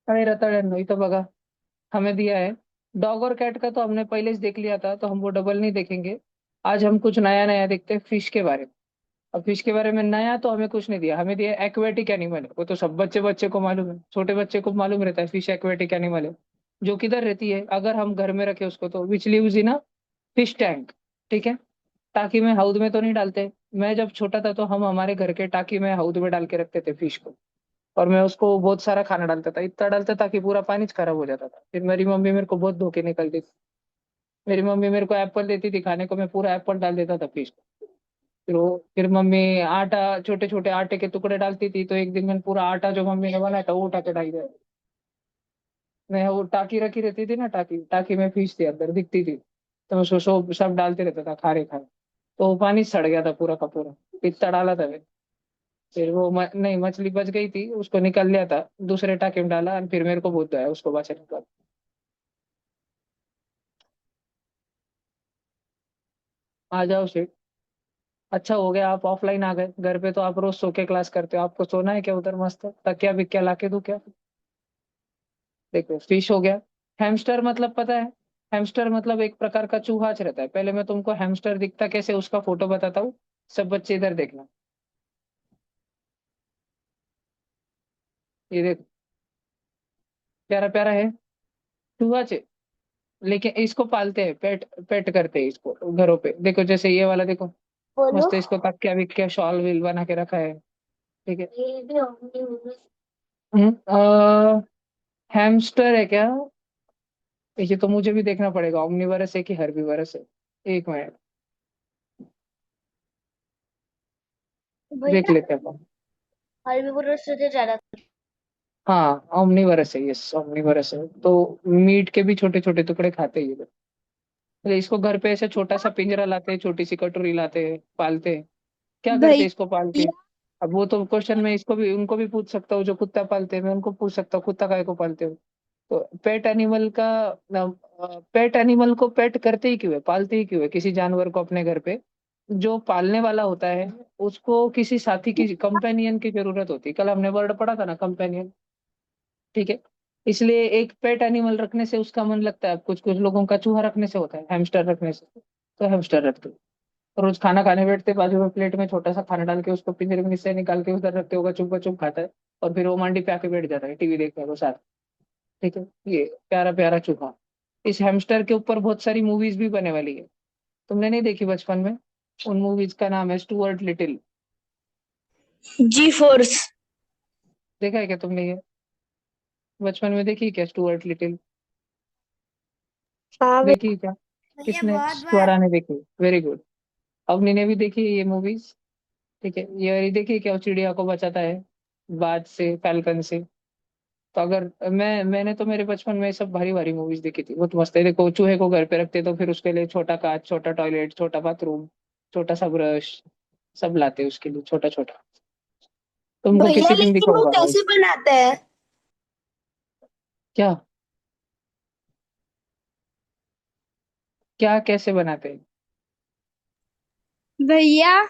अरे रताळ्यांनो इथं बघा, हमें दिया है। डॉग और कैट का तो हमने पहले से देख लिया था, तो हम वो डबल नहीं देखेंगे। आज हम कुछ नया नया देखते हैं, फिश के बारे में। अब फिश के बारे में नया तो हमें कुछ नहीं दिया, हमें दिया एक्वेटिक एनिमल है। वो तो सब बच्चे बच्चे को मालूम है, छोटे बच्चे को मालूम रहता है फिश एक्वेटिक एनिमल है। जो किधर रहती है, अगर हम घर में रखे उसको, तो which lives in a fish tank. ठीक है। टाकी में, हाउद में तो नहीं डालते। मैं जब छोटा था तो हम हमारे घर के टाकी में, हाउद में डाल के रखते थे फिश को। और मैं उसको बहुत सारा खाना डालता था, इतना डालता था कि पूरा पानी खराब हो जाता था। फिर मेरी मम्मी मेरे को बहुत धोखे निकलती थी। मेरी मम्मी मेरे को एप्पल देती थी खाने को, मैं पूरा एप्पल डाल देता था फिश को। फिर मम्मी आटा, छोटे छोटे आटे के टुकड़े डालती थी, तो एक दिन मैंने पूरा आटा जो मम्मी ने बनाया था वो उठा के डाल दिया। मैं वो टाकी रखी रहती थी ना, टाकी टाकी में फिश थी अंदर दिखती थी, तो मैं उसको सब डालते रहता था खारे खारे। तो वो पानी सड़ गया था पूरा का पूरा, इतना डाला था मैं। फिर वो नहीं, मछली बच गई थी, उसको निकाल लिया था, दूसरे टाके में डाला, और फिर मेरे को बहुत आया उसको बचाने का। आ जाओ सेठ। अच्छा हो गया आप ऑफलाइन आ गए, घर पे तो आप रोज सो के क्लास करते हो। आपको सोना है क्या उधर मस्त तकिया बिक्या ला के दूं क्या? देखो फिश हो गया। हैमस्टर मतलब पता है? हैमस्टर मतलब एक प्रकार का चूहाच रहता है। पहले मैं तुमको हैमस्टर दिखता कैसे उसका फोटो बताता हूँ। सब बच्चे इधर देखना। ये देखो, प्यारा प्यारा है, चूहाच है। लेकिन इसको पालते हैं, पेट पेट करते हैं इसको घरों पे। देखो जैसे ये वाला देखो, बोलो। मस्त है, इसको तकिया बिक्या शॉल वील बना के रखा है। ठीक है। ये भी होंगे। हैमस्टर है क्या? ये तो मुझे भी देखना पड़ेगा, ओमनीवरस है कि हर्बीवरस है। एक मिनट, देख भैया लेते हैं अपन। हर्बीवोरस से ज्यादा। हाँ ओमनीवरस है, यस ओमनीवरस है। तो मीट के भी छोटे छोटे टुकड़े खाते हैं ये लोग। तो इसको घर पे ऐसे छोटा सा पिंजरा लाते हैं, छोटी सी कटोरी लाते हैं, पालते हैं। क्या करते हैं इसको पाल के? भैया अब वो तो क्वेश्चन मैं इसको भी, उनको भी पूछ सकता हूँ जो कुत्ता पालते हैं, मैं उनको पूछ सकता हूँ कुत्ता काय को पालते हो। तो पेट एनिमल का, पेट एनिमल को पेट करते ही क्यों है, पालते ही क्यों है किसी जानवर को अपने घर पे? जो पालने वाला होता है उसको किसी साथी की, कंपेनियन की जरूरत होती है। कल हमने वर्ड पढ़ा था ना, कंपेनियन। ठीक है। इसलिए एक पेट एनिमल रखने से उसका मन लगता है। कुछ कुछ लोगों का चूहा रखने से होता है, हैमस्टर रखने से। तो हैमस्टर रखते हो। रोज खाना खाने बैठते, बाजू में प्लेट में छोटा सा खाना डाल के उसको पिंजरे में से निकाल के उधर रखते होगा, चुप चुप खाता है। और फिर वो मांडी पे आके बैठ जाता है टीवी देखने को साथ। ठीक है। ये प्यारा प्यारा चूहा। इस हैमस्टर के ऊपर बहुत सारी मूवीज भी बने वाली है। तुमने नहीं देखी बचपन में? उन मूवीज का नाम है स्टुअर्ट लिटिल। जी फोर्स। देखा है क्या तुमने ये? बचपन में देखी क्या स्टुअर्ट लिटिल? हाँ देखी क्या? भैया किसने? बहुत बार। स्वरा ने देखी। Very good. अवनी ने भी देखी है ये मूवीज। ठीक है। ये देखिए क्या, वो चिड़िया को बचाता है बाज से, फैल्कन से। तो अगर मैंने तो मेरे बचपन में सब भारी भारी मूवीज देखी थी, बहुत मस्त है। देखो चूहे को घर पे रखते तो फिर उसके लिए छोटा कांच, छोटा टॉयलेट, छोटा बाथरूम, छोटा सा ब्रश, सब लाते उसके लिए छोटा छोटा। तुमको भैया किसी दिन लेकिन वो दिखाऊंगा मैं। कैसे बनाते हैं? क्या? क्या कैसे बनाते हैं? भैया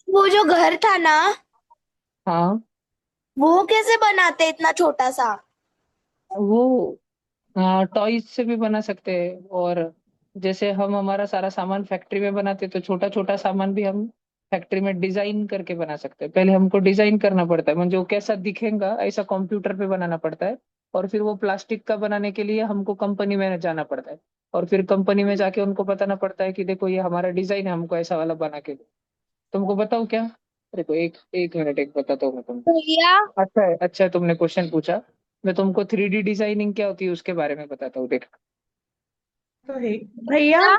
वो जो घर था ना, हाँ। वो कैसे बनाते हैं इतना छोटा सा? वो टॉयज से भी बना सकते हैं। और जैसे हम हमारा सारा सामान फैक्ट्री में बनाते हैं, तो छोटा छोटा सामान भी हम फैक्ट्री में डिजाइन करके बना सकते हैं। पहले हमको डिजाइन करना पड़ता है, मतलब वो कैसा दिखेगा ऐसा कंप्यूटर पे बनाना पड़ता है। और फिर वो प्लास्टिक का बनाने के लिए हमको कंपनी में जाना पड़ता है। और फिर कंपनी में जाके उनको बताना पड़ता है कि देखो ये हमारा डिजाइन है, हमको ऐसा वाला बना के दो। तुमको बताओ क्या? देखो एक एक मिनट, एक बताता हूँ मैं तुमको। भैया अच्छा है, अच्छा है तुमने क्वेश्चन पूछा। मैं तुमको 3D डिजाइनिंग क्या होती है उसके बारे में बताता हूँ, देख। तो है। भैया भैया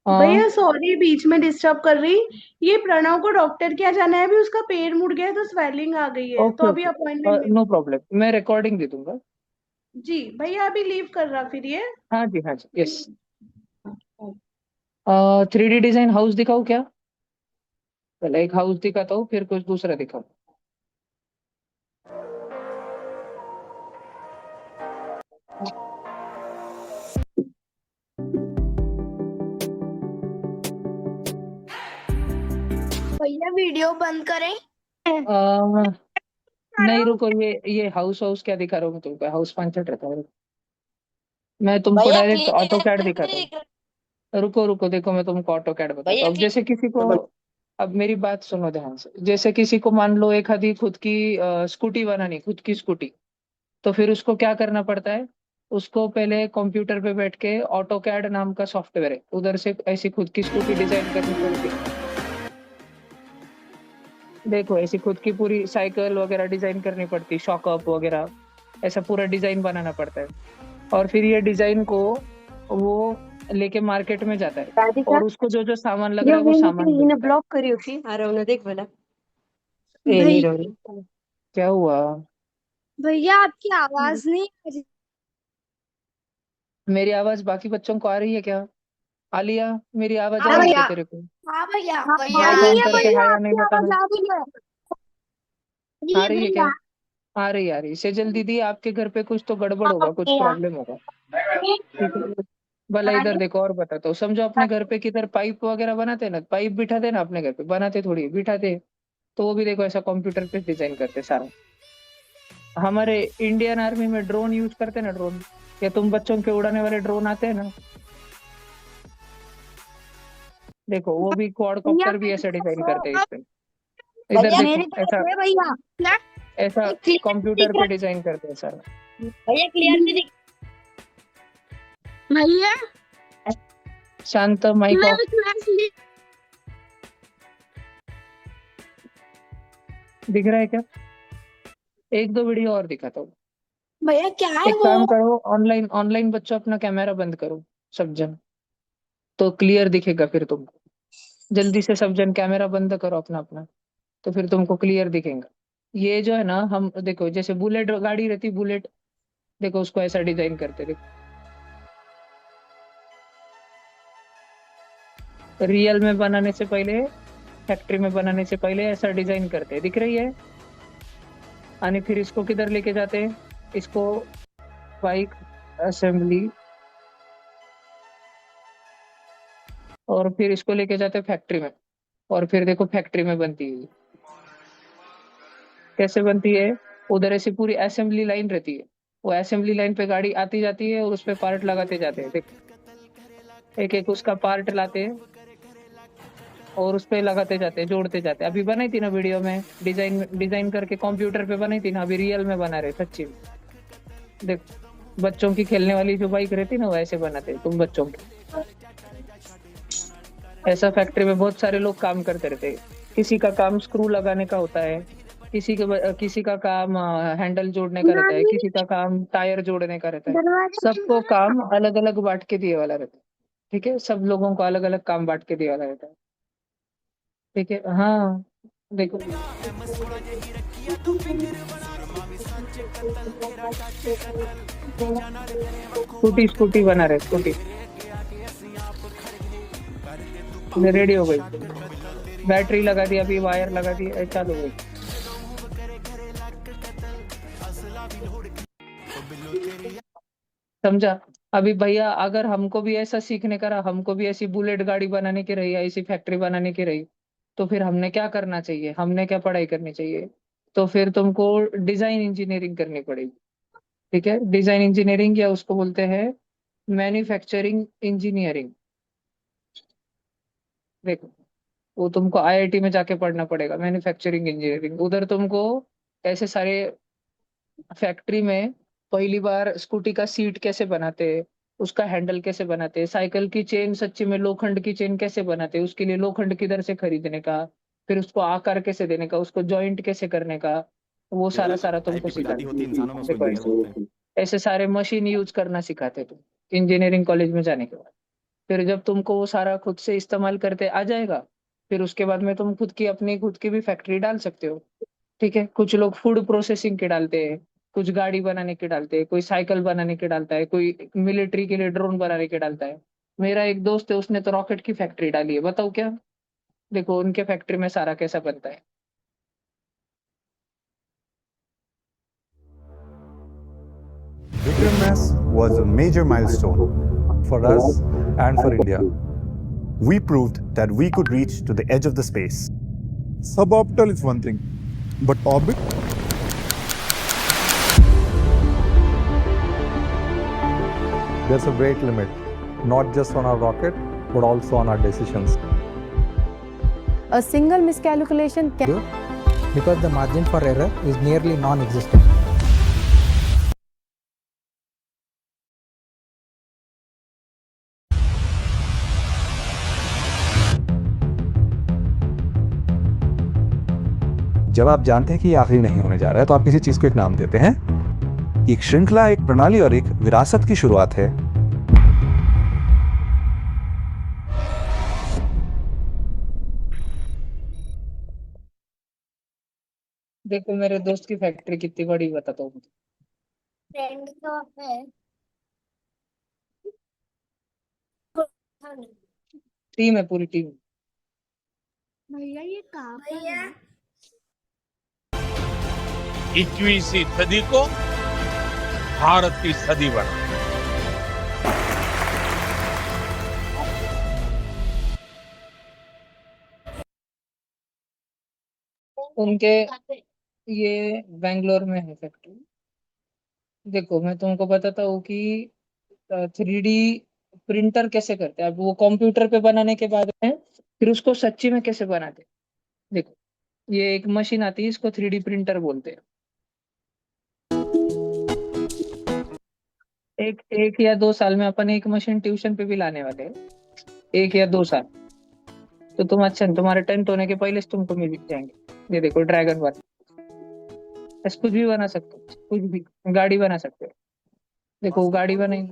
भैया हाँ। सॉरी बीच में डिस्टर्ब कर रही। ये प्रणव को डॉक्टर के यहाँ जाना है, अभी उसका पेट मुड़ गया है तो स्वेलिंग आ गई है, तो ओके अभी ओके। अपॉइंटमेंट ले। नो प्रॉब्लम, मैं रिकॉर्डिंग दे दूंगा। जी भैया अभी लीव कर रहा फिर ये। हाँ जी, हाँ जी, यस। 3D डिजाइन हाउस दिखाऊँ क्या? पहले एक हाउस दिखाता हूँ, फिर कुछ दूसरा दिखाऊँ। भैया वीडियो बंद करें। अ, नहीं रुको, ये हाउस क्या दिखा रहा हूँ मैं तुमको, हाउस पंचर रहता है। मैं तुमको भैया डायरेक्ट ऑटो कैड क्लियर दिखाता नहीं हूँ। दिख रहा। रुको रुको, देखो मैं तुमको ऑटो कैड बताता भैया हूँ। अब जैसे किसी को, अब मेरी बात सुनो ध्यान से। जैसे किसी को मान लो एक आधी खुद की स्कूटी बनानी, खुद की स्कूटी, तो फिर उसको क्या करना पड़ता है? उसको पहले कंप्यूटर पे बैठ के ऑटो कैड नाम का सॉफ्टवेयर है, उधर से ऐसी खुद की स्कूटी डिजाइन करनी पड़ती है। देखो ऐसी खुद की पूरी साइकिल वगैरह डिजाइन करनी पड़ती, शॉकअप वगैरह, ऐसा पूरा डिजाइन बनाना पड़ता है। और फिर ये डिजाइन को वो लेके मार्केट में जाता है, राधिका और उसको जो जो सामान लग रहा यो है वो वेणीती सामान हिने मिलता है। ब्लॉक કર્યું છે આ રવને देख भला ए नहीं भैया रवनी क्या हुआ? भैया आपकी आवाज नहीं आ रही। मेरी आवाज बाकी बच्चों को आ रही है क्या? आलिया, मेरी आवाज आ हाँ रही है क्या भैया। तेरे को? हाँ भैया। हाँ भैया आ माइक रही ऑन है करके भैया हाँ या नहीं आपकी आवाज बताना। आ रही है आ ये रही है क्या? भैया। आ रही। सेजल दीदी, आपके घर पे कुछ तो गड़बड़ हाँ होगा, कुछ भैया प्रॉब्लम होगा। ठीक है, भला हाँ इधर देखो और बताता हूँ। समझो अपने घर पे किधर पाइप वगैरह बनाते हैं ना, पाइप बिठाते हैं ना अपने घर पे, बनाते थोड़ी बिठाते, तो वो भी देखो ऐसा कंप्यूटर पे डिजाइन करते सारा। हमारे इंडियन आर्मी में ड्रोन यूज करते हैं ना, ड्रोन, या तुम बच्चों के उड़ाने वाले ड्रोन आते हैं ना, देखो वो भी भैया क्वाडकॉप्टर भी ऐसा डिजाइन करते हैं इस पे। इधर भैया देखो मेरे ऐसा, तरफ है भैया। ऐसा क्लियर कंप्यूटर दिख पे रहा डिजाइन करते हैं सारा। भैया क्लियर नहीं दिख भैया शांत, माइक मैं ऑफ। क्लास ले। दिख रहा है क्या? एक दो वीडियो और दिखाता हूँ। भैया क्या है एक वो? काम करो, ऑनलाइन ऑनलाइन बच्चों अपना कैमरा बंद करो, सब जन, तो क्लियर दिखेगा फिर तुमको। जल्दी से सब जन कैमरा बंद करो अपना अपना, तो फिर तुमको क्लियर दिखेगा। ये जो है ना, हम देखो जैसे बुलेट गाड़ी रहती, बुलेट, देखो उसको ऐसा डिजाइन करते, देखो रियल में बनाने से पहले, फैक्ट्री में बनाने से पहले ऐसा डिजाइन करते, दिख रही है? आणि फिर इसको किधर लेके जाते हैं? इसको बाइक असेंबली, और फिर इसको लेके जाते हैं फैक्ट्री में, और फिर देखो फैक्ट्री में बनती है। कैसे बनती है? उधर ऐसी पूरी असेंबली लाइन रहती है, वो असेंबली लाइन पे गाड़ी आती जाती है और उस पे पार्ट लगाते जाते हैं, देख एक एक उसका पार्ट लाते हैं और उस पे लगाते जाते हैं, जोड़ते जाते हैं। अभी बनाई थी ना वीडियो में, डिजाइन डिजाइन करके कंप्यूटर पे बनाई थी ना, अभी रियल में बना रहे सच्ची में। देख, बच्चों की खेलने वाली जो बाइक रहती है ना, वो ऐसे बनाते हैं तुम बच्चों की। ऐसा फैक्ट्री में बहुत सारे लोग काम करते रहते हैं। किसी का काम स्क्रू लगाने का होता है, किसी का काम हैंडल जोड़ने का रहता है, नानी किसी का काम टायर जोड़ने का रहता है। दरवाजा बंद सबको करो। काम अलग अलग बांट के दिए वाला रहता है। ठीक है, सब लोगों को अलग अलग काम बांट के दिया वाला रहता है। ठीक है, हाँ देखो, स्कूटी स्कूटी बना रहे, स्कूटी रेडी हो गई, बैटरी लगा दी, अभी वायर लगा दी, चालू हो गई। समझा? अभी भैया अगर हमको भी ऐसा सीखने का रहा, हमको भी ऐसी बुलेट गाड़ी बनाने की रही, ऐसी फैक्ट्री बनाने की रही, तो फिर हमने क्या करना चाहिए, हमने क्या पढ़ाई करनी चाहिए? तो फिर तुमको डिजाइन इंजीनियरिंग करनी पड़ेगी। ठीक है, डिजाइन इंजीनियरिंग, या उसको बोलते हैं मैन्युफैक्चरिंग इंजीनियरिंग। देखो, वो तुमको आईआईटी में जाके पढ़ना पड़ेगा, मैन्युफैक्चरिंग इंजीनियरिंग। उधर तुमको ऐसे सारे फैक्ट्री में पहली बार स्कूटी का सीट कैसे बनाते हैं, उसका हैंडल कैसे बनाते हैं, साइकिल की चेन, सच्ची में लोखंड की चेन कैसे बनाते हैं, उसके लिए लोखंड किधर से खरीदने का, फिर उसको आकार कैसे देने का, उसको जॉइंट कैसे करने का, वो सारा सारा तुमको टाइप की सिखाते खुदाई होती है इंसानों में, उसको देखो इंजीनियर बोलते हैं। ऐसे सारे मशीन यूज करना सिखाते तुम इंजीनियरिंग कॉलेज में जाने के बाद। फिर जब तुमको वो सारा खुद से इस्तेमाल करते आ जाएगा, फिर उसके बाद में तुम खुद की भी फैक्ट्री डाल सकते हो। ठीक है, कुछ लोग फूड प्रोसेसिंग के डालते हैं, कुछ गाड़ी बनाने के डालते हैं, कोई साइकिल बनाने के डालता है, कोई मिलिट्री के लिए ड्रोन बनाने के डालता है। मेरा एक दोस्त है, उसने तो रॉकेट की फैक्ट्री डाली है, बताओ क्या? देखो उनके फैक्ट्री में सारा कैसा बनता है। Vikram S was a major milestone for us and for India. We proved that we could reach to the edge of the space. Suborbital is one thing, but orbit? there's a weight limit, not just on our rocket, but also on our decisions. A single miscalculation can because the margin for error is nearly non-existent. जब आप जानते हैं कि ये आखिरी नहीं होने जा रहा है तो आप किसी चीज को एक नाम देते हैं। एक श्रृंखला, एक प्रणाली और एक विरासत की शुरुआत है। देखो मेरे दोस्त की फैक्ट्री कितनी बड़ी बताता हूँ। फ्रेंड तो है। टीम है, पूरी टीम। भैया ये कहाँ पर है? 21वीं सदी को भारत की सदी बना। उनके ये बेंगलोर में है फैक्ट्री। देखो मैं तुमको बताता हूँ कि 3D प्रिंटर कैसे करते हैं। अब वो कंप्यूटर पे बनाने के बाद में फिर उसको सच्ची में कैसे बनाते हैं। देखो ये एक मशीन आती है, इसको 3D प्रिंटर बोलते हैं। एक या 2 साल में अपन एक मशीन ट्यूशन पे भी लाने वाले हैं। 1 या 2 साल। तो तुम अच्छा, तुम्हारे 10th होने के पहले से तुमको मिल जाएंगे। ये देखो ड्रैगन वन, बस कुछ भी बना सकते हो, कुछ भी गाड़ी बना सकते हो। देखो वो गाड़ी बनाई,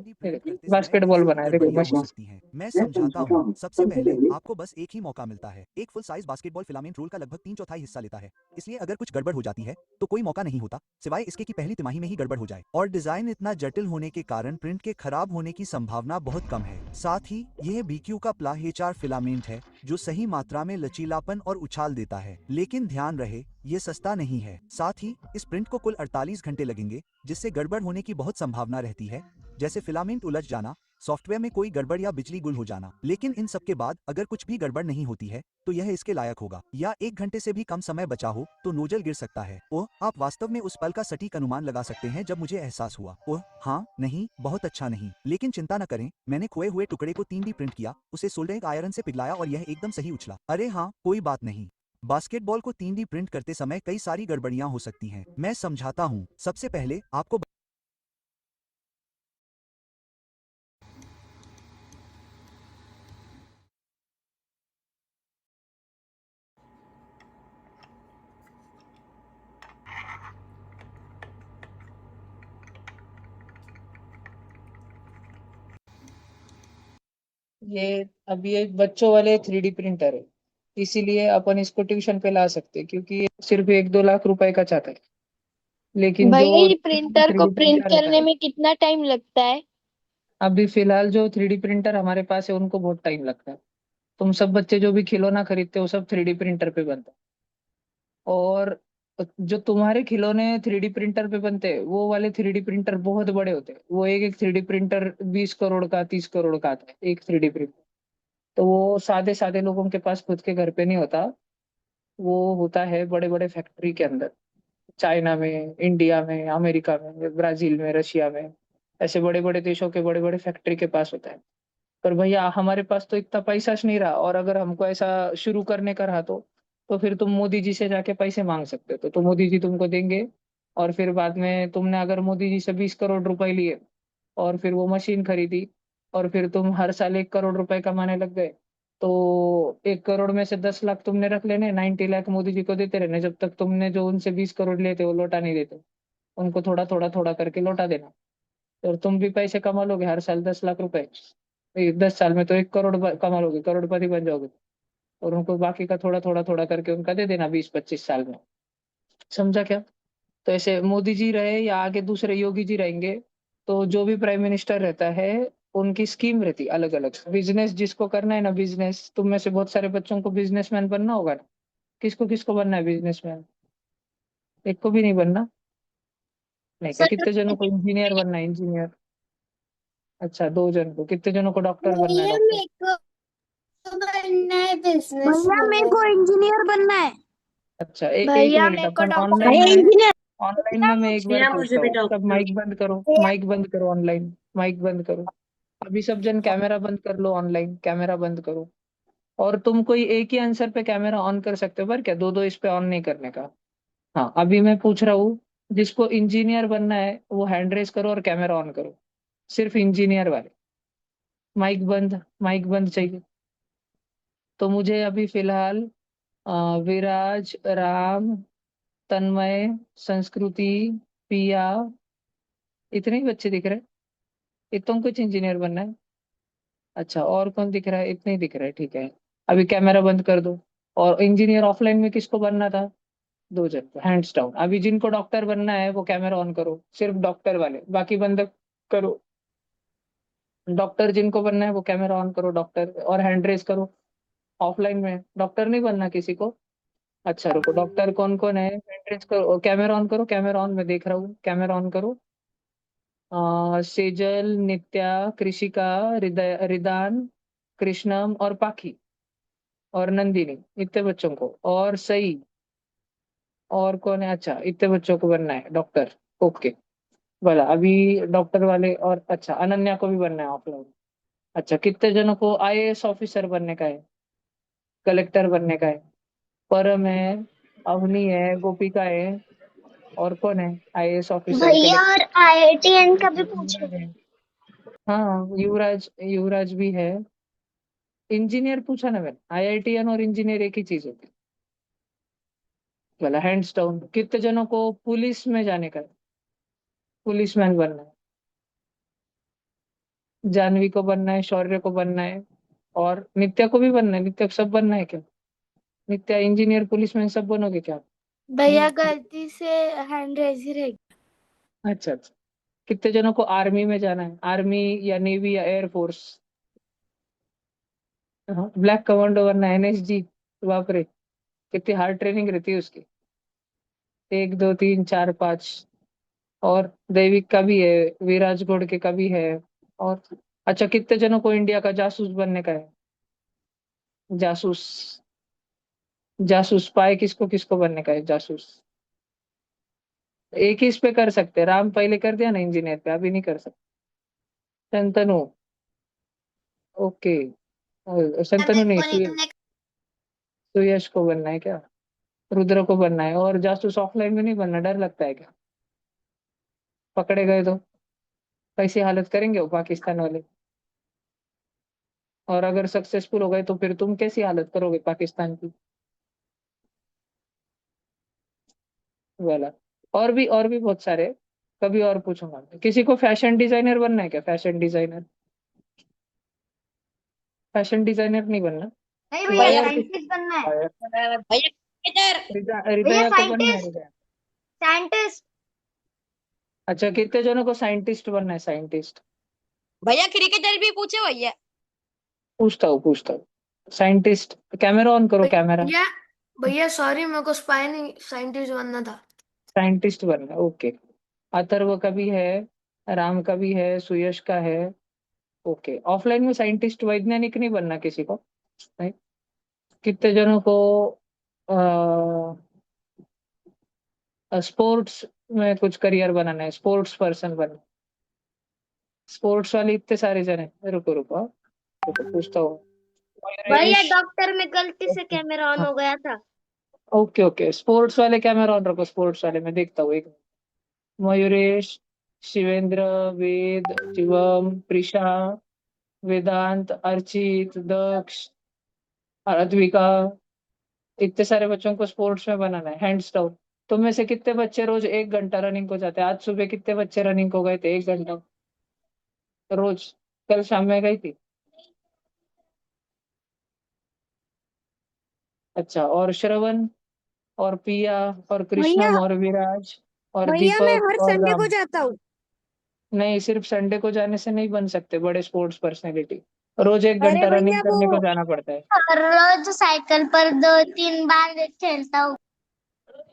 बास्केटबॉल बनाए, देखो मशीन। मैं समझाता हूँ। सबसे पहले आपको बस एक ही मौका मिलता है। एक full size basketball filament roll का लगभग 3/4 हिस्सा लेता है। इसलिए अगर कुछ गड़बड़ हो जाती है तो कोई मौका नहीं होता, सिवाय इसके कि पहली तिमाही में ही गड़बड़ हो जाए। और डिजाइन इतना जटिल होने के कारण प्रिंट के खराब होने की संभावना बहुत कम है। साथ ही यह BQ का प्लाहेचार फिलामेंट है जो सही मात्रा में लचीलापन और उछाल देता है। लेकिन ध्यान रहे, ये सस्ता नहीं है। साथ ही इस प्रिंट को कुल 48 घंटे लगेंगे, जिससे गड़बड़ होने की बहुत संभावना रहती है, जैसे फिलामेंट उलझ जाना, सॉफ्टवेयर में कोई गड़बड़ या बिजली गुल हो जाना। लेकिन इन सब के बाद अगर कुछ भी गड़बड़ नहीं होती है तो यह इसके लायक होगा। या 1 घंटे से भी कम समय बचा हो तो नोजल गिर सकता है। ओह, आप वास्तव में उस पल का सटीक अनुमान लगा सकते हैं जब मुझे एहसास हुआ। ओह हाँ, नहीं, बहुत अच्छा नहीं। लेकिन चिंता न करें, मैंने खोए हुए टुकड़े को 3D प्रिंट किया, उसे सोल्डरिंग आयरन से पिघलाया और यह एकदम सही उछला। अरे हाँ, कोई बात नहीं। बास्केटबॉल को 3D प्रिंट करते समय कई सारी गड़बड़ियां हो सकती हैं। मैं समझाता हूँ। सबसे पहले आपको ये अब ये बच्चों वाले 3D प्रिंटर है, इसीलिए अपन इसको ट्यूशन पे ला सकते हैं, क्योंकि ये सिर्फ 1-2 लाख रुपए का चाहता है। लेकिन जो भैया ये प्रिंटर को 3D प्रिंट प्रिंटर रहता करने है, में कितना टाइम लगता है? अभी फिलहाल जो 3D प्रिंटर हमारे पास है उनको बहुत टाइम लगता है। तुम सब बच्चे जो भी खिलौना खरीदते हो सब 3D प्रिंटर पे बनता है। और जो तुम्हारे खिलौने 3D प्रिंटर पे बनते हैं वो वाले 3D प्रिंटर बहुत बड़े होते हैं। वो एक एक 3D प्रिंटर 20 करोड़ का, 30 करोड़ का आता है एक 3D प्रिंटर। तो वो सादे सादे लोगों के पास खुद के घर पे नहीं होता, वो होता है बड़े बड़े फैक्ट्री के अंदर। चाइना में, इंडिया में, अमेरिका में, ब्राजील में, रशिया में, ऐसे बड़े बड़े देशों के बड़े बड़े फैक्ट्री के पास होता है। पर भैया हमारे पास तो इतना पैसा नहीं रहा, और अगर हमको ऐसा शुरू करने का रहा तो फिर तुम मोदी जी से जाके पैसे मांग सकते हो, तो मोदी जी तुमको देंगे। और फिर बाद में तुमने अगर मोदी जी से 20 करोड़ रुपए लिए और फिर वो मशीन खरीदी, और फिर तुम हर साल 1 करोड़ रुपए कमाने लग गए, तो 1 करोड़ में से 10 लाख तुमने रख लेने, 90 लाख मोदी जी को देते रहने जब तक तुमने जो उनसे 20 करोड़ लिए थे वो लौटा नहीं देते। उनको थोड़ा थोड़ा थोड़ा करके लौटा देना, और तुम भी पैसे कमा लोगे हर साल 10 लाख रुपए। 10 साल में तो 1 करोड़ कमा लोगे, करोड़पति बन जाओगे। और उनको बाकी का थोड़ा थोड़ा थोड़ा करके उनका दे देना 20-25 साल में। समझा क्या। तो ऐसे मोदी जी रहे या आगे दूसरे योगी जी रहेंगे, तो जो भी प्राइम मिनिस्टर रहता है उनकी स्कीम रहती अलग अलग। बिजनेस जिसको करना है ना, बिजनेस, तुम में से बहुत सारे बच्चों को बिजनेसमैन बनना होगा ना। किसको किसको बनना है बिजनेसमैन? एक को भी नहीं बनना? नहीं क्या? सर कितने जनों को इंजीनियर बनना है? इंजीनियर। अच्छा 2 जन को। कितने जनों को डॉक्टर बनना है? भैया डॉक्टर। मेरे को बनना है बिजनेस भैया मेरे को इंजीनियर बनना है। अच्छा एक भैया मिनट, मेरे को अपन डॉक्टर ऑनलाइन में, इंजीनियर। ऑनलाइन में मैं एक बार भैया मुझे पूछता भी हूँ। सब डॉक्टर। माइक बंद करो, माइक बंद करो, ऑनलाइन माइक बंद करो। अभी सब जन कैमरा बंद कर लो, ऑनलाइन कैमरा बंद करो। और तुम कोई एक ही आंसर पे कैमरा ऑन कर सकते हो, पर क्या दो दो इस पे ऑन नहीं करने का। हाँ, अभी मैं पूछ रहा हूँ, जिसको इंजीनियर बनना है वो हैंड रेस करो और कैमरा ऑन करो। सिर्फ इंजीनियर वाले। माइक बंद, माइक बंद चाहिए। तो मुझे अभी फिलहाल विराज, राम, तन्मय, संस्कृति, पिया, इतने ही बच्चे दिख रहे हैं। इतनों कुछ इंजीनियर बनना है। अच्छा, और कौन दिख रहा है? इतने ही दिख रहा है, ठीक है। अभी कैमरा बंद कर दो। और इंजीनियर ऑफलाइन में किसको बनना था? दो जन, हैंड्स डाउन। अभी जिनको डॉक्टर बनना है वो कैमरा ऑन करो, सिर्फ डॉक्टर वाले, बाकी बंद करो। डॉक्टर जिनको बनना है वो कैमरा ऑन करो, डॉक्टर, और हैंड रेस करो। ऑफलाइन में डॉक्टर नहीं बनना किसी को? अच्छा रुको, डॉक्टर कौन कौन है? हैंड रेस करो, कैमरा ऑन करो, कैमरा ऑन, मैं देख रहा हूँ, कैमरा ऑन करो। सेजल, नित्या, कृषिका, रिदान, कृष्णम और पाखी और नंदिनी, इतने बच्चों को। और सई, और कौन है? अच्छा, इतने बच्चों को बनना है डॉक्टर। ओके, बोला अभी डॉक्टर वाले। और अच्छा, अनन्या को भी बनना है ऑफलाइन। अच्छा, कितने जनों को आईएएस ऑफिसर बनने का है, कलेक्टर बनने का है? परम है, अवनी है, गोपिका है, और कौन है आईएएस ऑफिसर, भैया और कलेक्टर? आईआईटीएन का भी पूछो। हाँ, युवराज, युवराज भी है। इंजीनियर पूछा ना मैंने, आईआईटीएन और इंजीनियर एक ही चीज होती है। बोला हैंड्स डाउन। कितने जनों को पुलिस में जाने का है, पुलिसमैन बनना है? जानवी को बनना है, शौर्य को बनना है, और नित्या को भी बनना है। नित्या को सब बनना है क्या? नित्या इंजीनियर, पुलिसमैन सब बनोगे क्या? भैया गलती से हैंड रेज ही रह अच्छा अच्छा। कितने जनों को आर्मी में जाना है, आर्मी या नेवी या एयरफोर्स? ब्लैक कमांडो बनना है, एनएसजी? बाप रे, कितनी हार्ड ट्रेनिंग रहती है उसकी। एक दो तीन चार पाँच। और दैविक का भी है, विराज घोड़के का भी है। और अच्छा, कितने जनों को इंडिया का जासूस बनने का है? जासूस, जासूस पाए किसको किसको बनने का है जासूस? एक ही इस पे कर सकते, राम पहले कर दिया ना इंजीनियर पे, अभी नहीं कर सकते। शंतनु, ओके। शंतनु नहीं, सुयश को बनना है क्या? रुद्र को बनना है। और जासूस ऑफलाइन में नहीं बनना, डर लगता है क्या? पकड़े गए तो कैसी हालत करेंगे वो पाकिस्तान वाले? और अगर सक्सेसफुल हो गए तो फिर तुम कैसी हालत करोगे पाकिस्तान की? वाला। और भी बहुत सारे। कभी और पूछूंगा मैं। किसी को फैशन डिजाइनर बनना है क्या? फैशन डिजाइनर, फैशन डिजाइनर नहीं बनना। नहीं कोई भैया, और साइंटिस्ट बनना है। भैया हृदया को बनना है, साइंटिस्ट, हृदया। साइंटिस्ट। अच्छा, कितने जनों को साइंटिस्ट बनना है, साइंटिस्ट? भैया क्रिकेटर भी पूछे भैया। पूछता हूँ। साइंटिस्ट, कैमरा ऑन करो, कैमरा। भैया, भैया सॉरी, मेरे को स्पाई नहीं, साइंटिस्ट बनना था। साइंटिस्ट बनना है, ओके। अथर्व का भी है, राम का भी है, सुयश का है। ओके, ऑफलाइन में साइंटिस्ट, वैज्ञानिक नहीं बनना किसी को, नहीं। कितने जनों को स्पोर्ट्स में कुछ करियर बनाना है, स्पोर्ट्स पर्सन बनना? स्पोर्ट्स वाले इतने सारे जने, रुको रुको, रुको पूछता हूँ। भैया मयूरेश, डॉक्टर में गलती से कैमरा ऑन हो गया था। ओके ओके, स्पोर्ट्स वाले कैमरा ऑन रखो, स्पोर्ट्स वाले मैं देखता हूँ, एक मयूरेश, शिवेंद्र, वेद, शिवम, प्रिशा, वेदांत, अर्चित, दक्ष, अद्विका, इतने सारे बच्चों को स्पोर्ट्स में बनाना है, हैंड्स डाउन। तुम में से कितने बच्चे रोज 1 घंटा रनिंग को जाते हैं? आज सुबह कितने बच्चे रनिंग को गए थे 1 घंटा रोज? कल शाम में गई थी। अच्छा, और श्रवण, और पिया, और भैया, कृष्णम, और विराज, और भैया मैं दीपक, हर और संडे को राम। जाता हूँ। नहीं, सिर्फ संडे को जाने से नहीं बन सकते बड़े स्पोर्ट्स पर्सनैलिटी। रोज एक अरे घंटा भैया रनिंग करने को वो जाना पड़ता है। हर रोज साइकिल पर 2-3 बार खेलता हूँ।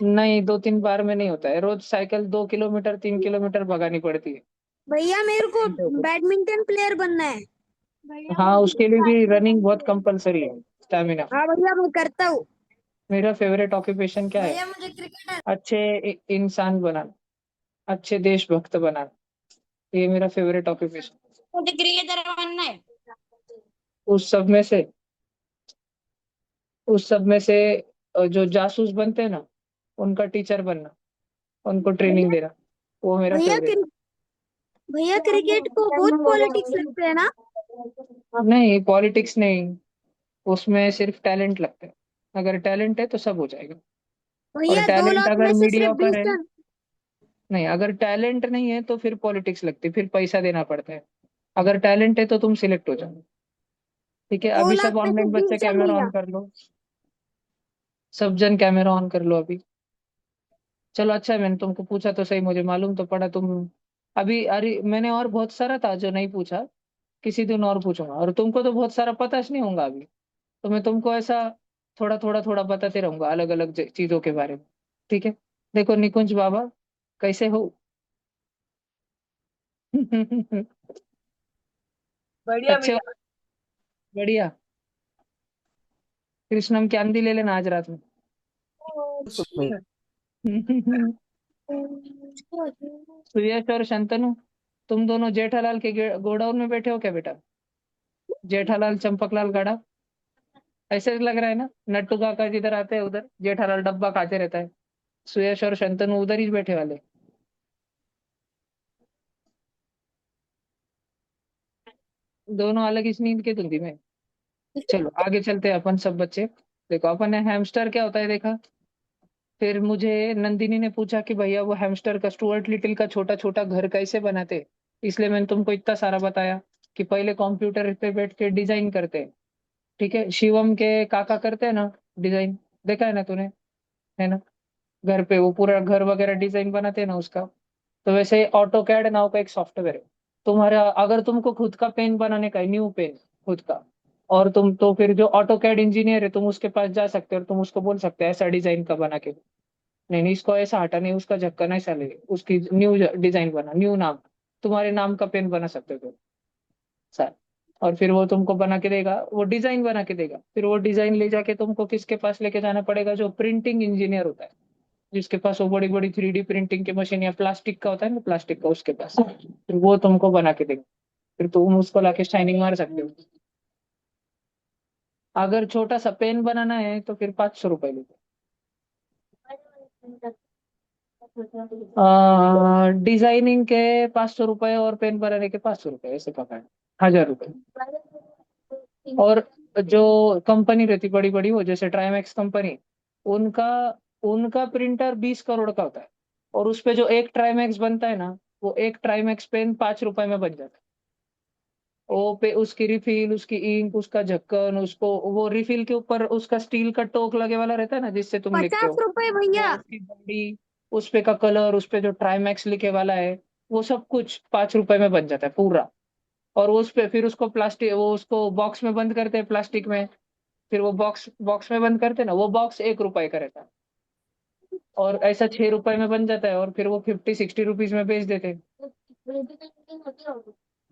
नहीं, 2-3 बार में नहीं होता है, रोज साइकिल 2 किलोमीटर 3 किलोमीटर भगानी पड़ती है। भैया मेरे को देखो। बैडमिंटन प्लेयर बनना है। भैया हाँ, मुझे उसके लिए भी बास्केटबॉल रनिंग बहुत प्लेयर। कंपलसरी है, स्टेमिना। हाँ भैया मैं करता हूँ। मेरा फेवरेट ऑक्यूपेशन क्या है? भैया मुझे क्रिकेटर। अच्छे इंसान बनाना, अच्छे देशभक्त बनाना, ये मेरा फेवरेट ऑक्यूपेशन। क्रिकेटर बनना है। उस सब में से उस सब में से जो जासूस बनते हैं ना, उनका टीचर बनना, उनको ट्रेनिंग देना, वो मेरा भैया फेवरेट। भैया क्रिकेट को बहुत पॉलिटिक्स लगते हैं ना। नहीं, पॉलिटिक्स नहीं, उसमें सिर्फ टैलेंट लगता है। अगर टैलेंट है तो सब हो जाएगा। और भैया दो टैलेंट लाख अगर में से सिर्फ मीडियोकर 20 है, टन। नहीं, अगर टैलेंट नहीं है तो फिर पॉलिटिक्स लगती, फिर पैसा देना पड़ता है। अगर टैलेंट है तो तुम सिलेक्ट हो जाओ। ठीक है, दो अभी लाख सब में से ऑनलाइन 20 बच्चे टन कैमरा ऑन भैया। कर लो, सब जन कैमरा ऑन कर लो अभी। चलो अच्छा है, मैंने तुमको पूछा तो सही, मुझे मालूम तो पड़ा तुम। अभी अरे मैंने और बहुत सारा था जो नहीं पूछा, किसी दिन और पूछूंगा। और तुमको तो बहुत सारा पता नहीं होगा अभी, तो मैं तुमको ऐसा थोड़ा थोड़ा थोड़ा बताते रहूंगा अलग अलग चीजों के बारे में। ठीक है। देखो निकुंज बाबा, कैसे हो? बढ़िया अच्छे हो? भैया। बढ़िया। कृष्णम की आंधी ले लेना आज रात में। सुयश और शंतनु, तुम दोनों जेठालाल के गोडाउन में बैठे हो क्या बेटा? जेठालाल चंपकलाल गाड़ा, ऐसे लग रहा है ना। नट्टू काका जिधर आते हैं उधर जेठालाल डब्बा खाते रहता है, सुयश और शंतनु उधर ही बैठे वाले। दोनों अलग इस नींद के धुंधी में। चलो आगे चलते हैं अपन सब बच्चे। देखो अपन ने हैमस्टर क्या होता है देखा। फिर मुझे नंदिनी ने पूछा कि भैया वो हैमस्टर का, स्टुअर्ट लिटिल का छोटा छोटा घर कैसे बनाते, इसलिए मैंने तुमको इतना सारा बताया कि पहले कंप्यूटर पे बैठ के डिजाइन करते हैं। ठीक है, शिवम के काका करते हैं ना डिजाइन, देखा है ना तूने, है ना? घर पे वो पूरा घर वगैरह डिजाइन बनाते हैं ना उसका। तो वैसे ऑटो कैड नाव का एक सॉफ्टवेयर है तुम्हारा। अगर तुमको खुद का पेन बनाने का है, न्यू पेन खुद का, और तुम तो फिर जो ऑटो कैड इंजीनियर है तुम उसके पास जा सकते हो और तुम उसको बोल सकते हो ऐसा डिजाइन का बना के दो। नहीं नहीं, इसको ऐसा हटा नहीं, उसका झक्कन ऐसा ले, उसकी न्यू डिजाइन बना, न्यू नाम, तुम्हारे नाम का पेन बना सकते हो तुम, सर। और फिर वो तुमको बना के देगा, वो डिजाइन बना के देगा। फिर वो डिजाइन ले जाके तुमको किसके पास लेके जाना पड़ेगा? जो प्रिंटिंग इंजीनियर होता है, जिसके पास वो बड़ी बड़ी 3D प्रिंटिंग की मशीन या प्लास्टिक का होता है ना, प्लास्टिक का, उसके पास फिर वो तुमको बना के देगा। फिर तुम उसको लाके शाइनिंग मार सकते हो। अगर छोटा सा पेन बनाना है तो फिर 500 रुपए लेते। डिजाइनिंग के 500 रुपए और पेन बनाने के 500 रुपए, ऐसे पकड़, 1000 रुपए। और जो कंपनी रहती बड़ी बड़ी, वो जैसे ट्राइमेक्स कंपनी, उनका उनका प्रिंटर 20 करोड़ का होता है। और उस पे जो एक ट्राइमेक्स बनता है ना, वो एक ट्राइमेक्स पेन 5 रुपए में बन जाता है। वो पे उसकी रिफिल, उसकी इंक, उसका ढक्कन, उसको वो रिफिल के ऊपर उसका स्टील का टोक लगे वाला रहता है ना जिससे तुम लिखते हो, 50 रुपए वो भैया। उसकी बॉडी, उस पे का कलर, उस पे जो ट्राइमैक्स लिखे वाला है, वो सब कुछ 5 रुपए में बन जाता है पूरा। और उस पे फिर उसको प्लास्टिक, वो उसको बॉक्स में बंद करते हैं प्लास्टिक में। फिर वो बॉक्स बॉक्स में बंद करते हैं ना, वो बॉक्स 1 रुपए का रहता है। और ऐसा 6 रुपए में बन जाता है, और फिर वो 50-60 रुपीज में बेच देते हैं।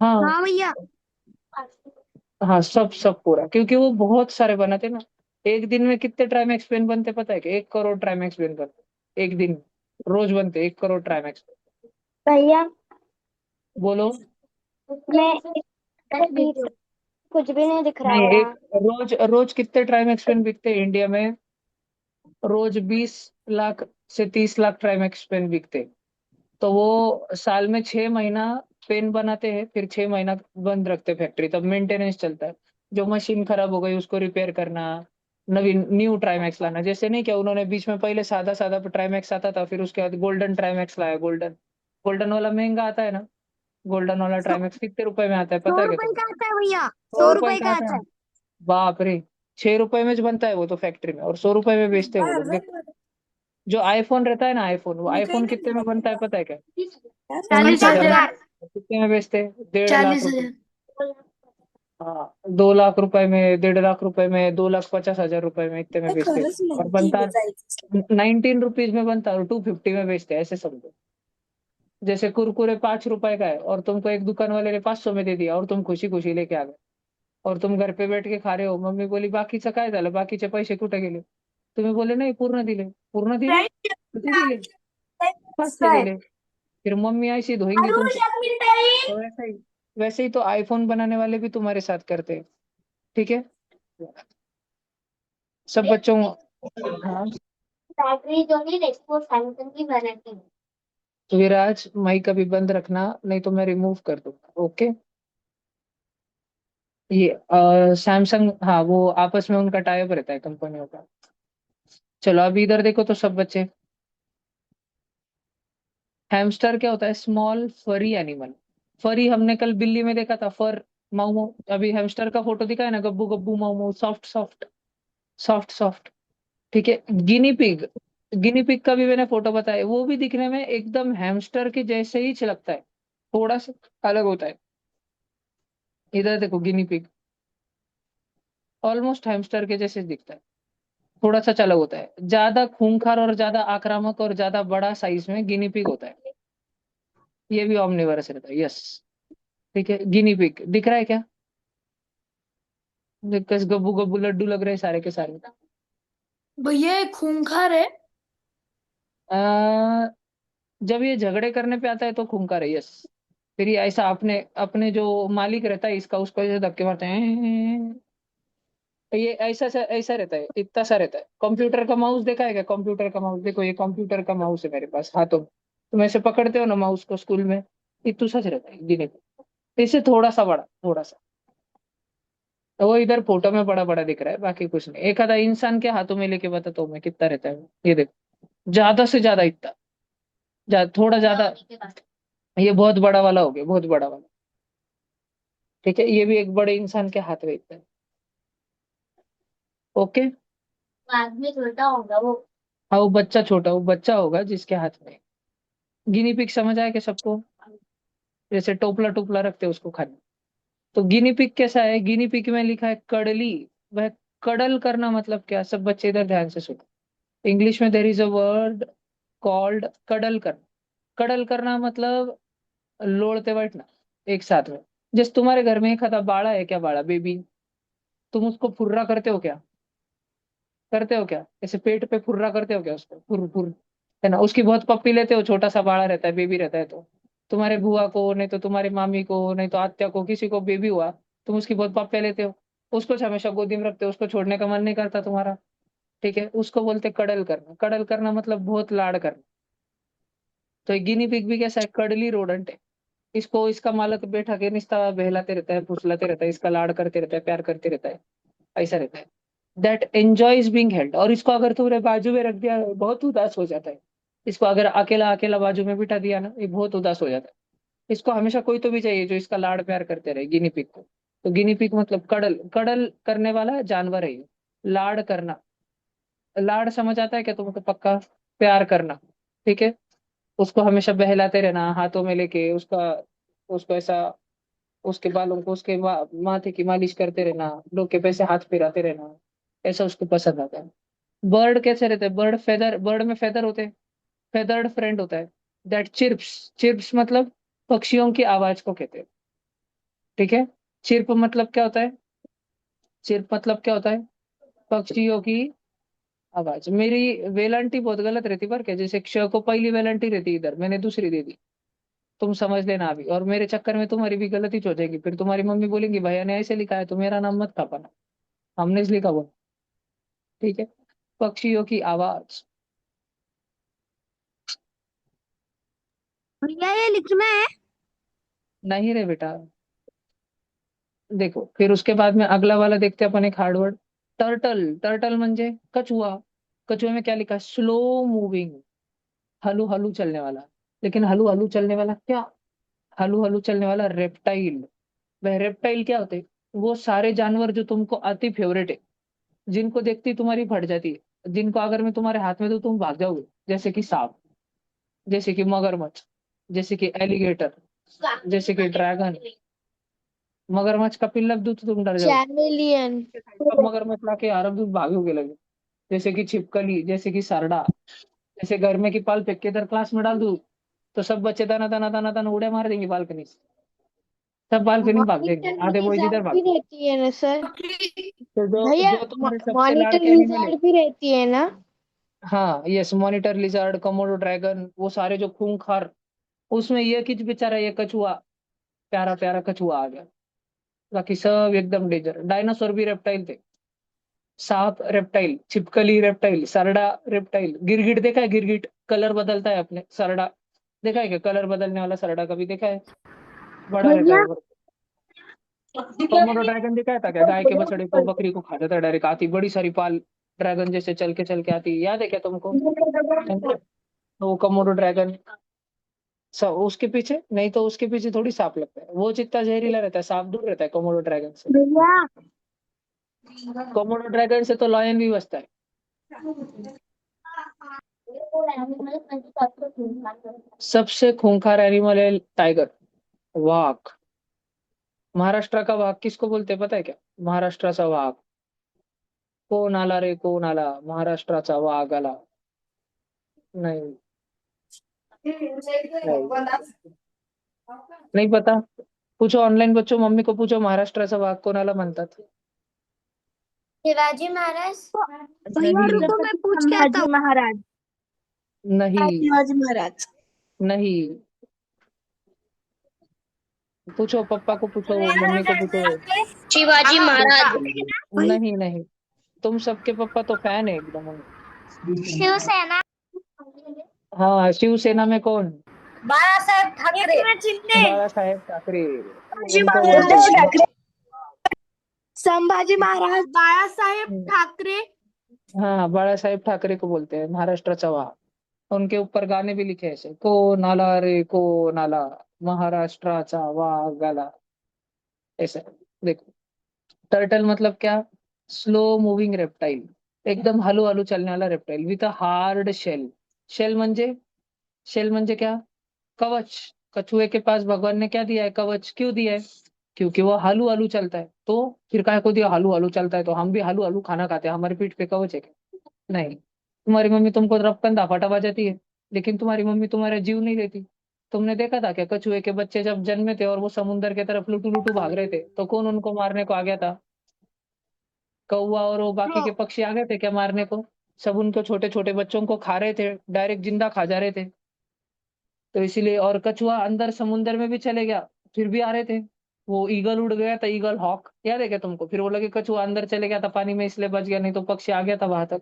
हाँ। हाँ भैया। हाँ, सब सब पूरा, क्योंकि वो बहुत सारे बनाते ना। एक दिन में कितने ट्राइमैक्स पेन बनते पता है? कि 1 करोड़ ट्राइमैक्स पेन बनते एक दिन में। रोज बनते 1 करोड़ ट्राइमैक्स। भैया बोलो। मैं कुछ भी नहीं दिख रहा नहीं, है एक यहाँ। रोज रोज कितने ट्राइमैक्स पेन बिकते हैं इंडिया में? रोज 20 लाख से 30 लाख ट्राइमैक्स पेन बिकते हैं। तो वो साल में 6 महीना पेन बनाते हैं, फिर 6 महीना बंद रखते हैं फैक्ट्री, तब मेंटेनेंस चलता है। जो मशीन खराब हो गई उसको रिपेयर करना, नवीन न्यू ट्राइमैक्स लाना। जैसे नहीं क्या, उन्होंने बीच में पहले सादा सादा ट्राइमैक्स आता था, फिर उसके बाद गोल्डन ट्राइमैक्स लाया। गोल्डन, गोल्डन वाला महंगा आता है ना। गोल्डन वाला सौ ट्राइमैक्स कितने रुपए में आता है सौ पता है क्या रुपए तुमको? का आता है भैया। सौ सौ रुपए रुपए का का आता आता है। है। बाप रे, 6 रुपए में जो बनता है वो तो फैक्ट्री में, और 100 रुपए में बेचते हैं वो लोग। देखो, जो आईफोन रहता है ना, आईफोन, वो आईफोन कितने में बनता है पता है क्या? 50 50,000 में। हजार। कितने में बेचते हैं? 1.5 लाख रुपए। 40 हजार। हाँ, 2 लाख रुपए में, 1.5 लाख रुपए में, 2,50,000 रुपए में, इतने में बेचते हैं। और बनता 19 रुपीज में बनता है और 250 में बेचते हैं, ऐसे समझो। जैसे कुरकुरे 5 रुपए का है और तुमको एक दुकान वाले ने 500 में दे दिया, और तुम खुशी खुशी लेके आ गए, और तुम घर पे बैठ के खा रहे हो। मम्मी बोली बाकीचं काय झालं, बाकीचे पैसे कुठे गेले? तुम्ही बोले नाही, पूर्ण दिले। पूर्ण दिले? किती दिले? 500 दिले। फिर मम्मी ऐसी धोएंगी तुमको, तो ऐसा ही वैसे ही तो आईफोन बनाने वाले भी तुम्हारे साथ करते हैं। ठीक है, सब बच्चों। हाँ, बैटरी जो है देखो सैमसंग की वारंटी। विराज माइक अभी बंद रखना, नहीं तो मैं रिमूव कर दूंगा। ओके, ये सैमसंग, हाँ वो आपस में उनका टाई अप रहता है कंपनियों का। चलो अभी इधर देखो तो सब बच्चे, हैमस्टर क्या होता है? स्मॉल फरी एनिमल। फरी हमने कल बिल्ली में देखा था, फर, माऊ माऊ। अभी हैमस्टर का फोटो दिखा है ना, गब्बू गब्बू माऊ माऊ, सॉफ्ट सॉफ्ट, सॉफ्ट सॉफ्ट। ठीक है, गिनी पिग, गिनी पिग का भी मैंने फोटो बताया, वो भी दिखने में एकदम हैमस्टर के जैसे ही लगता है, थोड़ा सा अलग होता है। इधर देखो गिनी पिग, ऑलमोस्ट हैमस्टर के जैसे दिखता है, थोड़ा सा अलग होता है। ज्यादा खूंखार और ज्यादा आक्रामक और ज्यादा बड़ा साइज में गिनी पिग होता है। ये भी ऑमनिवरस रहता है, यस। ठीक है, गिनी पिग दिख रहा है क्या? कस गब्बू गब्बू लड्डू लग रहे हैं सारे के सारे। भैया ये खूंखार है। आ, जब ये झगड़े करने पे आता है तो खूंखार है, यस। फिर ये ऐसा अपने अपने जो मालिक रहता है इसका, उसको ऐसे धक्के मारते हैं, ये ऐसा रहता है, इतना सा रहता है। कंप्यूटर का माउस देखा है क्या? कंप्यूटर का माउस देखो, ये कंप्यूटर का माउस है मेरे पास हाथों में। तुम ऐसे पकड़ते हो ना माउस को स्कूल में, इतना सच रहता है गिने पे, इससे थोड़ा सा बड़ा, थोड़ा सा। तो वो इधर फोटो में बड़ा बड़ा दिख रहा है, बाकी कुछ नहीं। एक आधा इंसान के हाथों में लेके बताता हूँ मैं कितना रहता है वो। ये देखो, ज्यादा से ज्यादा इतना, थोड़ा ज्यादा। ये बहुत बड़ा वाला हो गया, बहुत बड़ा वाला। ठीक है, ये भी एक बड़े इंसान के हाथ में इतना है। ओके, बाद में छोटा होगा वो। हाँ वो बच्चा छोटा, वो बच्चा होगा जिसके हाथ में। गिनी पिग समझ आया कि सबको? जैसे टोपला टोपला रखते हैं उसको खाने। तो गिनी पिग कैसा है? गिनी पिग में लिखा है कड़ली। वह कडल करना मतलब क्या? सब बच्चे इधर ध्यान से सुनो। इंग्लिश में there is a word called cuddle करना। कडल करना मतलब लोड़ते बैठना एक साथ में। जैसे तुम्हारे घर में एक आधा बाड़ा है क्या, बाड़ा बेबी, तुम उसको फुर्रा करते हो क्या? करते हो क्या? ऐसे पेट पे फुर्रा करते हो क्या उसको, फुर फुर, है ना? उसकी बहुत पप्पी लेते हो, छोटा सा बाड़ा रहता है, बेबी रहता है तो। तुम्हारे बुआ को, नहीं तो तुम्हारी मामी को, नहीं तो आत्या को, किसी को बेबी हुआ, तुम उसकी बहुत पप्पे लेते हो, उसको हमेशा गोदी में रखते हो, उसको छोड़ने का मन नहीं करता तुम्हारा। ठीक है, उसको बोलते कडल करना। कडल करना मतलब बहुत लाड़ करना। तो एक गिनी पिग भी कैसा है? कडली रोडेंट है। इसको इसका मालक बैठा के निस्ता बहलाते रहता है, फुसलाते रहता है, इसका लाड़ करते रहता है, प्यार करते रहता है, ऐसा रहता है। That enjoys being held. और इसको अगर तुम्हारे बाजू में रख दिया बहुत उदास हो जाता है। इसको अगर अकेला अकेला बाजू में बिठा दिया ना, ये बहुत उदास हो जाता है। इसको हमेशा कोई तो भी चाहिए जो इसका लाड़ प्यार करते रहे, गिनी पिग को। तो गिनी पिग मतलब कडल, कडल करने वाला जानवर है ये। लाड़ करना, लाड़ समझ आता है क्या तुमको? पक्का, प्यार करना। ठीक है, उसको हमेशा बहलाते रहना हाथों में लेके, उसका, उसको ऐसा, उसके बालों को, उसके माथे की मालिश करते रहना, लोग के पैसे हाथ फिराते रहना, ऐसा उसको पसंद आता है। बर्ड कैसे रहते हैं? बर्ड फेदर, बर्ड में फेदर होते हैं, फेदर्ड फ्रेंड होता है। दैट चिर्प्स, चिर्प्स मतलब पक्षियों की आवाज को कहते हैं। ठीक है, चिर्प मतलब क्या होता है? चिर्प मतलब क्या होता है? पक्षियों की आवाज। मेरी वेलांटी बहुत गलत रहती पर क्या, जैसे क्ष को पहली वेलांटी रहती इधर, मैंने दूसरी दे दी, तुम समझ लेना अभी। और मेरे चक्कर में तुम्हारी भी गलती हो जाएगी, फिर तुम्हारी मम्मी बोलेंगी भैया ने ऐसे लिखा है, तो मेरा नाम मत खपाना, हमने इस लिखा वो। ठीक है, पक्षियों की आवाज। भैया ये लिखना है। नहीं रे बेटा, देखो फिर उसके बाद में अगला वाला देखते हैं अपन, एक हार्ड वर्ड, टर्टल। टर्टल म्हणजे कछुआ। कछुए में क्या लिखा है? स्लो मूविंग, हलू हलू चलने वाला। लेकिन हलू हलू चलने वाला क्या? हलू हलू चलने वाला रेप्टाइल। वह रेप्टाइल क्या होते हैं? वो सारे जानवर जो तुमको अति फेवरेट है, जिनको देखती तुम्हारी फट जाती है, जिनको अगर मैं तुम्हारे हाथ में दूं तुम भाग जाओगे। जैसे कि सांप, जैसे कि मगरमच्छ, जैसे कि एलिगेटर, जैसे कि ड्रैगन। मगरमच्छ का पिल्ला दूं तो तुम डर जाओगे। चैमेलियन। अब मगरमच्छ लाके आराम दूं भागोगे लगे। जैसे कि छिपकली, जैसे कि सरडा, जैसे घर में की पाल फेंक के इधर क्लास में डाल दूं तो सब बच्चे दाना दाना दाना दाना उड़े मार देंगे बालकनी से, सब बालकनी भाग देंगे, मॉनिटर आधे बॉयज इधर लिजार्ड भाग भी जाएंगे। रहती है ना सर? तो जो भैया जो तुम्हारे सबसे मॉनिटर लाड़के एनिमल है, लिजार्ड भी रहती है ना? हाँ yes, monitor lizard, Komodo dragon, वो सारे जो खूंखार, उसमें ये किच बेचारा, ये कछुआ, प्यारा प्यारा कछुआ आ गया, बाकी सब एकदम डेंजर। डायनासोर भी रेप्टाइल थे, सांप रेप्टाइल, छिपकली रेप्टाइल, सरडा रेप्टाइल, गिरगिट देखा है? गिरगिट कलर बदलता है अपने, सरडा देखा है क्या? कलर बदलने वाला सरडा कभी देखा है? बड़ा रहता है भैया वो। कोमोडो ड्रैगन देखा था क्या? गाय के बछड़े को, बकरी को खा जाता है डायरेक्ट, आती बड़ी सारी पाल ड्रैगन जैसे चल के आती, याद है क्या तुमको? तो वो कोमोडो ड्रैगन, सब उसके पीछे, नहीं तो उसके पीछे थोड़ी सांप लगता है, वो जितना जहरीला रहता है सांप दूर रहता है कोमोडो ड्रैगन से। भैया कोमोडो ड्रैगन से तो लॉयन भी बचता है। सबसे खूंखार एनिमल है टाइगर, वाघ। महाराष्ट्र का वाघ किसको बोलते हैं पता है क्या? महाराष्ट्राचा वाघ। कोण आला रे कोण आला, महाराष्ट्राचा वाघ आला। नहीं, नहीं, नहीं पता? पूछो ऑनलाइन, बच्चों मम्मी को पूछो महाराष्ट्राचा वाघ कोणाला म्हणतात। शिवाजी महाराज। भैया नहीं, रुको मैं पूछ के आता हूँ। महाराज। नहीं, शिवाजी महाराज। नहीं, पूछो पप्पा को, पूछो मम्मी को पूछो। शिवाजी महाराज। नहीं, नहीं, तुम सबके पप्पा तो फैन है एकदम। शिवसेना। हाँ, शिवसेना में कौन? बाळासाहेब ठाकरे। बाळासाहेब ठाकरे। संभाजी उनको महाराज बोलते हैं। संभाजी महाराज बाळासाहेब ठाकरे। हाँ, बाळासाहेब ठाकरे को बोलते हैं महाराष्ट्राचा वाघ। उनके ऊपर गाने भी लिखे हैं ऐसे, कोण आला रे कोण आला, महाराष्ट्राचा वाघ आला, ऐसा। देखो, टर्टल मतलब क्या? स्लो मूविंग रेप्टाइल, एकदम हलू हलू चलने वाला reptile with a hard shell. Shell म्हणजे क्या? कवच। कछुए के पास भगवान ने क्या दिया है? कवच। क्यों दिया है? क्योंकि वो हलू हलू चलता है। तो फिर काय को दिया? हलू हलू चलता है तो हम भी हलू हलू खाना खाते हैं, हमारी पीठ पे कवच है क्या? नहीं। तुम्हारी मम्मी तुमको रपकन दाफाटा बजाती है, लेकिन तुम्हारी मम्मी तुम्हारा जीव नहीं लेती। तुमने देखा था क्या कछुए के बच्चे जब जन्मे थे और वो समुद्र की तरफ लुटू लुटू भाग रहे थे, तो कौन उनको मारने को आ गया था? कौवा और वो बाकी के पक्षी आ गए थे क्या मारने को? सब उनको छोटे छोटे बच्चों को खा रहे थे, डायरेक्ट जिंदा खा जा रहे थे। तो इसीलिए, और कछुआ अंदर समुद्र में भी चले गया, फिर भी आ रहे थे। वो ईगल उड़ गया था, ईगल हॉक, याद है क्या तुमको? फिर वो लगे कछुआ अंदर चले गया था पानी में, इसलिए बच गया, नहीं तो पक्षी आ गया था वहां तक,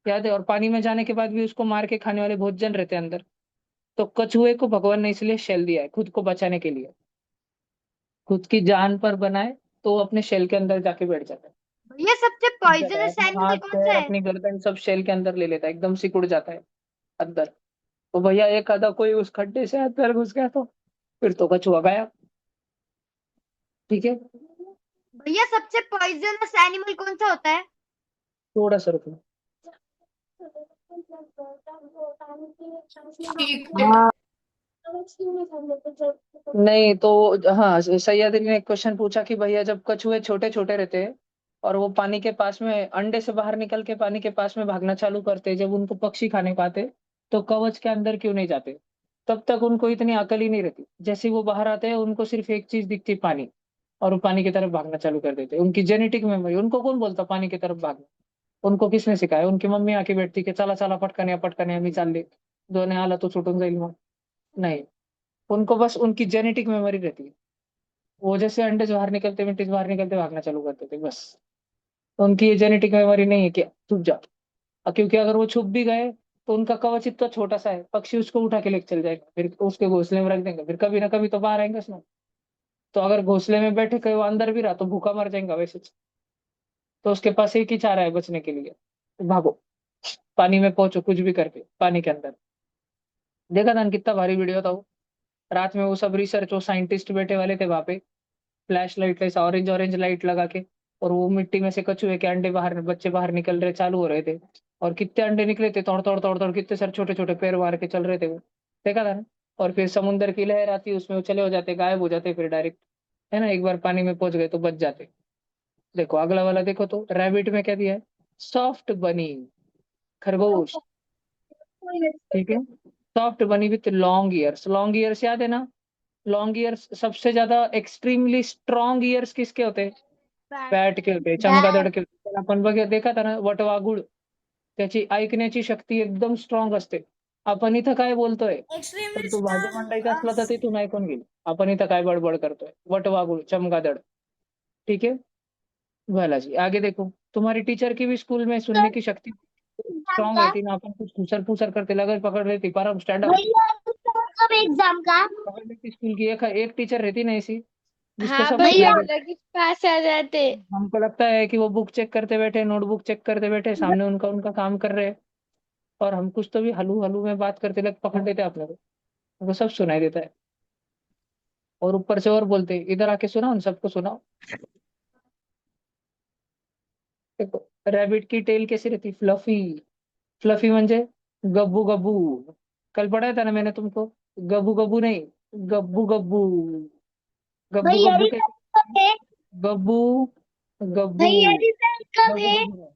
याद है? और पानी में जाने के बाद भी उसको मार के खाने वाले बहुत जन रहते हैं अंदर। तो कछुए को भगवान ने इसलिए शेल दिया है, खुद को बचाने के लिए। खुद की जान पर बनाए तो वो अपने शेल के अंदर जाके बैठ जाता है। भैया सबसे जाता है, पॉइजनस अपने एनिमल हाथ कौन सा पैर है? अपनी गर्दन सब शेल के अंदर ले लेता है, एकदम सिकुड़ जाता है अंदर। तो भैया एक आधा कोई उस खड्डे से हाथ पैर घुस गया तो फिर तो कछुआ गया। ठीक है, भैया सबसे पॉइजनस एनिमल कौन सा होता है? थोड़ा सा रुको। नहीं तो, हाँ, सैयदी ने एक क्वेश्चन पूछा कि भैया जब कछुए छोटे छोटे रहते हैं और वो पानी के पास में, अंडे से बाहर निकल के पानी के पास में भागना चालू करते हैं, जब उनको पक्षी खाने पाते, तो कवच के अंदर क्यों नहीं जाते? तब तक उनको इतनी अकल ही नहीं रहती। जैसे ही वो बाहर आते हैं उनको सिर्फ एक चीज दिखती, पानी, और वो पानी की तरफ भागना चालू कर देते हैं। उनकी जेनेटिक मेमोरी, उनको कौन बोलता पानी की तरफ भागना? उनको किसने सिखाया? उनकी मम्मी आके बैठती कि चला चला पटकन पटकन आम्ही चालले, दोन आला तो सुटून जाईल मग। नहीं, उनको बस उनकी जेनेटिक मेमोरी रहती है। वो जैसे अंडे से बाहर निकलते, मिट्टी से बाहर निकलते भागना चालू करते थे बस। तो उनकी ये जेनेटिक मेमोरी नहीं है कि छुप जा। क्योंकि अगर वो छुप भी गए तो उनका कवच इतना छोटा सा है, पक्षी उसको उठा के लेके चल जाएगा, फिर उसके घोंसले में रख देंगे, फिर कभी ना कभी तो बाहर आएंगे उसमें। तो अगर घोंसले में बैठे कहीं वो अंदर भी रहा तो भूखा मर जाएगा वैसे। तो उसके पास एक ही चारा है बचने के लिए, भागो, पानी में पहुंचो, कुछ भी करके पानी के अंदर। देखा था ना कितना भारी वीडियो था वो? रात में वो सब रिसर्च, वो साइंटिस्ट बैठे वाले थे वहां पे, फ्लैश लाइट ऐसा ऑरेंज ऑरेंज लाइट लगा के, और वो मिट्टी में से कछुए के अंडे बाहर, बच्चे बाहर निकल रहे, चालू हो रहे थे। और कितने अंडे निकले थे, तोड़ तोड़ तोड़ तोड़, कितने सारे छोटे छोटे पैर मार के चल रहे थे वो, देखा था ना? और फिर समुंदर की लहर आती, उसमें वो चले हो जाते, गायब हो जाते फिर डायरेक्ट, है ना? एक बार पानी में पहुंच गए तो बच जाते। देखो अगला वाला, देखो तो रैबिट में क्या दिया है? सॉफ्ट बनी, खरगोश। ठीक है, सॉफ्ट बनी with long years. Long years याद है ना? लॉन्ग ईयर्स, सबसे ज्यादा एक्सट्रीमली स्ट्रॉन्ग ईयर्स किसके होते हैं? बॅट के होते, चमगादड़ के होते। आपण देखा था ना वटवाघूळ, त्याची ऐकण्याची शक्ती एकदम स्ट्रॉंग असते, आपण इथं काय बोलतोय तर तू भाजी मंडईचा असला तर तिथून ऐकून गेली आपण इथं काय बडबड करतोय वटवागुळ चमगादड़। ठीक है भला जी आगे देखो तुम्हारी टीचर की भी स्कूल में सुनने की शक्ति स्ट्रांग रहती ना अपन कुछ फूसर फूसर करते लगे पकड़ लेती पर हम स्टैंड अप एग्जाम का पकड़ लेती स्कूल की एक टीचर रहती ना ऐसी जिसको हाँ सब कुछ भैया याद है। पास आ जाते। हमको लगता है कि वो बुक चेक करते बैठे नोटबुक चेक करते बैठे सामने उनका उनका काम कर रहे हैं और हम कुछ तो भी हलू हलू में बात करते लग पकड़ लेते अपने को वो सब सुनाई देता है और ऊपर से और बोलते इधर आके सुनाओ उन सबको सुनाओ। देखो रैबिट की टेल कैसी रहती फ्लफी फ्लफी म्हणजे गब्बू गब्बू कल पढ़ाया था ना मैंने तुमको गब्बू गब्बू नहीं गब्बू गब्बू गब्बू भैया गब्बू रिजल्ट कैसे कब है? गब्बू गब्बू भैया रिजल्ट कब गब्बू है? गब्बू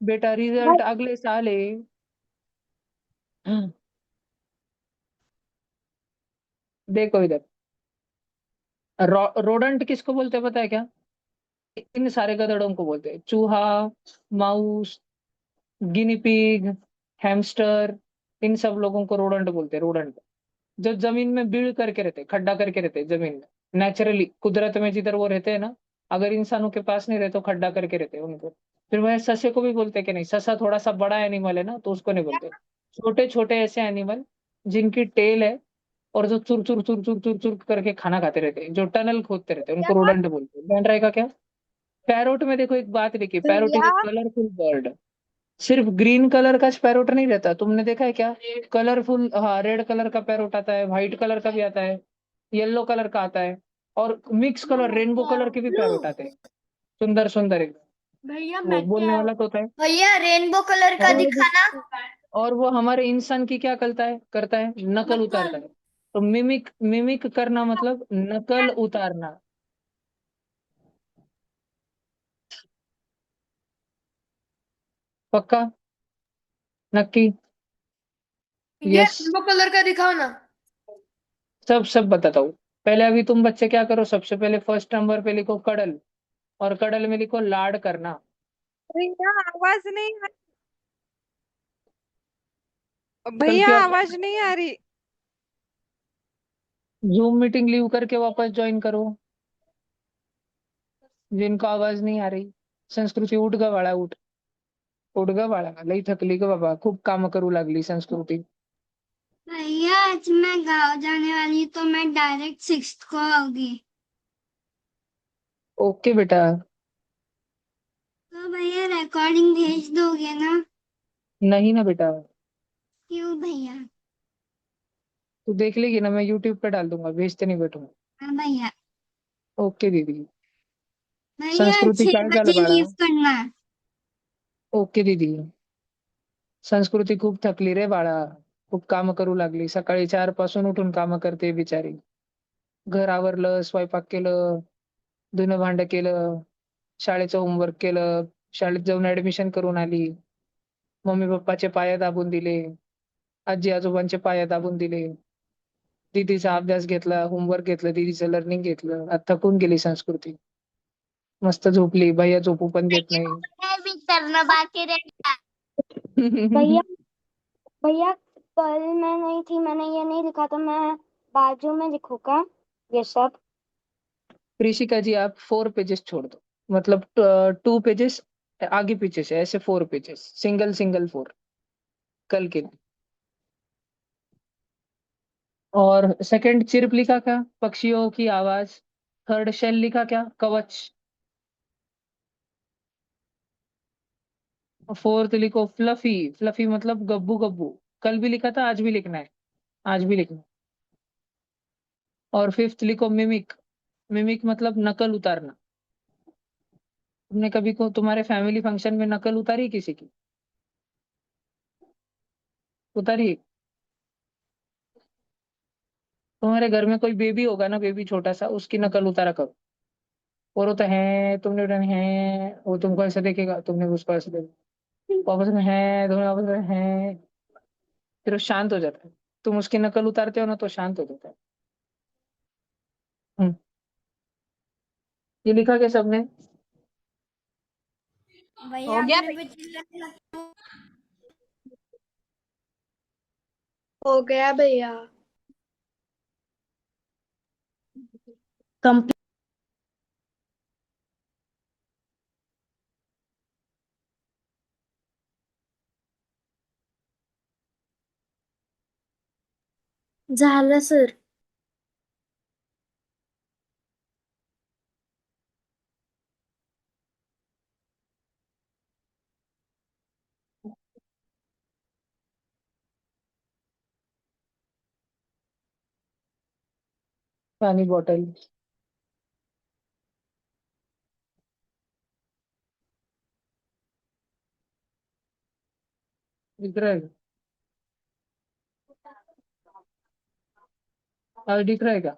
बेटा रिजल्ट अगले साल है। देखो इधर रोडंट किसको बोलते हैं पता है क्या इन सारे गधड़ों को बोलते हैं चूहा माउस गिनी पिग हैमस्टर इन सब लोगों को रोडंट बोलते हैं रोडंट जो जमीन में बीड़ करके रहते हैं खड्डा करके रहते हैं जमीन में नेचुरली कुदरत में जिधर वो रहते हैं ना अगर इंसानों के पास नहीं रहते तो खड्डा करके रहते हैं उनको। फिर वह ससे को भी बोलते हैं कि नहीं ससा थोड़ा सा बड़ा एनिमल है ना तो उसको नहीं बोलते छोटे छोटे ऐसे एनिमल जिनकी टेल है और जो चुर चुर चुर चुर चुर चुर करके खाना खाते रहते हैं जो टनल खोदते रहते हैं उनको रोडंट बोलते हैं ध्यान रहेगा क्या। पैरोट में देखो एक बात लिखी पैरोट इज भैया ए कलरफुल बर्ड सिर्फ ग्रीन कलर का पैरोट नहीं रहता तुमने देखा है क्या कलरफुल हाँ रेड कलर का पैरोट आता है व्हाइट कलर का भी आता है येलो कलर का आता है और मिक्स कलर रेनबो कलर के भी पैरोट आते हैं सुंदर सुंदर एकदम भैया वो मैं बोलने क्या वाला तो होता है भैया रेनबो कलर का दिखाना। और वो हमारे इंसान की क्या करता है नकल उतारता है तो मिमिक मिमिक करना मतलब नकल उतारना। पक्का नक्की ये यस रेनबो कलर का दिखाओ ना। सब बताता हूँ पहले अभी तुम बच्चे क्या करो सबसे पहले फर्स्ट नंबर पे लिखो कडल और कडल में लिखो लाड करना। भैया आवाज नहीं कल भैया क्या आवाज नहीं आ रही। जूम मीटिंग लीव करके वापस ज्वाइन करो जिनको आवाज नहीं आ रही। संस्कृती उठ ग बाळा उठ ग बाळा लई थकली ग बाबा खूप काम करू लागली संस्कृती। भैया आज मैं गाँव जाने वाली तो मैं डायरेक्ट 6th को आऊंगी। ओके बेटा तो भैया रिकॉर्डिंग भेज दोगे ना? नहीं ना बेटा क्यों भैया? तू देख लेगी ना मैं यूट्यूब पे डाल दूंगा भेजते नहीं बैठूंगा। हाँ भैया। ओके दीदी भैया संस्कृती 6 काय झालं बजे बाळा लीव करना। ओके दीदी संस्कृती खूप थकली रे बाळा खूप काम करू लागली सकाळी 4 पासून उठून काम करते बिचारी घर आवरलं स्वयंपाक केलं धुणं भांड केलं शाळेचं होमवर्क केलं शाळेत जाऊन ऍडमिशन करून आली मम्मी पप्पाचे पाय दाबून दिले आजी आजोबांचे पाय दाबून दिले दीदीचा अभ्यास घेतला होमवर्क घेतलं दीदीचं लर्निंग घेतलं आता थकून गेली संस्कृती मस्त झोपली भैया झोपू पण देत नाही। मैं भी करना बाकी रहेगा। भैया भैया कल मैं नहीं थी मैंने ये नहीं लिखा तो मैं बाजू में लिखूंगा ये सब। ऋषिका जी आप 4 पेजेस छोड़ दो मतलब 2 पेजेस आगे पीछे से ऐसे 4 पेजेस सिंगल सिंगल 4 कल के लिए। और सेकंड चिर्प लिखा क्या पक्षियों की आवाज थर्ड शेल लिखा क्या कवच फोर्थ लिखो फ्लफी फ्लफी मतलब गब्बू गब्बू कल भी लिखा था आज भी लिखना है आज भी लिखना है। और फिफ्थ लिखो मिमिक मिमिक मतलब नकल उतारना तुमने कभी को तुम्हारे फैमिली फंक्शन में नकल उतारी किसी की उतारी तुम्हारे घर में कोई बेबी होगा ना बेबी छोटा सा उसकी नकल उतारा करो और वो तो है तुमने उठानी है वो तुमको ऐसे देखेगा तुमने उसको ऐसे देखा वापस में है तुमने वापस में है फिर वो शांत हो जाता है तुम उसकी नकल उतारते हो ना तो शांत हो जाता है। हम्म, ये लिखा क्या सबने भैया हो गया भैया। कंप्लीट। झालं सर। पानी बॉटल। दिख रहा है? दिख रहा है क्या?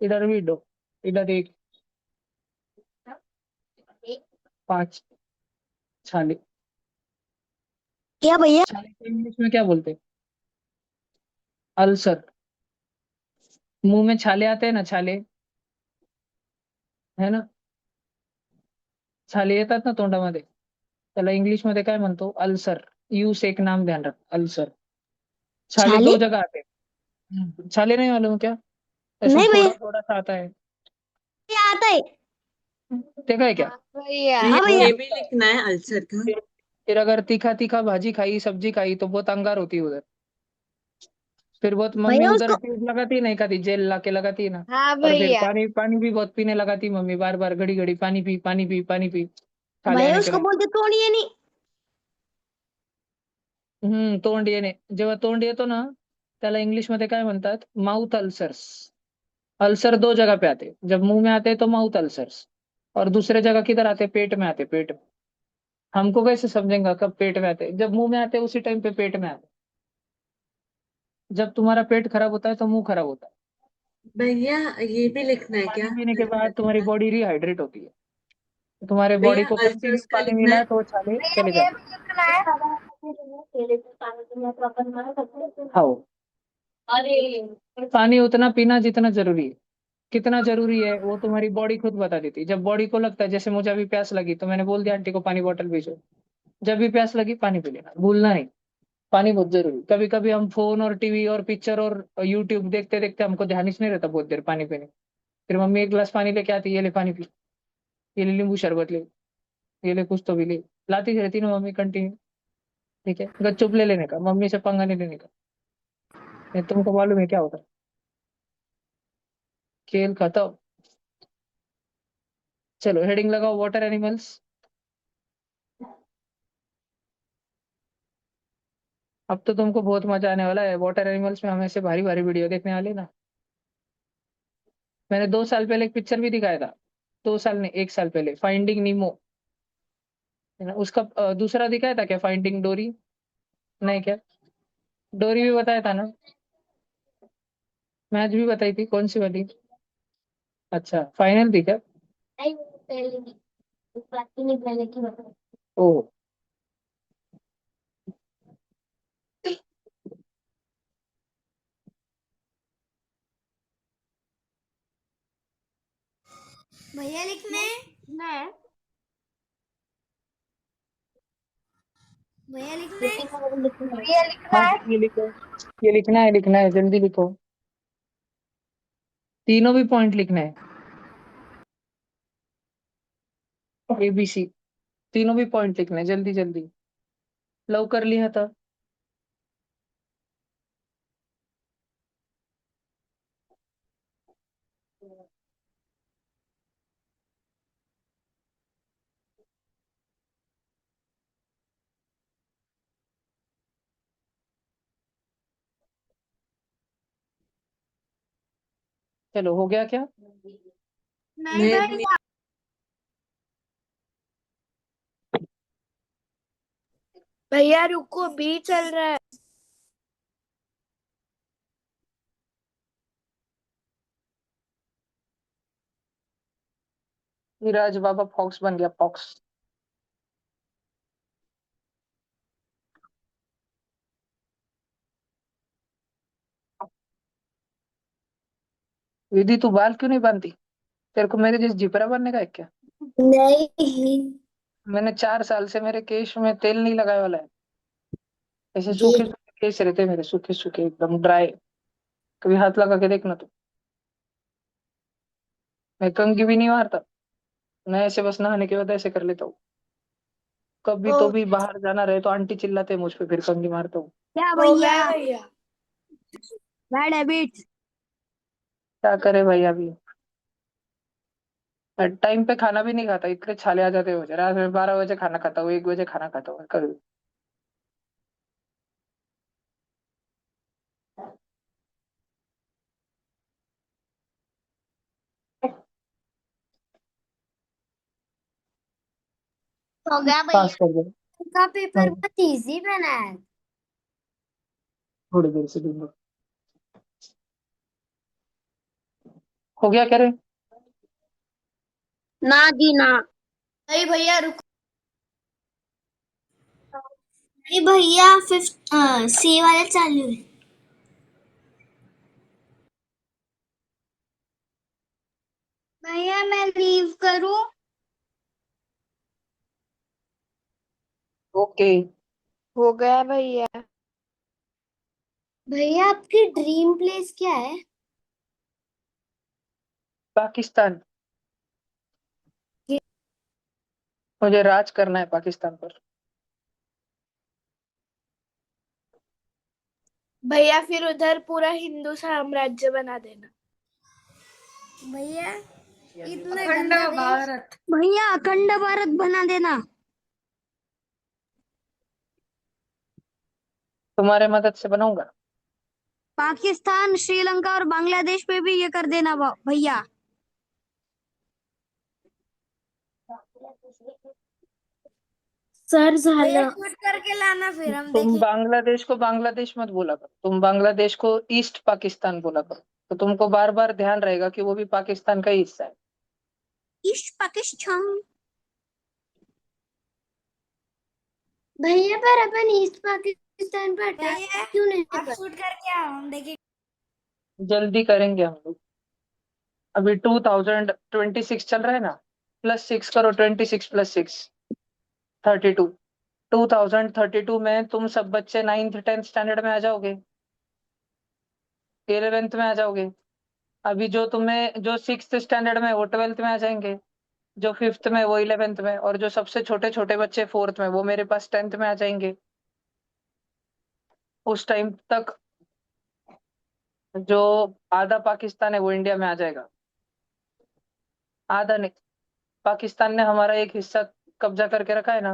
इधर भी दो। इधर एक। 5 छाले। क्या भैया? छाले को इंग्लिश में क्या बोलते हैं? अल्सर। मुंह में छाले आते हैं ना, छाले, है ना? छाले येतात ना तोंडामध्ये, त्याला इंग्लिश मध्ये काय म्हणतो? अल्सर. यूज एक नाम ध्यान रख, अल्सर। छाले छाले? 2 जगह आते हैं। छाले नहीं मालूम क्या? ऐसे नहीं भैया। थोड़ा थोड़ा सा आता है। ये आता है देखा है क्या? भैया हाँ भैया। ये भी लिखना है अल्सर का। फिर अगर तीखा तीखा भाजी खाई, सब्जी खाई तो बहुत अंगार होती है उधर। फिर बहुत मम्मी भैया उधर उसको। ट्यूब लगाती नहीं, खाती जेल ला के लगाती ना। हाँ और फिर भैया। पानी पानी भी बहुत पीने लगाती मम्मी, बार बार घड़ी घड़ी पानी पी पानी पी पानी पी, छाले भैया आने के उसको बाद। बोलते तोड़िए नहीं। तोंड येणे. जेव्हा तोंड येतो ना, त्याला इंग्लिश मध्ये काय म्हणतात? Mouth ulcers. अल्सर 2 जगह पे आते हैं। जब मुंह में आते हैं तो माउथ अल्सर्स, और दूसरे जगह किधर आते हैं? पेट में आते हैं, पेट में। हमको कैसे समझेंगे कब पेट में आते हैं? जब मुंह में आते हैं उसी टाइम पे पेट में आते हैं। जब तुम्हारा पेट खराब होता है तो मुंह खराब होता है। भैया ये भी लिखना है क्या पानी पीने के बाद अल्सर तुम्हारी का? बॉडी रिहाइड्रेट होती है। तो तुम्हारे बॉडी भैया को कंटिन्यू अल्सर्स का पानी लिखना मिला है है। तो वो छाले भैया चले ये जाते भी लिखना है। हैं। हाँ, पानी उतना पीना जितना जरूरी है। कितना जरूरी है वो तुम्हारी बॉडी खुद बता देती है। जब बॉडी को लगता है, जैसे मुझे अभी प्यास लगी तो मैंने बोल दिया आंटी को पानी बॉटल भेजो। जब भी प्यास लगी पानी पी लेना, भूलना नहीं। पानी बहुत जरूरी। कभी कभी हम फोन और टीवी और पिक्चर और यूट्यूब देखते देखते हमको ध्यान ही नहीं रहता बहुत देर पानी पीने। फिर मम्मी एक गिलास पानी लेके आती है, ये ले पानी पी, ये ले नींबू शरबत ले, ये ले कुछ तो भी ले। लाती रहती ना मम्मी कंटिन्यू। ठीक है, गपचुप ले लेने का, मम्मी से पंगा नहीं लेने का। नहीं, तुमको मालूम है क्या होता है? खेल खत्म। चलो हेडिंग लगाओ, वाटर एनिमल्स। अब तो तुमको बहुत मजा आने वाला है। वाटर एनिमल्स में हम ऐसे भारी भारी वीडियो देखने वाले ना। मैंने 2 साल पहले एक पिक्चर भी दिखाया था। 2 साल नहीं, 1 साल पहले, फाइंडिंग नीमो। है ना? उसका दूसरा दिखाया था क्या? फाइंडिंग डोरी। नहीं क्या? डोरी भी बताया था ना? मैच भी बताई थी, कौन सी वाली? अच्छा, फाइनल थी क्या? नहीं, वो पहले की। उस बात की नहीं, पहले की बता। ओ। भैया लिखने मैं भैया लिखने भैया लिखना हाँ, है। ये लिखो। ये लिखना है, लिखना है, जल्दी लिखो। तीनों भी पॉइंट लिखना है। ABC, तीनों भी पॉइंट लिखना है, जल्दी जल्दी। लवकर लिहा था। चलो, हो गया क्या? नहीं नहीं भैया। भैया। भैया रुको, बी चल रहा है। विराज बाबा फॉक्स बन गया, फॉक्स। विधि, तू बाल क्यों नहीं बांधती? तेरे को मेरे जैसे जिपरा बनने का है क्या? नहीं। मैंने 4 साल से मेरे केश में तेल नहीं लगाया वाला है। ऐसे सूखे ये सूखे केस रहते मेरे सूखे सूखे एकदम ड्राई। कभी हाथ लगा के देखना तू। मैं कंघी भी नहीं मारता। मैं ऐसे बस नहाने के बाद ऐसे कर लेता हूँ। कभी तो भी बाहर जाना रहे तो आंटी चिल्लाते हैं मुझ पे, फिर कंघी मारता हूँ। क्या हो गया भैया, भैया। Bad habits. क्या करे भाई अभी। मैं टाइम पे खाना भी नहीं खाता, इतने छाले आ जाते हैं मुझे। रात में 12 बजे खाना खाता हूँ, 1 बजे खाना खाता हूँ कभी। हो गया पास भैया, कर दे। का पेपर हाँ, बहुत इजी बना है। थोड़ी देर से दूंगा। हो गया कह रहे। ना जी ना। नहीं भैया रुको। नहीं भैया, फिफ्थ सी वाला चालू है। भैया मैं लीव करूं? ओके। हो गया भैया। भैया आपकी ड्रीम प्लेस क्या है? पाकिस्तान। मुझे राज करना है पाकिस्तान पर। भैया फिर उधर पूरा हिंदू साम्राज्य बना देना। भैया इतना अखंड गंदा देश। भारत। भैया अखंड भारत बना देना। तुम्हारे मदद से बनाऊंगा। पाकिस्तान, श्रीलंका और बांग्लादेश पे भी ये कर देना भैया। सर झालं। शूट करके लाना फिर हम तुम देखें। बांग्लादेश को बांग्लादेश मत बोला करो, तुम बांग्लादेश को ईस्ट पाकिस्तान बोला करो, तो तुमको बार बार ध्यान रहेगा कि वो भी पाकिस्तान का ही हिस्सा है। ईस्ट पाकिस्तान। भैया पर अपन ईस्ट पाकिस्तान पर अटैक क्यों नहीं कर? आप शूट करके आओ, हम देखें। जल्दी करेंगे हम लोग। अभी 2026 चल रहा है ना। +6 करो, 26 + 6 32। 2032 में तुम सब बच्चे 9th 10th स्टैंडर्ड में आ जाओगे, 11th में आ जाओगे। अभी जो तुम्हें जो 6th स्टैंडर्ड में वो 12th में आ जाएंगे, जो 5th में वो 11th में, और जो सबसे छोटे छोटे बच्चे 4th में वो मेरे पास 10th में आ जाएंगे। उस टाइम तक जो आधा पाकिस्तान है वो इंडिया में आ जाएगा। आधा नहीं, पाकिस्तान ने हमारा एक हिस्सा कब्जा करके रखा है ना,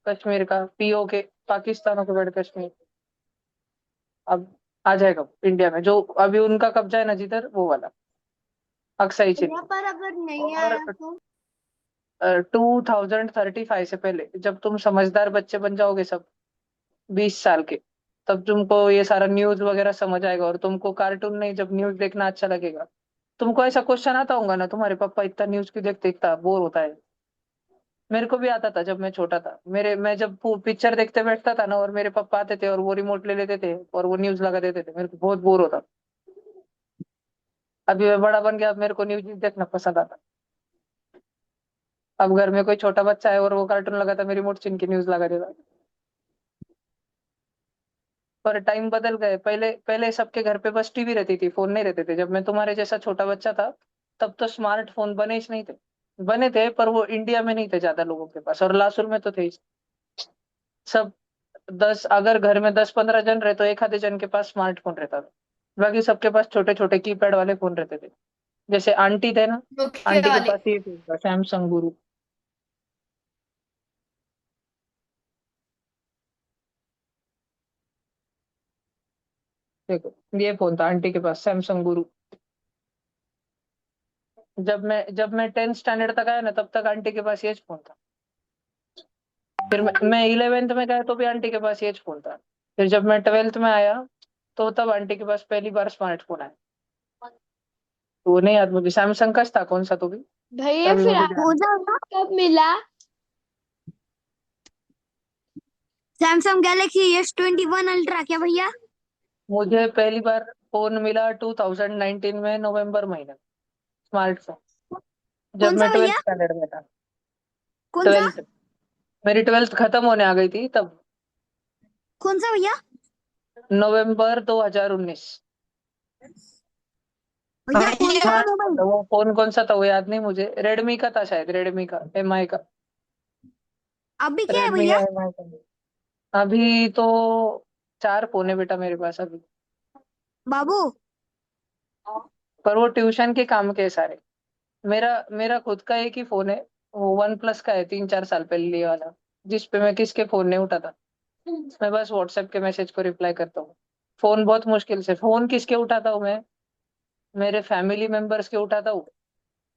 कश्मीर का, पीओके, पाकिस्तान ऑक्युपाइड कश्मीर। अब आ जाएगा वो इंडिया में, जो अभी उनका कब्जा है ना जिधर, वो वाला अक्साई चिन। यहाँ पर अगर नहीं और आया तो? 2035 से पहले जब तुम समझदार बच्चे बन जाओगे सब, 20 साल के, तब तुमको ये सारा न्यूज वगैरह समझ आएगा, और तुमको कार्टून नहीं, जब न्यूज देखना अच्छा लगेगा। तुमको ऐसा क्वेश्चन आता होगा ना, तुम्हारे पापा इतना न्यूज क्यों देखते, इतना बोर होता है। मेरे को भी आता था जब मैं छोटा था। मैं जब पिक्चर देखते बैठता था ना, और मेरे पापा आते थे और वो रिमोट ले लेते थे और वो न्यूज लगा देते थे, मेरे को बहुत बोर होता। अभी मैं बड़ा बन गया, अब मेरे को न्यूज देखना पसंद आता। अब घर में कोई छोटा बच्चा है और वो कार्टून लगाता, मैं रिमोट छीन के न्यूज लगा देता। पर टाइम बदल गए। पहले पहले सबके घर पे बस टीवी रहती थी, फोन नहीं रहते थे। जब मैं तुम्हारे जैसा छोटा बच्चा था, तब तो स्मार्टफोन बने ही नहीं थे। बने थे पर वो इंडिया में नहीं थे ज्यादा लोगों के पास, और लासुर में तो थे ही सब। 10, अगर घर में 10-15 जन रहे तो एक आधे जन के पास स्मार्टफोन रहता था। बाकी सबके पास छोटे छोटे कीपैड वाले फोन रहते थे। जैसे आंटी थे ना, नोकिया आंटी के वाले। पास ये फोन था, सैमसंग गुरु। देखो, ये फोन था आंटी के पास, सैमसंग गुरु। जब मैं 10th स्टैंडर्ड तक आया ना, तब तक आंटी के पास ये फोन था। फिर मैं 11th में गया तो भी आंटी के पास ये फोन था। फिर जब मैं 12th में आया, तो तब आंटी के पास पहली बार स्मार्टफोन आया। तो वो नहीं याद मुझे, सैमसंग का था कौन सा तो भी। भैया अभी फिर मुझे ध्यान हो नहीं। जाएगा। कब मिला? सैमसंग गैलेक्सी S21 अल्ट्रा क्या भैया? मुझे पहली बार फोन मिला 2019 में, नवंबर महीने, स्मार्टफोन, जब कौन मैं सा ट्वेल्थ भैया? स्टैंडर्ड में था। कौन सा? ट्वेल्थ, मेरी 12th खत्म होने आ गई थी तब। कौन सा भैया? नवंबर 2019। भैया कौन सा हाँ, मोबाइल? तो वो फोन कौन सा था वो याद नहीं मुझे, रेडमी का था शायद, रेडमी का, एमआई का। अभी क्या है रेडमी भैया? या एमआई का। अभी तो 4 फोन है बेटा मेरे पास अभी। बाबू पर वो ट्यूशन के काम के सारे। मेरा मेरा खुद का एक ही फोन है। वो वन प्लस का है, 3-4 साल पहले लिया वाला। जिस पे मैं किसके फोन नहीं उठाता। मैं बस व्हाट्सएप के मैसेज को रिप्लाई करता हूँ। फोन बहुत मुश्किल से, फोन किसके उठाता हूँ मैं? मेरे फैमिली मेंबर्स के उठाता हूँ।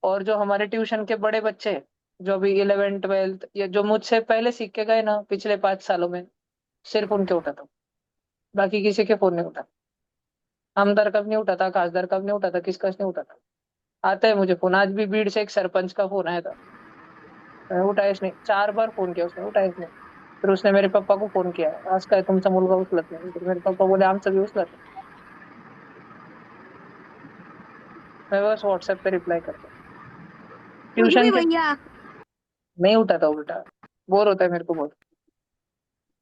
और जो हमारे ट्यूशन के बड़े बच्चे हैं, जो अभी 11th 12th या जो मुझसे पहले सीख के गए ना पिछले 5 सालों में, सिर्फ उनके उठाता हूँ। बाकी किसी के फोन नहीं उठाता। आमदार का भी नहीं उठाता, खासदार का भी नहीं उठाता, किसका नहीं उठाता। आता है मुझे फोन, आज भी भीड़ से एक सरपंच का फोन आया था। मैंने उठाया नहीं, 4 बार फोन किया उसने, उठाया नहीं। फिर उसने मेरे पापा को फोन किया, आज काय तुमचा मुलगा उचलत नाही, फिर मेरे पापा बोले आमचं भी उचलत नाही. मैं बस व्हाट्सएप पे रिप्लाई करता हूँ। फिर भी ट्यूशन के भैया नहीं उठाता हूँ बेटा, बोर होता है मेरे को बहुत।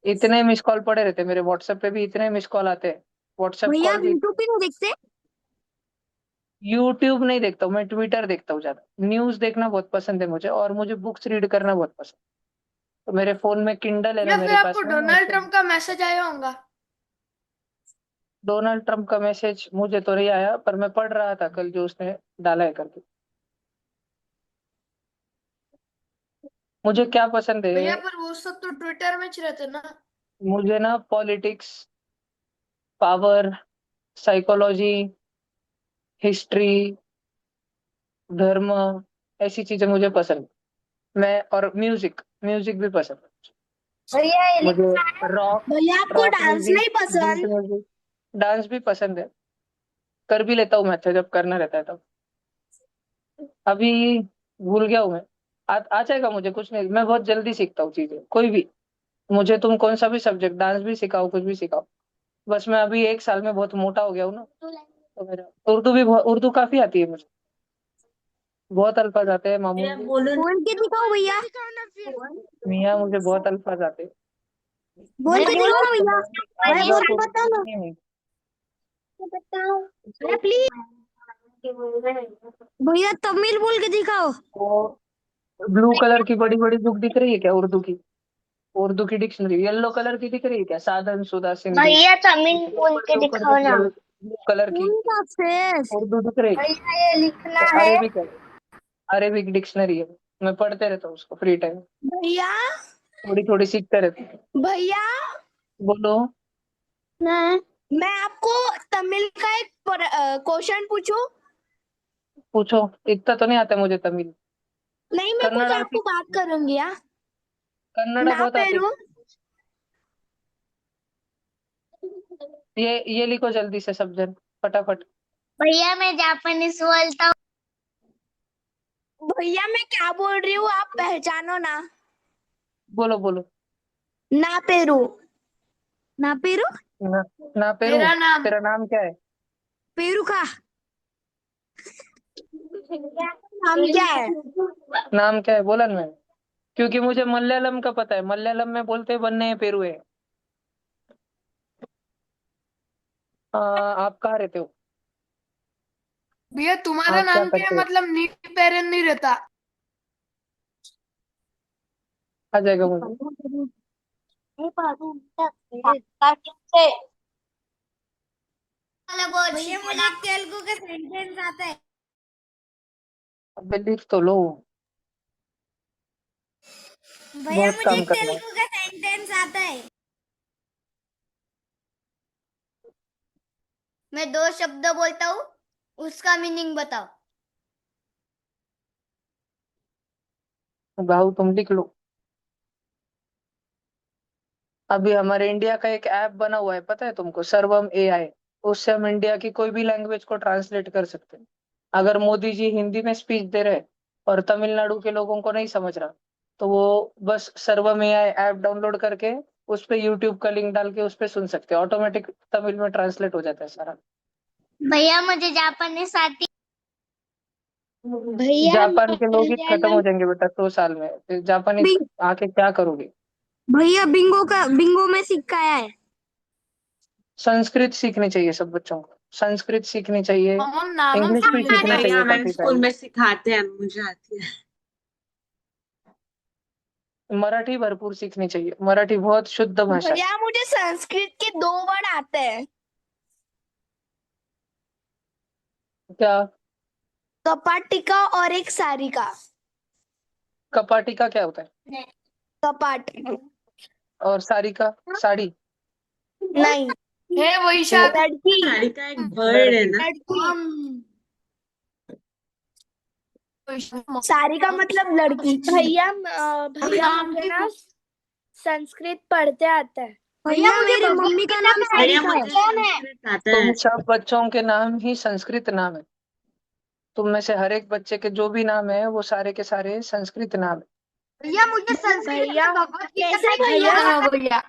इतने मिस कॉल पड़े रहते हैं मेरे व्हाट्सएप पे भी, इतने मिस कॉल आते हैं। व्हाट्सएप भैया कॉल आप भी। यूट्यूब पे नहीं देखते? यूट्यूब नहीं देखता हूँ मैं, ट्विटर देखता हूँ ज्यादा। न्यूज देखना बहुत पसंद है मुझे, और मुझे बुक्स रीड करना बहुत पसंद है। तो मेरे फोन में किंडल है ना या फिर मेरे आपको पास में, मैं डोनाल्ड उससे। ट्रम्प का मैसेज आया होगा? डोनाल्ड ट्रम्प का मैसेज मुझे तो नहीं आया, पर मैं पढ़ रहा था कल जो उसने डाला है करके। मुझे क्या पसंद है? भैया पर वो सब तो ट्विटर में रहते ना। मुझे ना पॉलिटिक्स, पावर, साइकोलॉजी, हिस्ट्री, धर्म, ऐसी चीजें मुझे पसंद है। मैं और म्यूजिक म्यूजिक भी पसंद है भैया ये मुझे। लिखा है। रॉक भैया आपको रॉक डांस म्यूजिक, नहीं बीट पसंद? म्यूजिक, डांस भी पसंद है। कर भी लेता हूँ मैं, अच्छा जब करना रहता है तब। अभी भूल गया हूँ मैं। आ जाएगा मुझे, कुछ नहीं, मैं बहुत जल्दी सीखता हूँ चीजें, कोई भी। मुझे तुम कौन सा भी सब्जेक्ट, डांस भी सिखाओ, कुछ भी सिखाओ। बस मैं अभी 1 साल में बहुत मोटा हो गया हूँ ना, तो मेरा उर्दू काफी आती है मुझे। बहुत अल्फाज आते हैं मामू। बोल के दिखाओ भैया, मियाँ मुझे बहुत अल्फाज आते हैं। बोल के दिखाओ ना भैया। आज भाई बहुत बोल उर्दू बताओ ना, सीखनी हुई। अरे प्लीज भैया तमिल बोल के दिखाओ। वो ब्लू कलर की बड़ी बड़ी बुक दिख रही है क्या उर्दू की? उर्दू की डिक्शनरी येलो कलर की दिख रही है क्या? साधन सुधा सिंधी। भैया तमिल बोल के ब्लू दिखाओ ना। कलर की कौन सा फेस? उर्दू दिख रही है? भैया ये लिखना है। अरेबिक है, अरेबिक डिक्शनरी है। मैं पढ़ते रहता हूँ उसको फ्री टाइम, भैया थोड़ी थोड़ी सीखते रहता हूँ। भैया बोलो। मैं आपको तमिल का एक क्वेश्चन पूछूं? पूछो, इतना तो नहीं आता मुझे तमिल। नहीं मैं कुछ कन्नड़ आती, आपको बात करूंगी यार। कन्नड़ ना बहुत आती। पेरू ये लिखो जल्दी से सब जन, फटाफट। भैया मैं जापानीज बोलता हूँ। भैया मैं क्या बोल रही हूँ आप पहचानो ना। बोलो बोलो। ना पेरू, ना पेरू, ना, ना पेरू। मेरा नाम तेरा नाम क्या है? पेरू का नाम क्या है? नाम क्या है बोला ना मैंने। क्योंकि मुझे मलयालम का पता है, मलयालम में बोलते बनने हैं पेरू है। आप कहाँ रहते हो? भैया तुम्हारा आप क्या नाम क्या करते है? हो? मतलब नी पेरन नहीं रहता। आ जाएगा मुझे। भैया मुझे तेलुगु का सेंटेंस आता है। अबे लिख तो लो, भैया बहुत मुझे काम करना है। तेलुगु का सेंटेंस आता है। मैं 2 शब्द बोलता हूँ, उसका मीनिंग बताओ। भाऊ तुम लिख लो। अभी हमारे इंडिया का एक ऐप बना हुआ है, पता है तुमको, सर्वम एआई। उससे हम इंडिया की कोई भी लैंग्वेज को ट्रांसलेट कर सकते हैं। अगर मोदी जी हिंदी में स्पीच दे रहे और तमिलनाडु के लोगों को नहीं समझ रहा, तो वो बस सर्वम एआई ऐप डाउनलोड करके उस पे यूट्यूब का लिंक डाल के उस पे सुन सकते हैं, ऑटोमेटिक तमिल में ट्रांसलेट हो जाता है सारा। भैया मुझे जापानीज आती। भैया जापान के लोग ही खत्म हो जाएंगे बेटा 100 साल में, फिर जापानीज आके क्या करोगे? भैया बिंगो में सिक्का आया है। संस्कृत सीखनी चाहिए सब बच्चों को, संस्कृत सीखनी चाहिए, इंग्लिश भी सीखना चाहिए भैया मैंने काफी स्कूल सारी। में सिखाते हैं, मुझे आती है। मराठी भरपूर सीखनी चाहिए, मराठी बहुत शुद्ध भाषा है। भैया मुझे संस्कृत के 2 वर्ड आते हैं। क्या? कपाटिका और एक सारिका। कपाटिका क्या होता है? कपाट और साड़ी का? साड़ी? नहीं है वैशाख लड़की। साड़ी का एक बर्ड है ना। सारी का मतलब लड़की। भैया भैया मुझे ना संस्कृत पढ़ते आता है। भैया मेरी मम्मी का नाम भैया सारिका मुझे संस्कृत आता तुम है। सब बच्चों के नाम ही संस्कृत नाम है। तुम में से हर एक बच्चे के जो भी नाम है वो सारे के सारे संस्कृत नाम है। भैया मुझे संस्कृत में भगवत गीता कैसे भैया भैया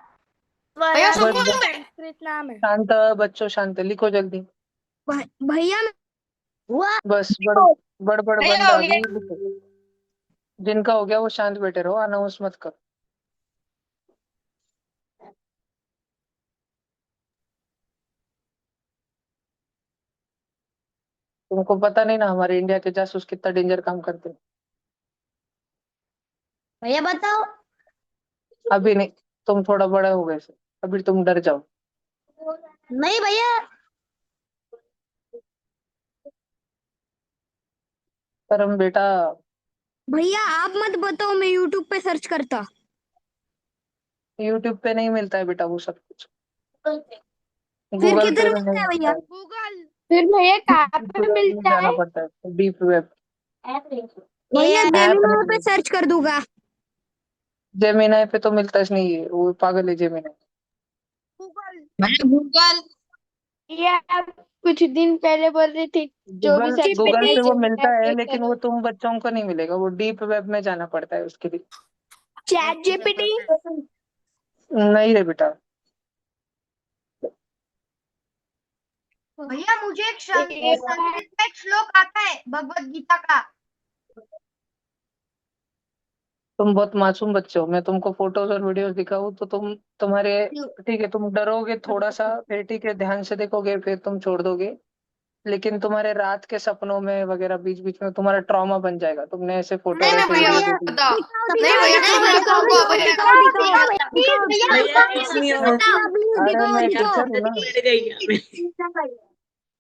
भैया संस्कृत नाम है। शांत बच्चों, शांत, लिखो जल्दी। भैया बस बड़बड़ बंद आ गई, लिखो। जिनका हो गया वो शांत बैठे रहो, अनाउंस मत करो। तुमको पता नहीं ना हमारे इंडिया के जासूस कितना डेंजर काम करते हैं। भैया बताओ। अभी नहीं, तुम थोड़ा बड़े हो गए से, अभी तुम डर जाओ। नहीं भैया परम बेटा, भैया आप मत बताओ, मैं यूट्यूब पे सर्च करता। यूट्यूब पे नहीं मिलता है बेटा वो सब कुछ, फिर गूगल पे किधर भी नहीं मिलता है मिलता भैया? है, गूगल। फिर भैया कहाँ डीप पे वेब में मिलता जाना है? पड़ता है, डीप वेब। भैया ऐप जेमिनी पे नहीं, सर्च कर दूंगा। जेमिनाई पे तो मिलता ही नहीं है, वो पागल है जेमिनाई। Google Google. ये आप कुछ दिन पहले बोल रही थी जो भी गूगल सर्च गूगल करना पे वो है मिलता है, पे लेकिन करो। वो तुम बच्चों को नहीं मिलेगा, वो डीप वेब में जाना पड़ता है उसके लिए। Chat GPT. नहीं रे बेटा। भैया मुझे एक संस्कृत का एक श्लोक आता है भगवत गीता का। तुम बहुत मासूम बच्चे हो, मैं तुमको फोटोज और वीडियोस दिखाऊं तो तुम्हारे, ठीक है तुम डरोगे थोड़ा सा, फिर ठीक है ध्यान से देखोगे, फिर तुम छोड़ दोगे, लेकिन तुम्हारे रात के सपनों में वगैरह बीच बीच में तुम्हारा ट्रॉमा बन जाएगा, तुमने ऐसे फोटो नहीं और नहीं ऐसे भैया वीडियो देख लिए। बताओ। नहीं भैया दिखाओ भैया भैया कुछ नहीं होता। अरे मैं भैया टीचर हूँ ना, लड़ गई हमें।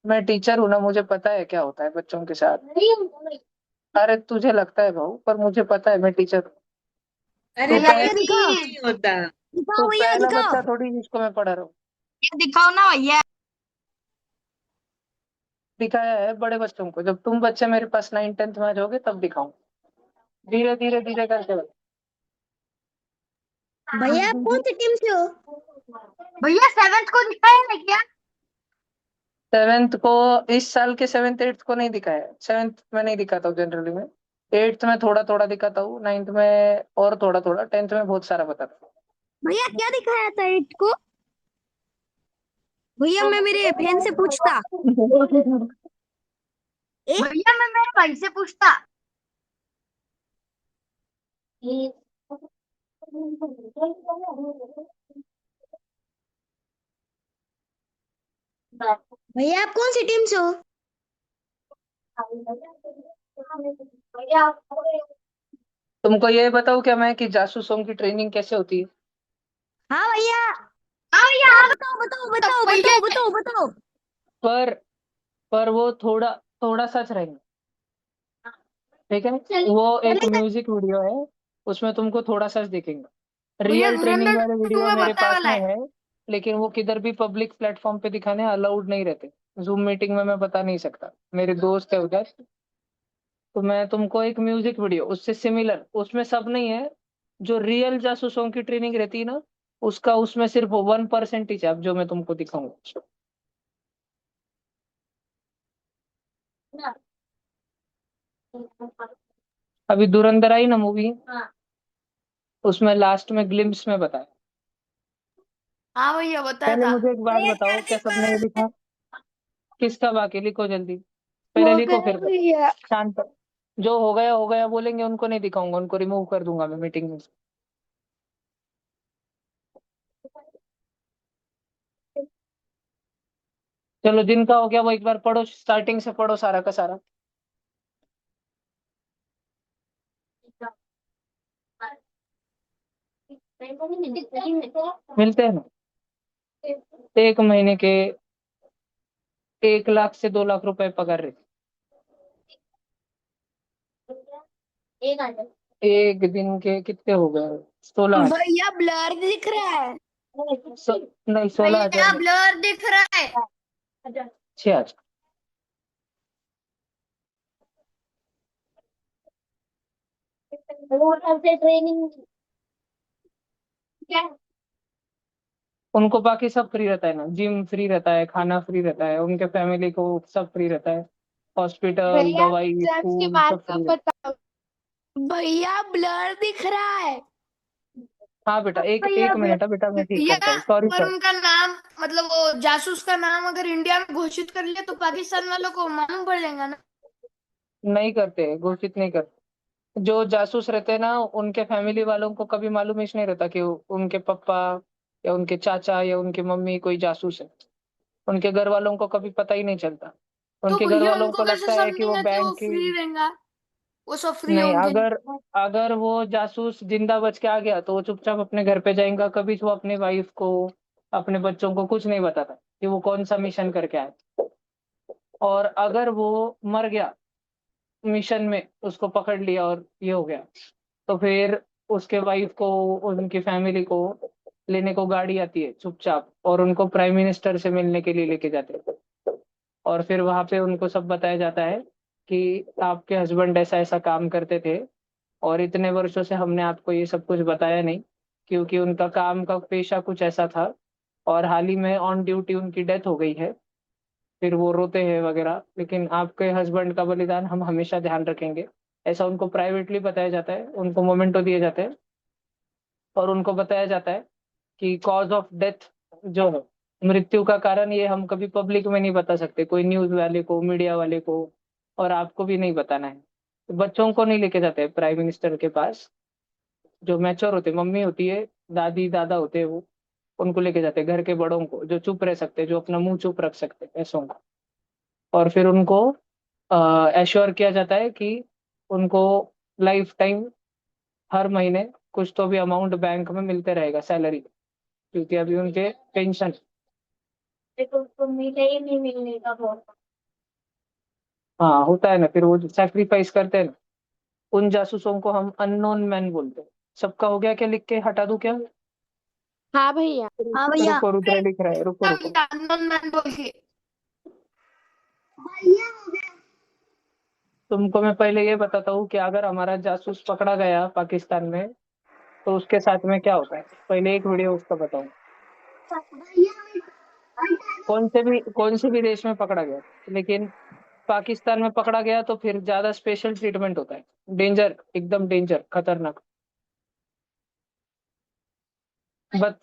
मैं टीचर हूँ ना, मुझे पता है क्या होता है बच्चों के साथ। अरे तुझे लगता है भाऊ, पर मुझे पता है, मैं टीचर हूँ। अरे तू भैया पह, कुछ नहीं होता। तू पहला बच्चा थोड़ी जिसको मैं पढ़ा रहा हूँ। दिखाओ ना भैया। दिखाया है बड़े बच्चों को, जब तुम बच्चे मेरे पास 9th 10th में आ जाओगे तब दिखाऊं, धीरे धीरे धीरे करके। भैया आप कौन सी टीम से हो? भैया 7th को दिखाया है क्या? 7th को, इस साल के 7th 8th को नहीं दिखाया, 7th में नहीं दिखाता हूँ जनरली मैं, 8th में थोड़ा थोड़ा दिखाता हूँ, 9th में और थोड़ा थोड़ा, 10th में बहुत सारा बताता हूँ। भैया क्या दिखाया था 8 को? भैया मैं मेरे बहन से पूछता। भैया मैं मेरे भाई से पूछता। भैया आप कौन सी टीम से हो? तुमको ये बताओ क्या मैं कि जासूसों की ट्रेनिंग कैसे होती है? हाँ भैया। हाँ भैया हाँ बताओ बताओ बताओ बताओ बताओ बताओ। पर पर वो थोड़ा थोड़ा सच रहेंगे, ठीक है? वो एक म्यूजिक वीडियो है, उसमें तुमको थोड़ा सच दिखेगा, भैया रियल ट्रेनिंग धुरंधर वाले 2 वीडियो में मेरे बताने पास वाला में है। है, लेकिन वो किधर भी पब्लिक प्लेटफॉर्म पे दिखाने अलाउड नहीं रहते, जूम मीटिंग में मैं बता नहीं सकता, मेरे दोस्त है उधर। तो मैं तुमको एक म्यूजिक वीडियो उससे सिमिलर, उसमें सब नहीं है, जो रियल जासूसों की ट्रेनिंग रहती है ना, उसका उसमें सिर्फ 1% ही है, अब जो मैं तुमको दिखाऊंगा। अभी धुरंधर आई ना मूवी, उसमें लास्ट में ग्लिम्स में बताया। हाँ भैया बताया पहले था। मुझे एक बात भैया क्या बताओ, क्या सबने ये दिखाया? लिखा? किसका? बाकी लिखो जल्दी, पहले हो लिखो गया फिर भैया। शांत। जो हो गया बोलेंगे उनको नहीं दिखाऊंगा, उनको रिमूव कर दूंगा मैं मीटिंग में से। चलो जिनका हो गया वो एक बार पढ़ो, स्टार्टिंग से पढ़ो सारा का सारा। मिलते हैं ना 1 महीने के 1 लाख से 2 लाख रुपए पगार रहती। एक दिन के कितने हो गए? 16,000। भैया ब्लर दिख रहा है। नहीं 16,000। ब्लर दिख रहा है। 6,000। ट्रेनिंग उनको बाकी सब फ्री रहता है ना, जिम फ्री रहता है, खाना फ्री रहता है, उनके फैमिली को सब फ्री रहता है, हॉस्पिटल, भैया दवाई, एग्जाम्स के स्कूल बाद सब का फ्री रहता बताओ। भैया ब्लर दिख रहा है। है। हाँ बेटा, एक भैया एक मिनट है बेटा, मैं ठीक भैया करता हूँ, सॉरी अगर सर। उनका नाम मतलब वो जासूस का नाम अगर इंडिया में घोषित कर लिया तो पाकिस्तान वालों को मालूम पड़ जाएगा ना। नहीं करते, घोषित नहीं करते। जो जासूस रहते हैं ना, उनके फैमिली वालों को कभी मालूम ही नहीं रहता कि उनके पापा या उनके चाचा या उनकी मम्मी कोई जासूस है। उनके घर वालों को कभी पता ही नहीं चलता। तो उनके घर भैया वालों उनको को कैसे लगता है कि वो समझेंगे कि वो बैंक फ्री की। रहेगा। वो सब फ्री नहीं, होंगे नहीं। अगर अगर वो जासूस जिंदा बच के आ गया तो वो चुपचाप अपने घर पे जाएगा, कभी वो अपनी वाइफ को, अपने बच्चों को कुछ नहीं बताता कि वो कौन सा मिशन करके आया। और अगर वो मर गया मिशन में, उसको पकड़ लिया और ये हो गया, तो फिर उसके वाइफ को, उनकी फैमिली को लेने को गाड़ी आती है चुपचाप, और उनको प्राइम मिनिस्टर से मिलने के लिए लेके जाते हैं। और फिर वहां पे उनको सब बताया जाता है कि आपके हस्बैंड ऐसा ऐसा काम करते थे, और इतने वर्षों से हमने आपको ये सब कुछ बताया नहीं, क्योंकि उनका काम का पेशा कुछ ऐसा था, और हाल ही में ऑन ड्यूटी उनकी डेथ हो गई है। फिर वो रोते हैं वगैरह, लेकिन आपके हस्बैंड का बलिदान हम हमेशा ध्यान रखेंगे। ऐसा उनको प्राइवेटली बताया जाता है, उनको मोमेंटो दिए जाते हैं, और उनको बताया जाता है कि कॉज ऑफ डेथ जो है, मृत्यु का कारण, ये हम कभी पब्लिक में नहीं बता सकते, कोई न्यूज वाले को, मीडिया वाले को, और आपको भी नहीं बताना है। तो बच्चों को नहीं लेके जाते प्राइम मिनिस्टर के पास। जो मैच्योर होते, मम्मी होती है, दादी दादा होते हैं, वो उनको लेके जाते हैं, घर के बड़ों को, जो चुप रह सकते हैं, जो अपना मुंह चुप रख सकते हैं, ऐसों को। और फिर उनको एश्योर किया जाता है कि उनको लाइफ टाइम हर महीने कुछ तो भी अमाउंट बैंक में मिलते रहेगा, सैलरी, क्योंकि अभी उनके पेंशन। तो मिले ही नहीं मिलने का बहुत। हाँ होता है ना, फिर वो सैक्रिफाइस करते हैं ना। उन जासूसों को हम अननोन मैन बोलते हैं। सबका हो गया क्या? लिख के हटा दूं क्या? हाँ भैया। हाँ भैया। रुको, रुद्र लिख रहा है, रुको रुको। मैन बोल के। तुमको मैं पहले ये बताता हूँ कि अगर हमारा जासूस पकड़ा गया पाकिस्तान में, तो उसके साथ में क्या होता है। पहले एक वीडियो उसका बताऊं। कौन से भी देश में पकड़ा गया, लेकिन पाकिस्तान में पकड़ा गया तो फिर ज्यादा स्पेशल ट्रीटमेंट होता है। डेंजर, एकदम डेंजर, खतरनाक। बट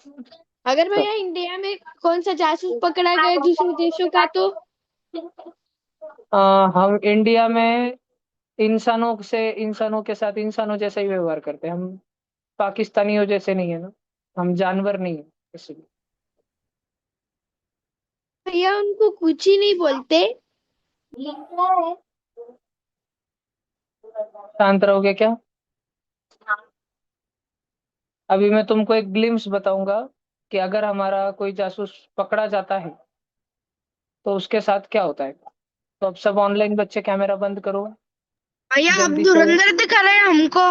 अगर भैया इंडिया में कौन सा जासूस पकड़ा गया दूसरे देशों का तो। हम इंडिया में इंसानों के साथ इंसानों जैसा ही व्यवहार करते हैं हम। पाकिस्तानियों जैसे नहीं है ना, हम जानवर नहीं है, इसलिए। भैया उनको कुछ ही नहीं बोलते। शांत रहोगे क्या? अभी मैं तुमको एक ग्लिम्स बताऊंगा कि अगर हमारा कोई जासूस पकड़ा जाता है तो उसके साथ क्या होता है। तो अब सब ऑनलाइन बच्चे कैमरा बंद करो, भैया अब जल्दी से। धुरंधर दिखा रहे हैं हमको।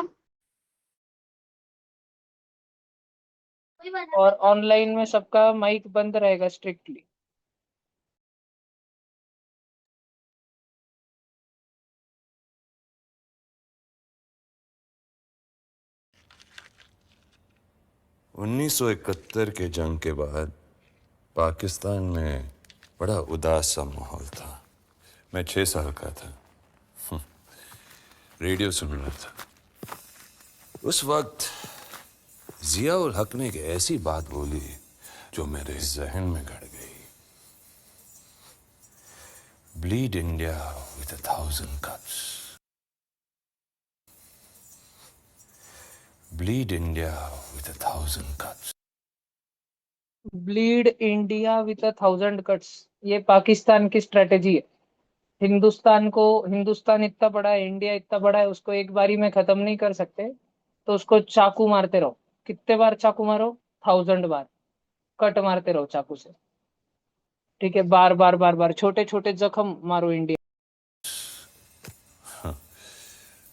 और ऑनलाइन में सबका माइक बंद रहेगा स्ट्रिक्टली। उन्नीस सौ 71 के जंग के बाद पाकिस्तान में बड़ा उदास सा माहौल था। मैं 6 साल का था। रेडियो सुन रहा था। उस वक्त जिया उल हक ने एक ऐसी बात बोली जो मेरे जहन में गड़ गई। Bleed India with 1,000 cuts. Bleed India with 1,000 cuts. Bleed India with 1,000 cuts, ये पाकिस्तान की स्ट्रेटेजी है। हिंदुस्तान इतना बड़ा है, इंडिया इतना बड़ा है, उसको एक बारी में खत्म नहीं कर सकते, तो उसको चाकू मारते रहो। कितने बार चाकू मारो? 1,000 बार कट मारते रहो चाकू से। ठीक है, बार बार बार बार छोटे छोटे जख्म मारो इंडिया।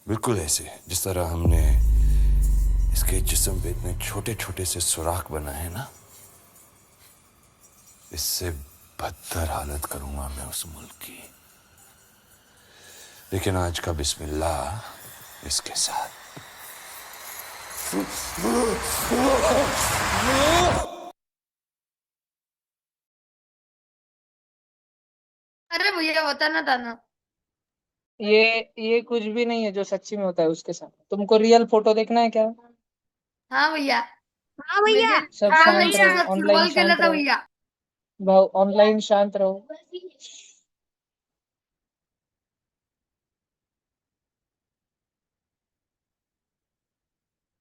बिल्कुल ऐसे जिस तरह हमने इसके जिस्म पे इतने छोटे छोटे से सुराख बनाए हैं ना, इससे बदतर हालत करूंगा मैं उस मुल्क की। लेकिन आज का बिस्मिल्लाह इसके साथ। अरे भैया होता ना था ना। ये कुछ भी नहीं है जो सच्ची में होता है उसके साथ। तुमको रियल फोटो देखना है क्या? हाँ भैया। हाँ भैया। सब हाँ शांत भैया, रहो, ऑनलाइन फुटबॉल खेला शांत था रहो भैया। भाव, ऑनलाइन शांत रहो।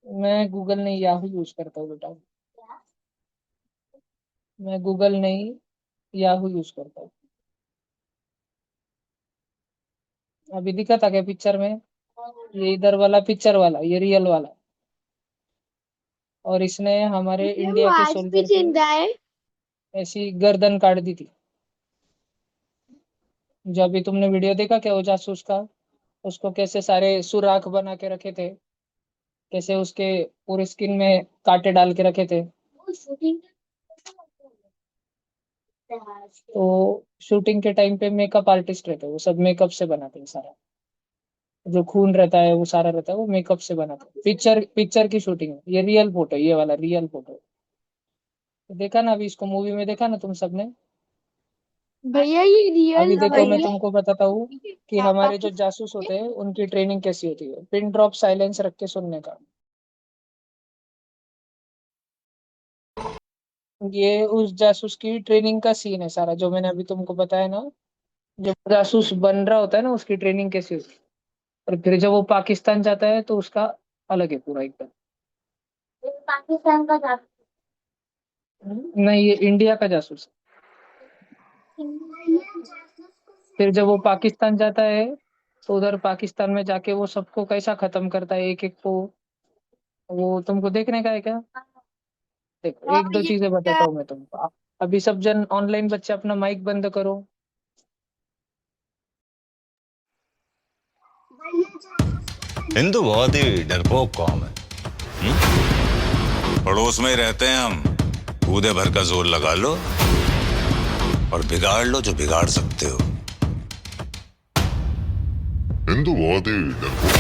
मैं गूगल नहीं याहू यूज करता हूँ बेटा, मैं गूगल नहीं याहू यूज करता हूँ। अभी दिखा था क्या पिक्चर में? ये इधर वाला पिक्चर वाला, ये रियल वाला। और इसने हमारे इंडिया के आज भी सोल्जर की जिंदा है। ऐसी गर्दन काट दी थी। जो अभी तुमने वीडियो देखा क्या वो जासूस का, उसको कैसे सारे सुराख बना के रखे थे, कैसे उसके पूरे स्किन में कांटे डाल के रखे थे। तो शूटिंग के टाइम पे मेकअप आर्टिस्ट रहते हैं, वो सब मेकअप से बनाते हैं सारा। जो खून रहता है वो सारा रहता है, वो मेकअप से बनाते हैं। पिक्चर की शूटिंग है, ये रियल फोटो, ये वाला रियल फोटो। देखा ना अभी इसको मूवी में, देखा ना तुम सबने? भैया ये अभी रियल देखो मैं भैया। तुमको बताता हूँ कि हमारे जो जासूस होते हैं उनकी ट्रेनिंग कैसी होती है। पिन ड्रॉप साइलेंस रख के सुनने का। ये उस जासूस की ट्रेनिंग का सीन है सारा, जो मैंने अभी तुमको बताया ना। जब जासूस बन रहा होता है ना, उसकी ट्रेनिंग कैसी होती है। और फिर जब वो पाकिस्तान जाता है तो उसका अलग है पूरा एकदम। पाकिस्तान का नहीं, ये इंडिया का जासूस है। फिर जब वो पाकिस्तान जाता है तो उधर पाकिस्तान में जाके वो सबको कैसा खत्म करता है, एक एक को। वो तुमको देखने का है क्या? देखो हाँ एक दो चीजें भैया। बताता हूँ मैं तुमको। अभी सब जन ऑनलाइन बच्चे अपना माइक बंद करो। हिंदू बहुत ही डरपोक कौम है। पड़ोस में ही रहते हैं हम। कूदे भर का जोर लगा लो और बिगाड़ लो जो बिगाड़ सकते हो। हिंदू बहुत ही डरपोक।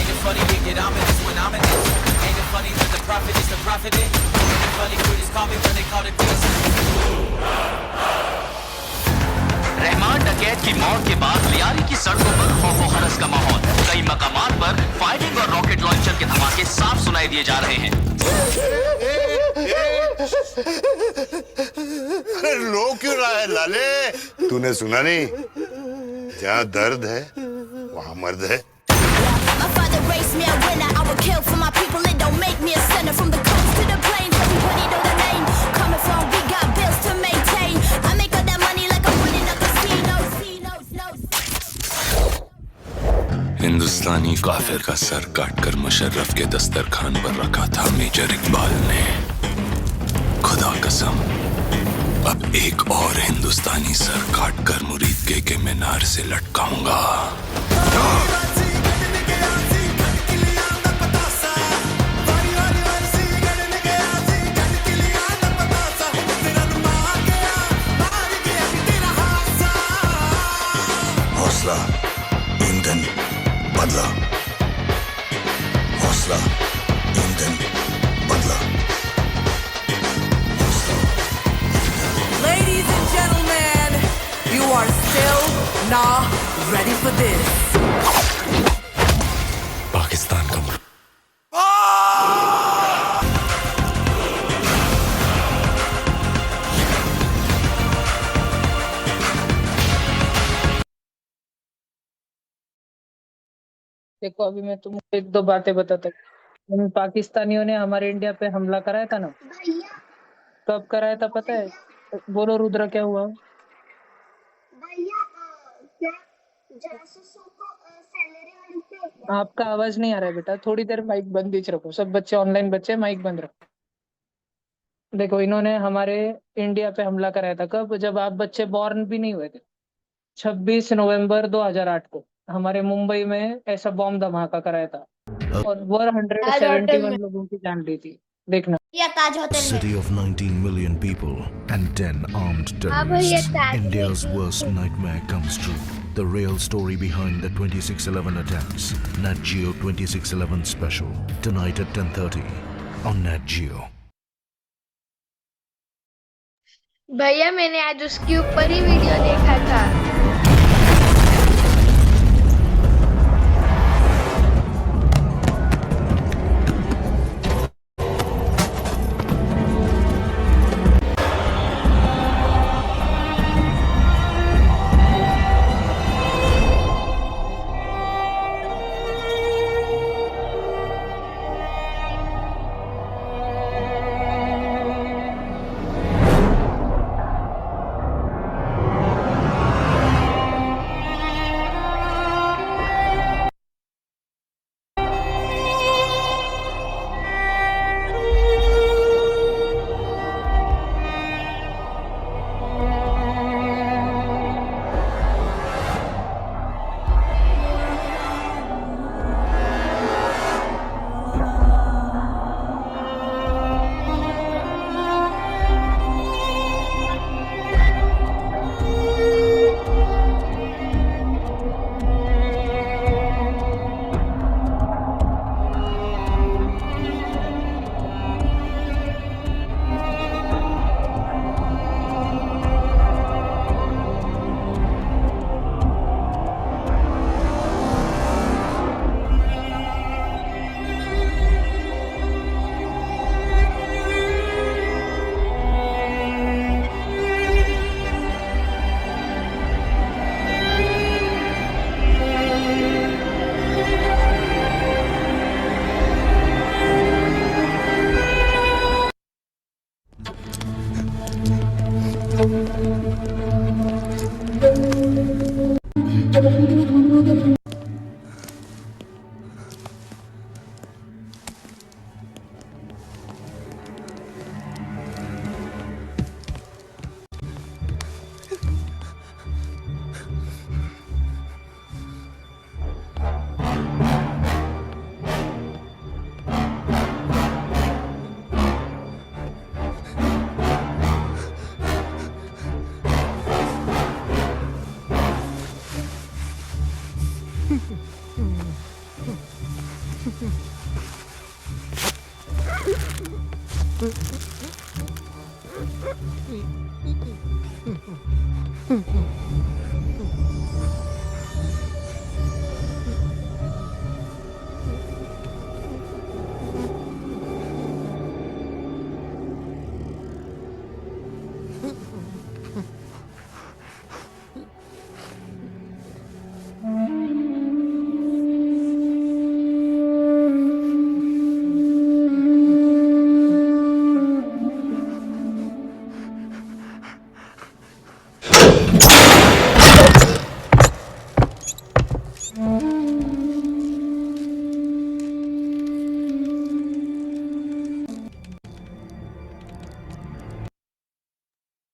रहमान डकैत की मौत के बाद लियारी की सड़कों पर खौफ हरस का माहौल। कई मकामात पर फायरिंग और रॉकेट लॉन्चर के धमाके साफ सुनाई दिए जा रहे हैं। रो क्यों रहा है लाले? तूने सुना नहीं? जहाँ दर्द है वहाँ मर्द है। My father raised me a winner. I would kill for my people. It don't make me a sinner. From the coast to the plains, everybody know the name. Coming from, we got bills to maintain. I make all that money like I'm running a casino. हिंदुस्तानी काफिर का sir काटकर मुशर्रफ के दस्तरखान पर रखा था major Iqbal ने। खुदा कसम, अब एक और हिंदुस्तानी सर काटकर मुरीद के मीनार से लटकाऊंगा। हौसला, ईंधन, बदला। हौसला, ईंधन, बदला। Ladies and gentlemen, you are still not ready for this. Pakistan का मुल्क। देखो अभी मैं तुमको एक दो बातें बताता हूँ। उन पाकिस्तानियों ने हमारे इंडिया पे हमला कराया था ना, कब कराया था पता है? बोलो रुद्र, क्या हुआ? भैया क्या जासूसों को सैलरी मिलती है क्या? आपका आवाज नहीं आ रहा है बेटा, थोड़ी देर माइक बंद ही रखो, सब बच्चे ऑनलाइन बच्चे माइक बंद रखो। देखो, इन्होंने हमारे इंडिया पे हमला कराया था कब? जब आप बच्चे बॉर्न भी नहीं हुए थे। 26 नवंबर 2008 को हमारे मुंबई में ऐसा बॉम्ब धमाका कराया था और ताज होटल 171 में। लोगों की जान ली थी। देखना। या ताज होटल में। City of 19 million people and 10 armed हाँ भैया terrorists. ताज में India's की worst थी। nightmare comes true. The real story behind the 2611 attacks. Nat Geo 2611 special. Tonight at 10:30 on Nat Geo. भैया मैंने आज उसके ऊपर ही वीडियो देखा था।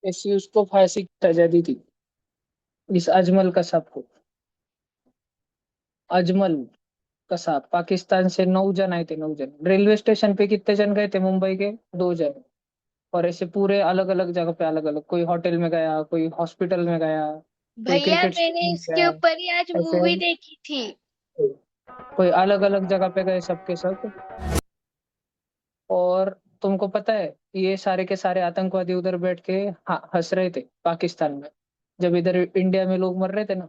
ऐसी उसको फांसी की सजा दी थी, इस अजमल कसाब को। अजमल कसाब, पाकिस्तान से 9 जन आए थे, 9 जन। रेलवे स्टेशन पे कितने जन गए थे मुंबई के? 2 जन। और ऐसे पूरे अलग अलग जगह पे अलग अलग, कोई होटल में गया, कोई हॉस्पिटल में गया, कोई भैया क्रिकेट मैंने स्टेडियम में इसके गया। ऊपर ही आज ऐसे मूवी देखी थी। कोई अलग अलग जगह पे गए, सबके सब। और तुमको पता है, ये सारे के सारे आतंकवादी उधर बैठ के हंस रहे थे पाकिस्तान में, जब इधर इंडिया में लोग मर रहे थे ना।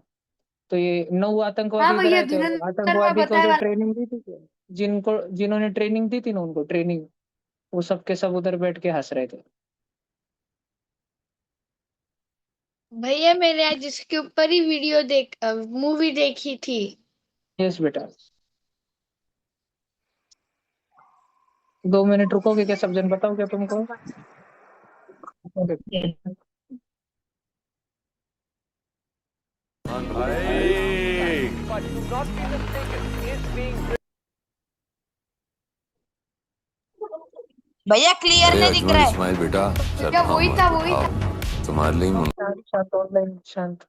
तो ये 9 आतंकवादी हाँ इधर भैया आए थे, और धुरंधर में आतंकवादी को बताया जो वाला। ट्रेनिंग दी थी, जिन्होंने ट्रेनिंग दी थी ना, उनको ट्रेनिंग, वो सब के सब उधर बैठ के हंस रहे थे। भैया मैंने आज इसके ऊपर ही मूवी देखी थी। यस बेटा। 2 मिनट रुकोगे क्या सब जन? बताओ क्या तुमको? भैया क्लियर नहीं दिख रहा है। इस्माइल बेटा क्या वही था तुम्हारे लिए शांत ऑनलाइन शांत।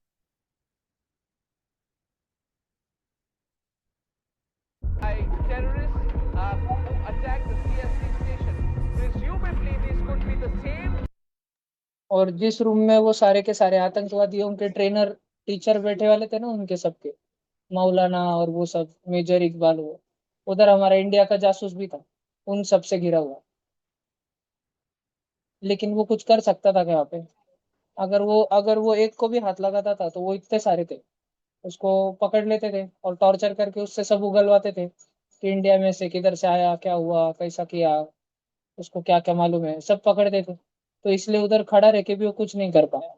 और जिस रूम में वो सारे के सारे आतंकवादियों के ट्रेनर टीचर बैठे वाले थे ना, उनके सबके मौलाना और वो सब मेजर इकबाल, वो उधर हमारा इंडिया का जासूस भी था, उन सब से घिरा हुआ। लेकिन वो कुछ कर सकता था क्या वहाँ पे? अगर वो एक को भी हाथ लगाता था तो वो इतने सारे थे, उसको पकड़ लेते थे और टॉर्चर करके उससे सब उगलवाते थे कि इंडिया में से किधर से आया, क्या हुआ, कैसा किया, उसको क्या क्या मालूम है, सब पकड़ते थे। तो इसलिए उधर खड़ा रह के भी वो कुछ नहीं कर पाया।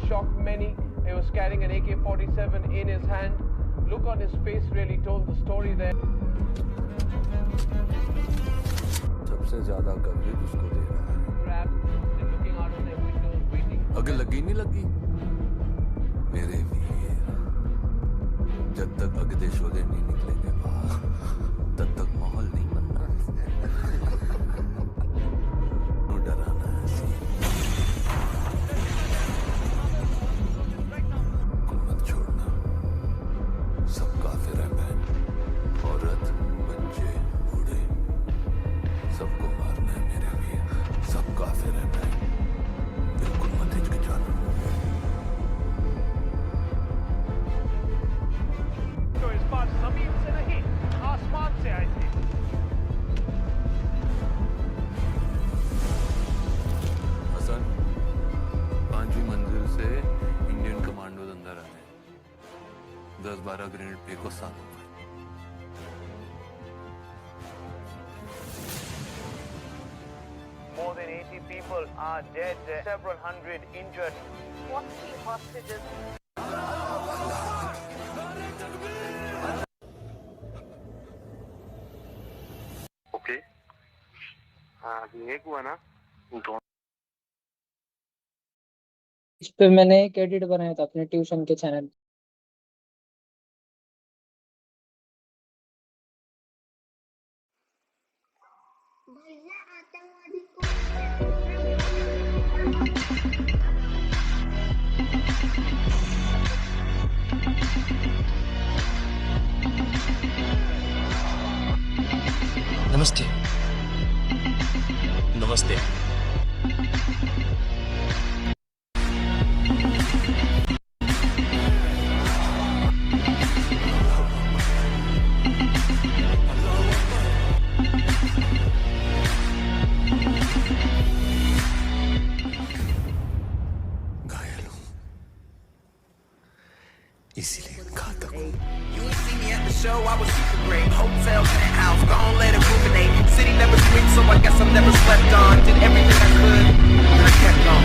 Shocked many. He was carrying an AK-47 in his hand. Look on his face really told the story there. सबसे ज्यादा कवरेज उसको दे रहा है। Still looking out of their windows, waiting. अगर लगी नहीं लगी मेरे वीर, जब तक अगदे शोधे नहीं निकलेंगे बाहर, तब तक माहौल नहीं बनना। डराना है मत छोड़ना, सब काफिर है बहन, औरत बच्चे बूढ़े, सबको मारना है मेरे वीर, सब काफिर है बहन, बिल्कुल मत हिचकिचाना। तो इस बार जमीन से नहीं, आसमान से आए थे। हसन, 5वीं मंजिल से इंडियन कमांडोज अंदर आए हैं। 10-12 ग्रेनेड फेंको साथ में। More than 80 people are dead, several hundred injured. 40 hostages. Okay, हाँ एक हुआ ना, इस पे मैंने एक एडिट बनाया था अपने ट्यूशन के चैनल। नमस्ते। नमस्ते। घायल हूं, इसीलिए घातक हूं। You ain't see me at the show, I was super great. Hotel, penthouse, gon' let it ruminate. City never sleeps, so I guess I'm never slept on. Did everything I could, and I kept on.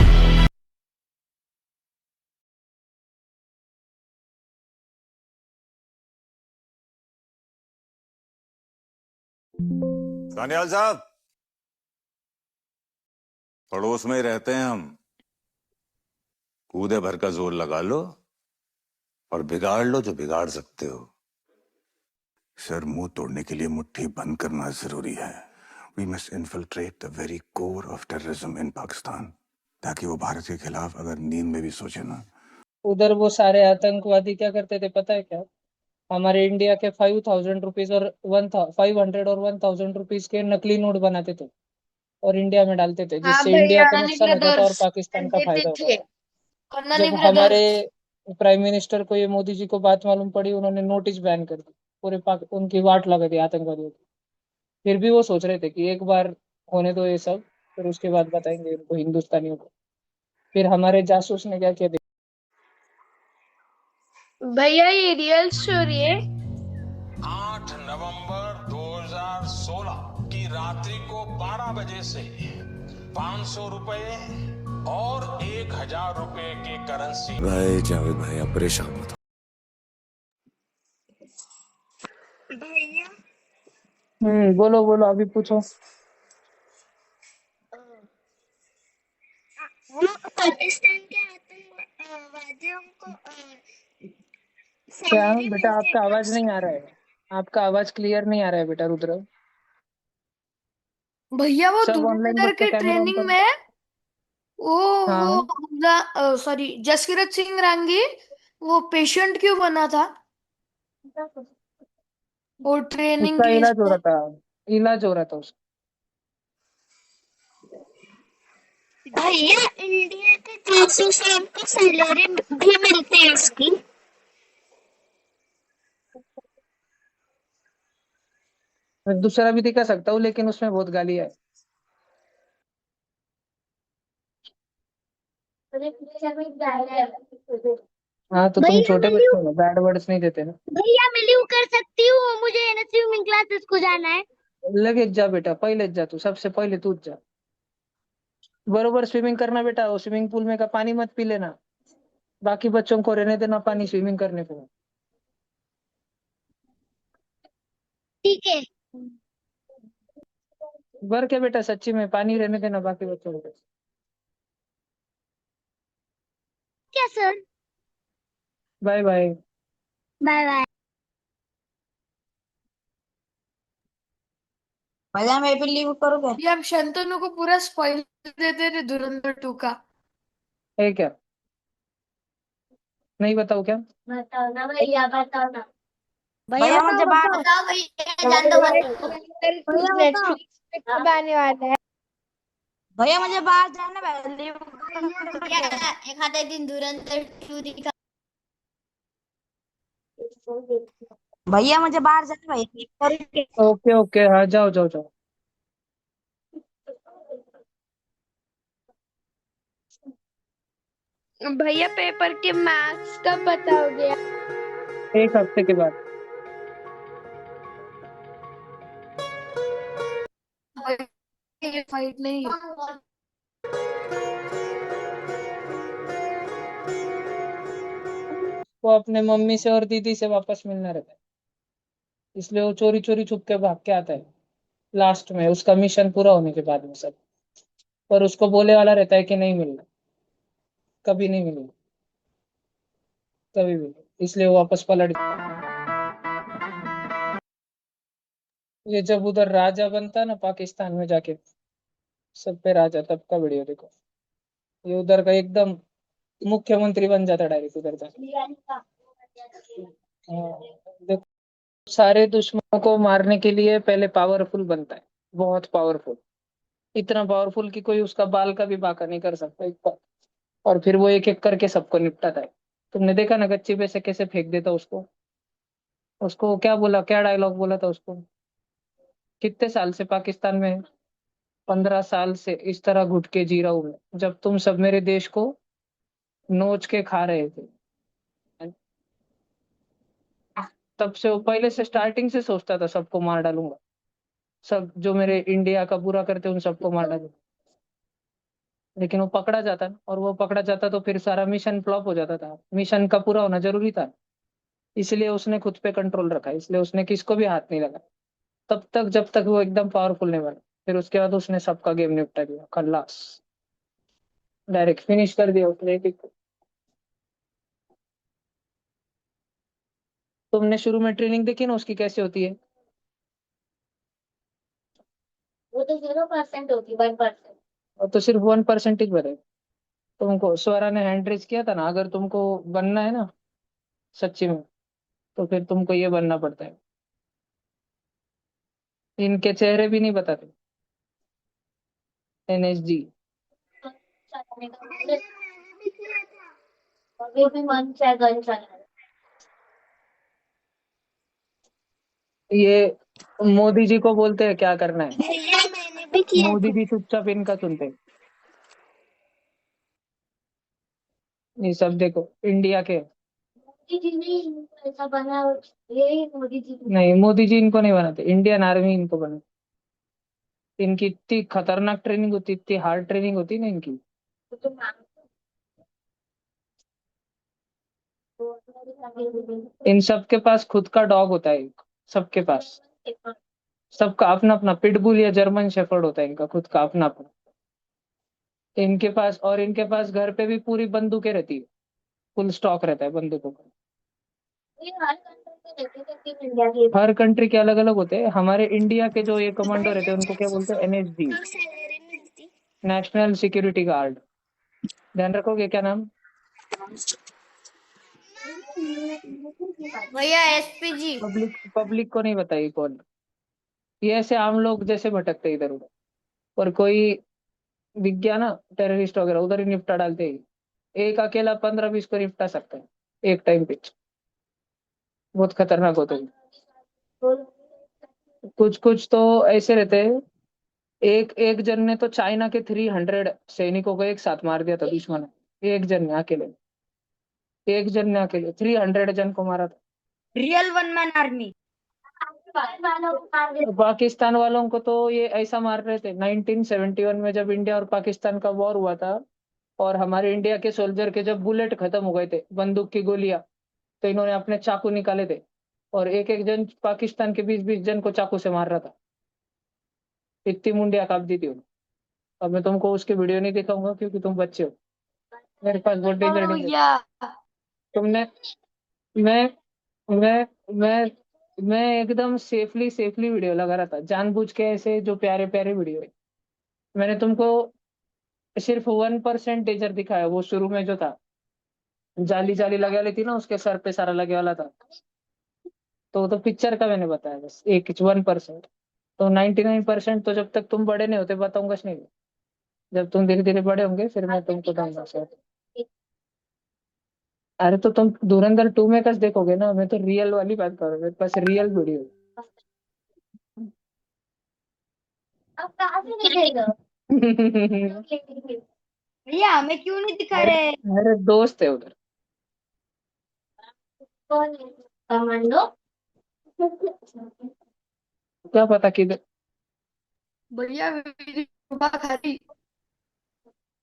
Sanyal साहब, पड़ोस में ही रहते हैं हम, कूदे भर का जोर लगा लो और बिगाड़ लो जो बिगाड़ सकते हो। सर, मुंह तोड़ने के लिए मुट्ठी बंद करना जरूरी है। We must infiltrate the very core of terrorism in Pakistan, ताकि वो भारत के खिलाफ अगर नींद में भी सोचे ना। उधर वो सारे आतंकवादी क्या करते थे पता है क्या? हमारे इंडिया के 5,000 रुपीज और 500 और 1,000 रुपीज के नकली नोट बनाते थे और इंडिया में डालते थे, जिससे इंडिया को नुकसान होता था और पाकिस्तान का फायदा होता था। जब हमारे प्राइम मिनिस्टर को ये मोदी जी को बात मालूम पड़ी, उन्होंने नोटिस बैन कर दी, पूरे उनकी वाट लगा दी आतंकवादियों की। फिर भी वो सोच रहे थे कि एक बार होने दो ये सब, फिर उसके बाद बताएंगे उनको, हिंदुस्तानियों को। फिर हमारे जासूस ने क्या किया? भैया ये रियल स्टोरी है। 8 नवंबर 2016 की रात्रि को 12 बजे से 500 रुपए और 1,000 रुपए की करेंसी। भाई जावेद भाई, आप परेशान मत हो। भैया बोलो बोलो, अभी पूछो। वो पाकिस्तान के आतंकवादियों को क्या सैलरी बेटा, मिलती है आपका क्या आवाज नहीं आ रहा है। आपका आवाज क्लियर नहीं आ रहा है बेटा रुद्र। भैया वो सब ऑनलाइन धुरंधर बच्चे के कैमरा ऑन ट्रेनिंग करो। में वो हाँ, वो सॉरी जसकीरत सिंह रांगी वो पेशेंट क्यों बना था वो ट्रेनिंग उसका केस इलाज हो में। रहा था। इलाज हो रहा था उसका। भैया इंडिया के जासूसों को सैलरी भी मिलती है उसकी। मैं दूसरा भी दिखा सकता हूँ, लेकिन उसमें बहुत गाली है। हाँ, तो तुम भैया छोटे मैं बच्चे ल्यू हो, बैड वर्ड्स नहीं देते ना। भैया मैं ल्यू कर सकती हूँ मुझे ना स्विमिंग क्लासेस को जाना है। लगेच जा बेटा, पहिले जा तू, सबसे पहिले तूच जा। बरोबर स्विमिंग करना बेटा, वो स्विमिंग पूल में का पानी मत पी लेना। बाकी बच्चों को रहने देना पानी स्विमिंग करने को। ठीक है भर के बेटा, सच्ची में पानी रहने देना बाकी बच्चों को। क्या sir. Bye bye. Bye bye. भैया मेरे पे लीव करोगे? ये हम शंतनु को पूरा स्पॉइल देते थे धुरंधर 2 का। है क्या? नहीं बताओ क्या? बताओ ना भैया बताओ ना। भैया मुझे बात बताओ भैया जान दो बताओ। भैया बताओ। नेटफ्लिक्स पे कब आने वाला है। भैया मुझे बाहर जाना है, लीव भैया करोगे? एक आधे दिन धुरंधर 2 दिखा। भैया मुझे बाहर जाना है, लीव करोगे? ओके ओके, हाँ जाओ जाओ जाओ। भैया पेपर के मार्क्स कब बताओगे। एक हफ्ते के बाद। ये फाइट नहीं है। वो अपने मम्मी से और दीदी से वापस मिलना रहता है, इसलिए वो चोरी चोरी छुप के भाग के आता है लास्ट में, उसका मिशन पूरा होने के बाद में सब। पर उसको बोले वाला रहता है कि नहीं मिलना, कभी नहीं मिलेगा, कभी भी नहीं। इसलिए वो वापस पलट। ये जब उधर राजा बनता ना पाकिस्तान में जाके, सब पे राजा, तब का वीडियो देखो। ये उधर का एकदम मुख्यमंत्री बन जाता डायरेक्ट उधर जाके। हाँ, देखो, सारे दुश्मनों को मारने के लिए पहले पावरफुल बनता है, बहुत पावरफुल। इतना पावरफुल कि कोई उसका बाल का भी बाका नहीं कर सकता इतना। और फिर वो एक एक करके सबको निपटाता है। तुमने देखा ना गच्ची पे से कैसे फेंक देता उसको। उसको क्या बोला, क्या डायलॉग बोला था उसको? कितने साल से पाकिस्तान में है? 15 साल से इस तरह घुट के जी रहा हूं मैं, जब तुम सब मेरे देश को नोच के खा रहे थे। तब से वो पहले से स्टार्टिंग से सोचता था सबको मार डालूंगा, सब जो मेरे इंडिया का बुरा करते उन सबको मार डालूंगा। लेकिन वो पकड़ा जाता ना, और वो पकड़ा जाता तो फिर सारा मिशन फ्लॉप हो जाता था। मिशन का पूरा होना जरूरी था, इसलिए उसने खुद पे कंट्रोल रखा, इसलिए उसने किसको भी हाथ नहीं लगा तब तक, जब तक वो एकदम पावरफुल नहीं बना। फिर उसके बाद उसने सबका गेम निपटा दिया, खल्लास, डायरेक्ट फिनिश कर दिया उसने एक एक को। तुमने शुरू में ट्रेनिंग देखी ना उसकी कैसे होती है? वो तो 0% होती 1%। और तो सिर्फ 1% ही बने। तुमको स्वरा ने हैंड रेज किया था ना, अगर तुमको बनना है ना सच्ची में, तो फिर तुमको ये बनना पड़ता है। इनके चेहरे भी नहीं बताते। NSG। अभी भी मन से गन चला। ये मोदी जी को बोलते हैं क्या करना है। भैया मैंने भी किया मोदी था। जी चुपचाप इनका सुनते हैं। ये सब देखो इंडिया के। मोदी जी ने ऐसा बना यही मोदी जी ने। नहीं, मोदी जी इनको नहीं बनाते, इंडियन आर्मी इनको बनाती। इनकी इतनी खतरनाक ट्रेनिंग होती, इतनी हार्ड ट्रेनिंग होती ना इनकी। तो मांग इन सब के पास खुद का डॉग होता है एक। सबके पास। सबका अपना अपना पिटबुल या जर्मन शेफर्ड होता है, इनका खुद का अपना अपना। इनके पास, और इनके पास घर पे भी पूरी बंदूकें रहती है, फुल स्टॉक रहता है बंदूकों का। हर कंट्री के अलग अलग होते हैं। हमारे इंडिया के जो ये कमांडो रहते हैं उनको क्या बोलते हैं? NSG, national security guard. ध्यान रखोगे क्या नाम? भैया एसपीजी। पब्लिक पब्लिक को नहीं बताइए कौन। ये ऐसे आम लोग जैसे भटकते इधर उधर, और कोई दिख गया ना टेररिस्ट वगैरह, उधर ही निपटा डालते ही। एक अकेला 15-20 को निपटा सकता है एक टाइम पे। बहुत खतरनाक होते हैं। कुछ कुछ तो ऐसे रहते हैं। एक एक जन ने तो चाइना के 300 सैनिकों को एक साथ मार दिया था, दुश्मन ने। एक जन ने अकेले, एक जन ने अकेले 300 जन को मारा था। Real one man army. Pakistan वालों को तो ये ऐसा मार रहे थे 1971 में, जब इंडिया और पाकिस्तान का वॉर हुआ था। और हमारे इंडिया के सोल्जर के जब बुलेट खत्म हो गए थे, बंदूक की गोलियां, तो इन्होंने अपने चाकू निकाले थे, और एक एक जन पाकिस्तान के 20-20 जन को चाकू से मार रहा था। इतनी मुंडिया काट दी थी उन्होंने। अब मैं तुमको उसकी वीडियो नहीं दिखाऊंगा क्योंकि तुम बच्चे हो। मेरे पास बहुत डेंजर डेंजर तुमने। मैं मैं मैं मैं एकदम सेफली सेफली वीडियो लगा रहा था, जानबूझ के ऐसे जो प्यारे प्यारे वीडियो है। मैंने तुमको सिर्फ 1% डेंजर दिखाया, वो शुरू में जो था, जाली जाली लगे वाली थी ना, उसके सर पे सारा लगे वाला था। तो वो तो पिक्चर का मैंने बताया, बस एक 1%। तो 99% तो जब तक तुम बड़े नहीं होते बताऊंगा नहीं। जब तुम धीरे धीरे बड़े होंगे फिर मैं तुमको दूंगा सर। अरे तो तुम धुरंधर 2 में कस देखोगे ना, मैं तो रियल वाली बात कर रहा हूँ, मेरे पास रियल वीडियो। भैया हमें क्यों नहीं दिखा रहे? मेरे दोस्त है उधर। कमांडो। क्या पता किधर। भैया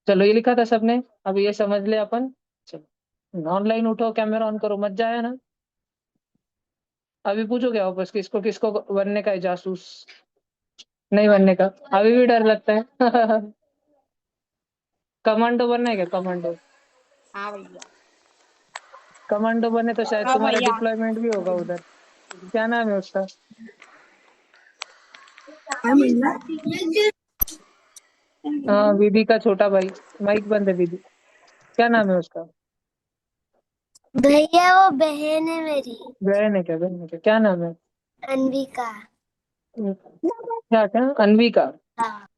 चलो ये लिखा था सबने, अब ये समझ ले अपन। चलो ऑनलाइन उठो, कैमरा ऑन करो, मत जाया ना। अभी पूछोगे वापस किसको किसको बनने का है जासूस, नहीं बनने का? अभी भी डर लगता है। कमांडो बनना है क्या? कमांडो, हाँ भैया। कमांडो बने तो शायद हाँ तुम्हारा भैया। डिप्लॉयमेंट भी होगा उधर। क्या नाम है उसका? हाँ, विधि का छोटा भाई। माइक बंद है विधि। क्या नाम है उसका? भैया वो बहन है मेरी, बहन है क्या? बहन है क्या? क्या नाम है? अनविका। क्या क्या? अन्विका। हाँ।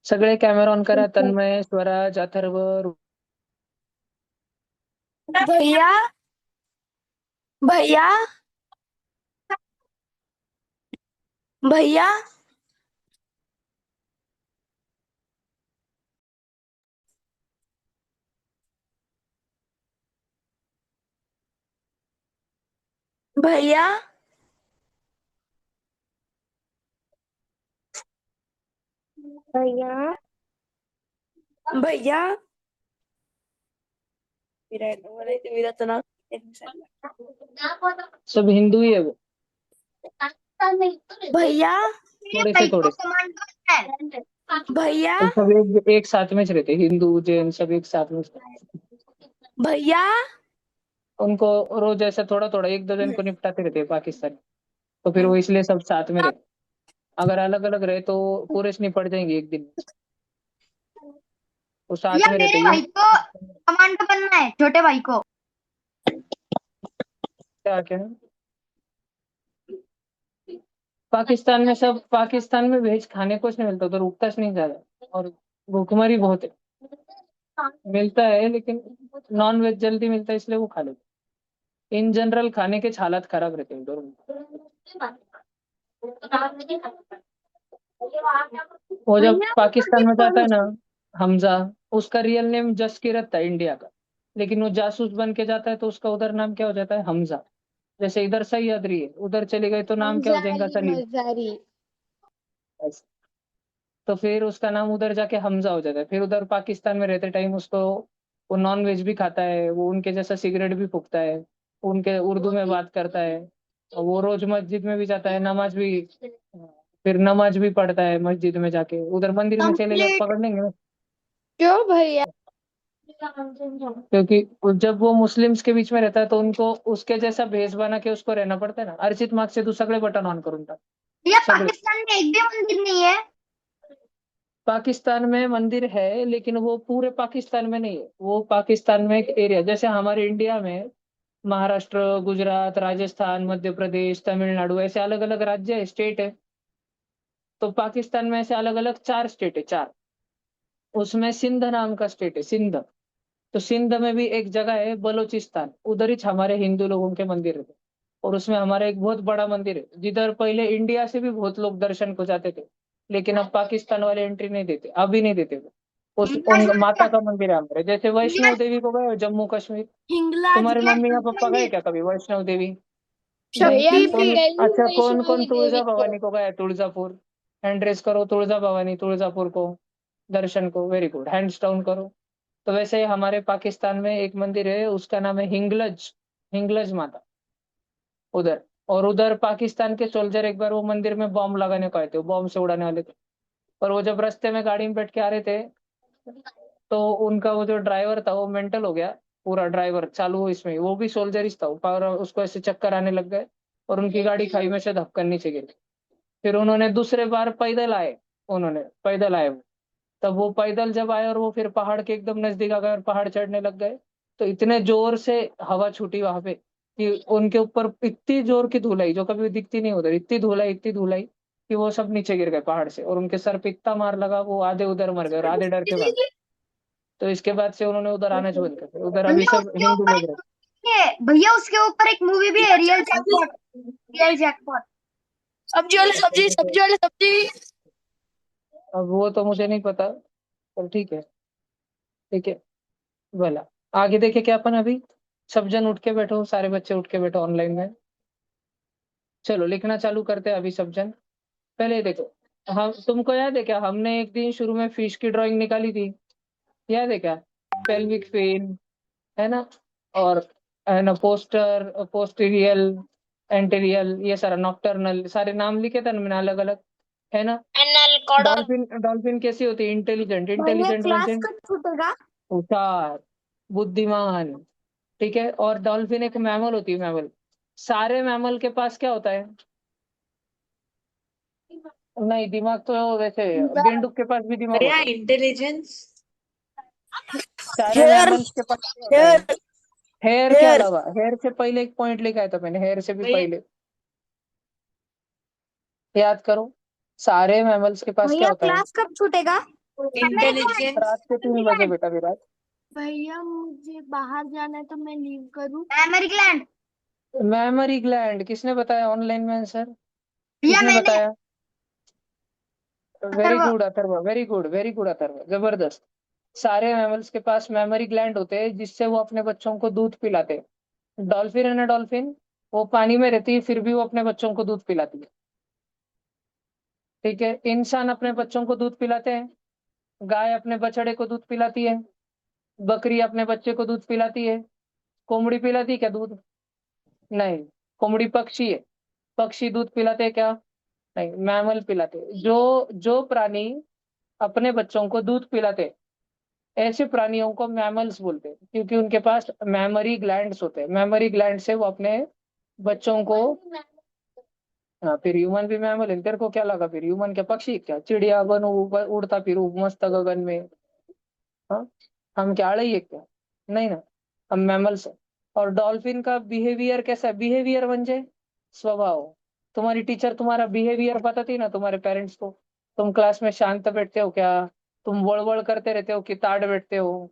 सगळे कॅमेरा ऑन करा, तन्मय, स्वराज, अथर्व। भैया भैया भैया भैया भैया भैया मेरा तो नाम सब हिंदू ही है वो, भैया थोड़े से थोड़े। भैया वो सब एक साथ में रहते, हिंदू जैन सब एक साथ में। भैया उनको रोज ऐसा थोड़ा थोड़ा 1-2 जन को निपटाते रहते हैं पाकिस्तान। तो फिर वो इसलिए सब साथ में रहते। अगर अलग अलग रहे तो पूरे से निपट जाएंगे एक दिन। वो साथ भैया में रहते मेरे ये। भाई को कमांडो बनना है, छोटे भाई को। क्या क्या? पाकिस्तान में सब, पाकिस्तान में वेज खाने को नहीं मिलता, उधर उगता नहीं ज्यादा, और भूखमरी बहुत है। मिलता है लेकिन नॉन वेज जल्दी मिलता है, इसलिए वो खा लेते। इन जनरल खाने के हालत खराब रहते हैं उधर। वो जब पाकिस्तान में जाता है ना, हमजा, उसका रियल नेम जसकिरत था इंडिया का, लेकिन वो जासूस बन के जाता है तो उसका उधर नाम क्या हो जाता है? हमजा। जैसे इधर सैयदरी है, उधर चले गए तो नाम क्या हो जाएगा? सलीम। ऐसे। तो फिर उसका नाम उधर जाके हमजा हो जाता है। फिर उधर पाकिस्तान में रहते टाइम उसको, वो नॉन वेज भी खाता है, वो उनके जैसा सिगरेट भी फूकता है, उनके उर्दू में बात करता है। और वो रोज मस्जिद में भी जाता है, नमाज भी, फिर नमाज भी पढ़ता है मस्जिद में जाके। उधर मंदिर में चले जाओ, पकड़ लेंगे। क्यों भैया? क्योंकि जब वो मुस्लिम्स के बीच में रहता है तो उनको उसके जैसा भेष बना के उसको रहना पड़ता है ना। अर्चित मार्ग से तू सगळे बटन ऑन करून टाक। भैया सगळे। पाकिस्तान में एक भी मंदिर नहीं है। पाकिस्तान में मंदिर है, लेकिन वो पूरे पाकिस्तान में नहीं है। वो पाकिस्तान में एक एरिया, जैसे हमारे इंडिया में महाराष्ट्र, गुजरात, राजस्थान, मध्य प्रदेश, तमिलनाडु, ऐसे अलग अलग राज्य है, स्टेट है। तो पाकिस्तान में ऐसे अलग अलग 4 स्टेट है, 4। उसमें सिंध नाम का स्टेट है, सिंध। तो सिंध में भी एक जगह है बलूचिस्तान, उधर ही हमारे हिंदू लोगों के मंदिर है। और उसमें हमारा एक बहुत बड़ा मंदिर है, जिधर पहले इंडिया से भी बहुत लोग दर्शन को जाते थे, लेकिन अब पाकिस्तान वाले एंट्री नहीं देते, अभी नहीं देते वो। उन माता का मंदिर है हमारे, जैसे वैष्णव देवी को गए हो जम्मू कश्मीर? हिंगलाज तुम्हारे मम्मी या पापा गए क्या कभी वैष्णव देवी? नहीं। भैया कौन? मैं गई अच्छा, कौन वैष्णो कौन तुळजा देवी को। भवानी को गया है? तुळजापुर। हैंड रेस करो, तुळजा भवानी, तुळजापुर को दर्शन को। वेरी गुड, हैंड्स डाउन करो। तो वैसे हमारे पाकिस्तान में एक मंदिर है, उसका नाम है हिंगलज, हिंगलज माता, उधर। और उधर पाकिस्तान के सोल्जर एक बार वो मंदिर में बॉम्ब लगाने को आए थे, बॉम्ब से उड़ाने वाले थे। और वो जब रास्ते में गाड़ी में बैठ के आ रहे थे, तो उनका वो जो ड्राइवर था वो मेंटल हो गया। पूरा ड्राइवर चालू इसमें, वो भी सोल्जर ही था, और उसको ऐसे चक्कर आने लग गए और उनकी गाड़ी खाई में से धक्कन नीचे गिर गई। फिर उन्होंने दूसरे बार पैदल आए, उन्होंने पैदल आए वो। तब वो पैदल जब आए और वो फिर पहाड़ के एकदम नजदीक आ गए और पहाड़ चढ़ने लग गए, तो इतने जोर से हवा छूटी वहां पे कि उनके ऊपर इतनी जोर की धूल आई जो कभी दिखती नहीं उधर। इतनी धूल आई, इतनी धूल आई कि वो सब नीचे गिर गए पहाड़ से, और उनके सर पे इतना मार लगा, वो आधे उधर मर गए और आधे डर के भाग गए। तो इसके बाद से उन्होंने उधर आना बंद कर दिया। उधर अभी भैया सब उसके हिंदू ऊपर लोग एक रहते भैया उसके ऊपर एक मूवी भी है, रियल जैकपॉट। Real jackpot. सब्जी वाले सब्जी, सब्जी वाले सब्जी। हैं। अब वो तो मुझे नहीं पता, पर ठीक है, ठीक है। बोला आगे देखे क्या अपन अभी? सब जन उठ के बैठो, सारे बच्चे उठ के बैठो ऑनलाइन में। चलो लिखना चालू करते हैं अभी सब जन। पहले देखो, हम तुमको याद है क्या, हमने एक दिन शुरू में फिश की ड्राइंग निकाली थी, याद है क्या? पेल्विक फिन, है ना? और है ना, पोस्टर, पोस्टीरियल, एंटेरियल, ये सारा नॉक्टर्नल, सारे नाम लिखे थे ना मैंने अलग अलग, है ना? Anal chordal. डॉल्फिन, डॉल्फिन कैसी होती है? इंटेलिजेंट, भैया इंटेलिजेंट क्लास मीन्स कब छूटेगा? होशियार, बुद्धिमान। ठीक है। और डॉल्फिन एक मैमल होती है, मैमल। सारे मैमल के पास क्या होता है? नहीं, दिमाग तो वैसे गेंडुक के पास भी दिमाग होता है। इंटेलिजेंस। सारे हेयर, मैमल्स के पास क्या होता है? हेयर, हेयर के हेयर। अलावा, हेयर से पहले एक पॉइंट लिखा है था मैंने, हेयर से भी पहले याद करो। सारे मैमल्स के पास क्या भैया होता है? क्लास कब छूटेगा? इंटेलिजेंस। रात के 3 बजे बेटा, विराट। भैया मुझे बाहर जाना है तो मैं लीव करूँ? Memory gland. मेमोरी ग्लैंड किसने बताया ऑनलाइन में आंसर? भैया किसने मैंने बताया? Very Atharva. Good Atharva, very good, very good Atharva, जबरदस्त। सारे मैमल्स के पास मेमोरी ग्लैंड होते हैं, जिससे वो अपने बच्चों को दूध पिलाते हैं। डॉल्फिन है ना, डॉल्फिन, वो पानी में रहती है फिर भी वो अपने बच्चों को दूध पिलाती है। ठीक है। इंसान अपने बच्चों को दूध पिलाते हैं, गाय अपने बछड़े को दूध पिलाती है, बकरी अपने बच्चे को दूध पिलाती है, कोमड़ी पिलाती है क्या दूध? नहीं। कोमड़ी पक्षी है, पक्षी दूध पिलाते हैं क्या? नहीं, मैमल पिलाते हैं। जो जो प्राणी अपने बच्चों को दूध पिलाते हैं, ऐसे प्राणियों को मैमल्स बोलते हैं, क्योंकि उनके पास मेमोरी ग्लैंड्स होते हैं। मेमोरी ग्लैंड से वो अपने बच्चों को। हाँ, फिर ह्यूमन भी मैमल है। तेरे को क्या लगा फिर ह्यूमन क्या पक्षी क्या? चिड़िया बनू, उड़ता फिरू मस्त गगन में। हाँ, हम क्या अड़े है क्या? नहीं ना, हम मैमल्स हैं। और डॉल्फिन का बिहेवियर कैसा है? बिहेवियर म्हणजे स्वभाव। तुम्हारी टीचर तुम्हारा बिहेवियर बताती ना तुम्हारे पेरेंट्स को, तुम क्लास में शांत बैठते हो क्या? तुम वड़वड़ करते रहते हो कि ताड़ बैठते हो?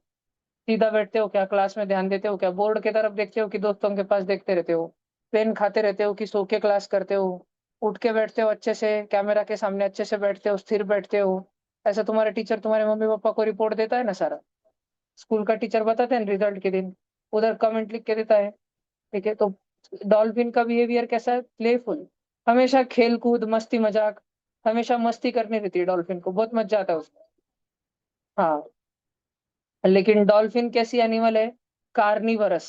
सीधा बैठते हो क्या? क्लास में ध्यान देते हो क्या? बोर्ड की तरफ देखते हो कि दोस्तों के पास देखते रहते हो? पेन खाते रहते हो कि सो के क्लास करते हो? उठ के बैठते हो अच्छे से, कैमरा के सामने अच्छे से बैठते हो, स्थिर बैठते हो? ऐसा तुम्हारे टीचर तुम्हारे मम्मी पापा को रिपोर्ट देता है ना सारा। स्कूल का टीचर बताते हैं रिजल्ट के दिन, उधर कमेंट लिख के देता है। ठीक है। तो डॉल्फिन का बिहेवियर कैसा है? प्लेफुल, हमेशा खेल कूद, मस्ती मजाक, हमेशा मस्ती करनी रहती है डॉल्फिन को, बहुत मजा आता है उसको। हाँ, लेकिन डॉल्फिन कैसी एनिमल है? कार्निवरस।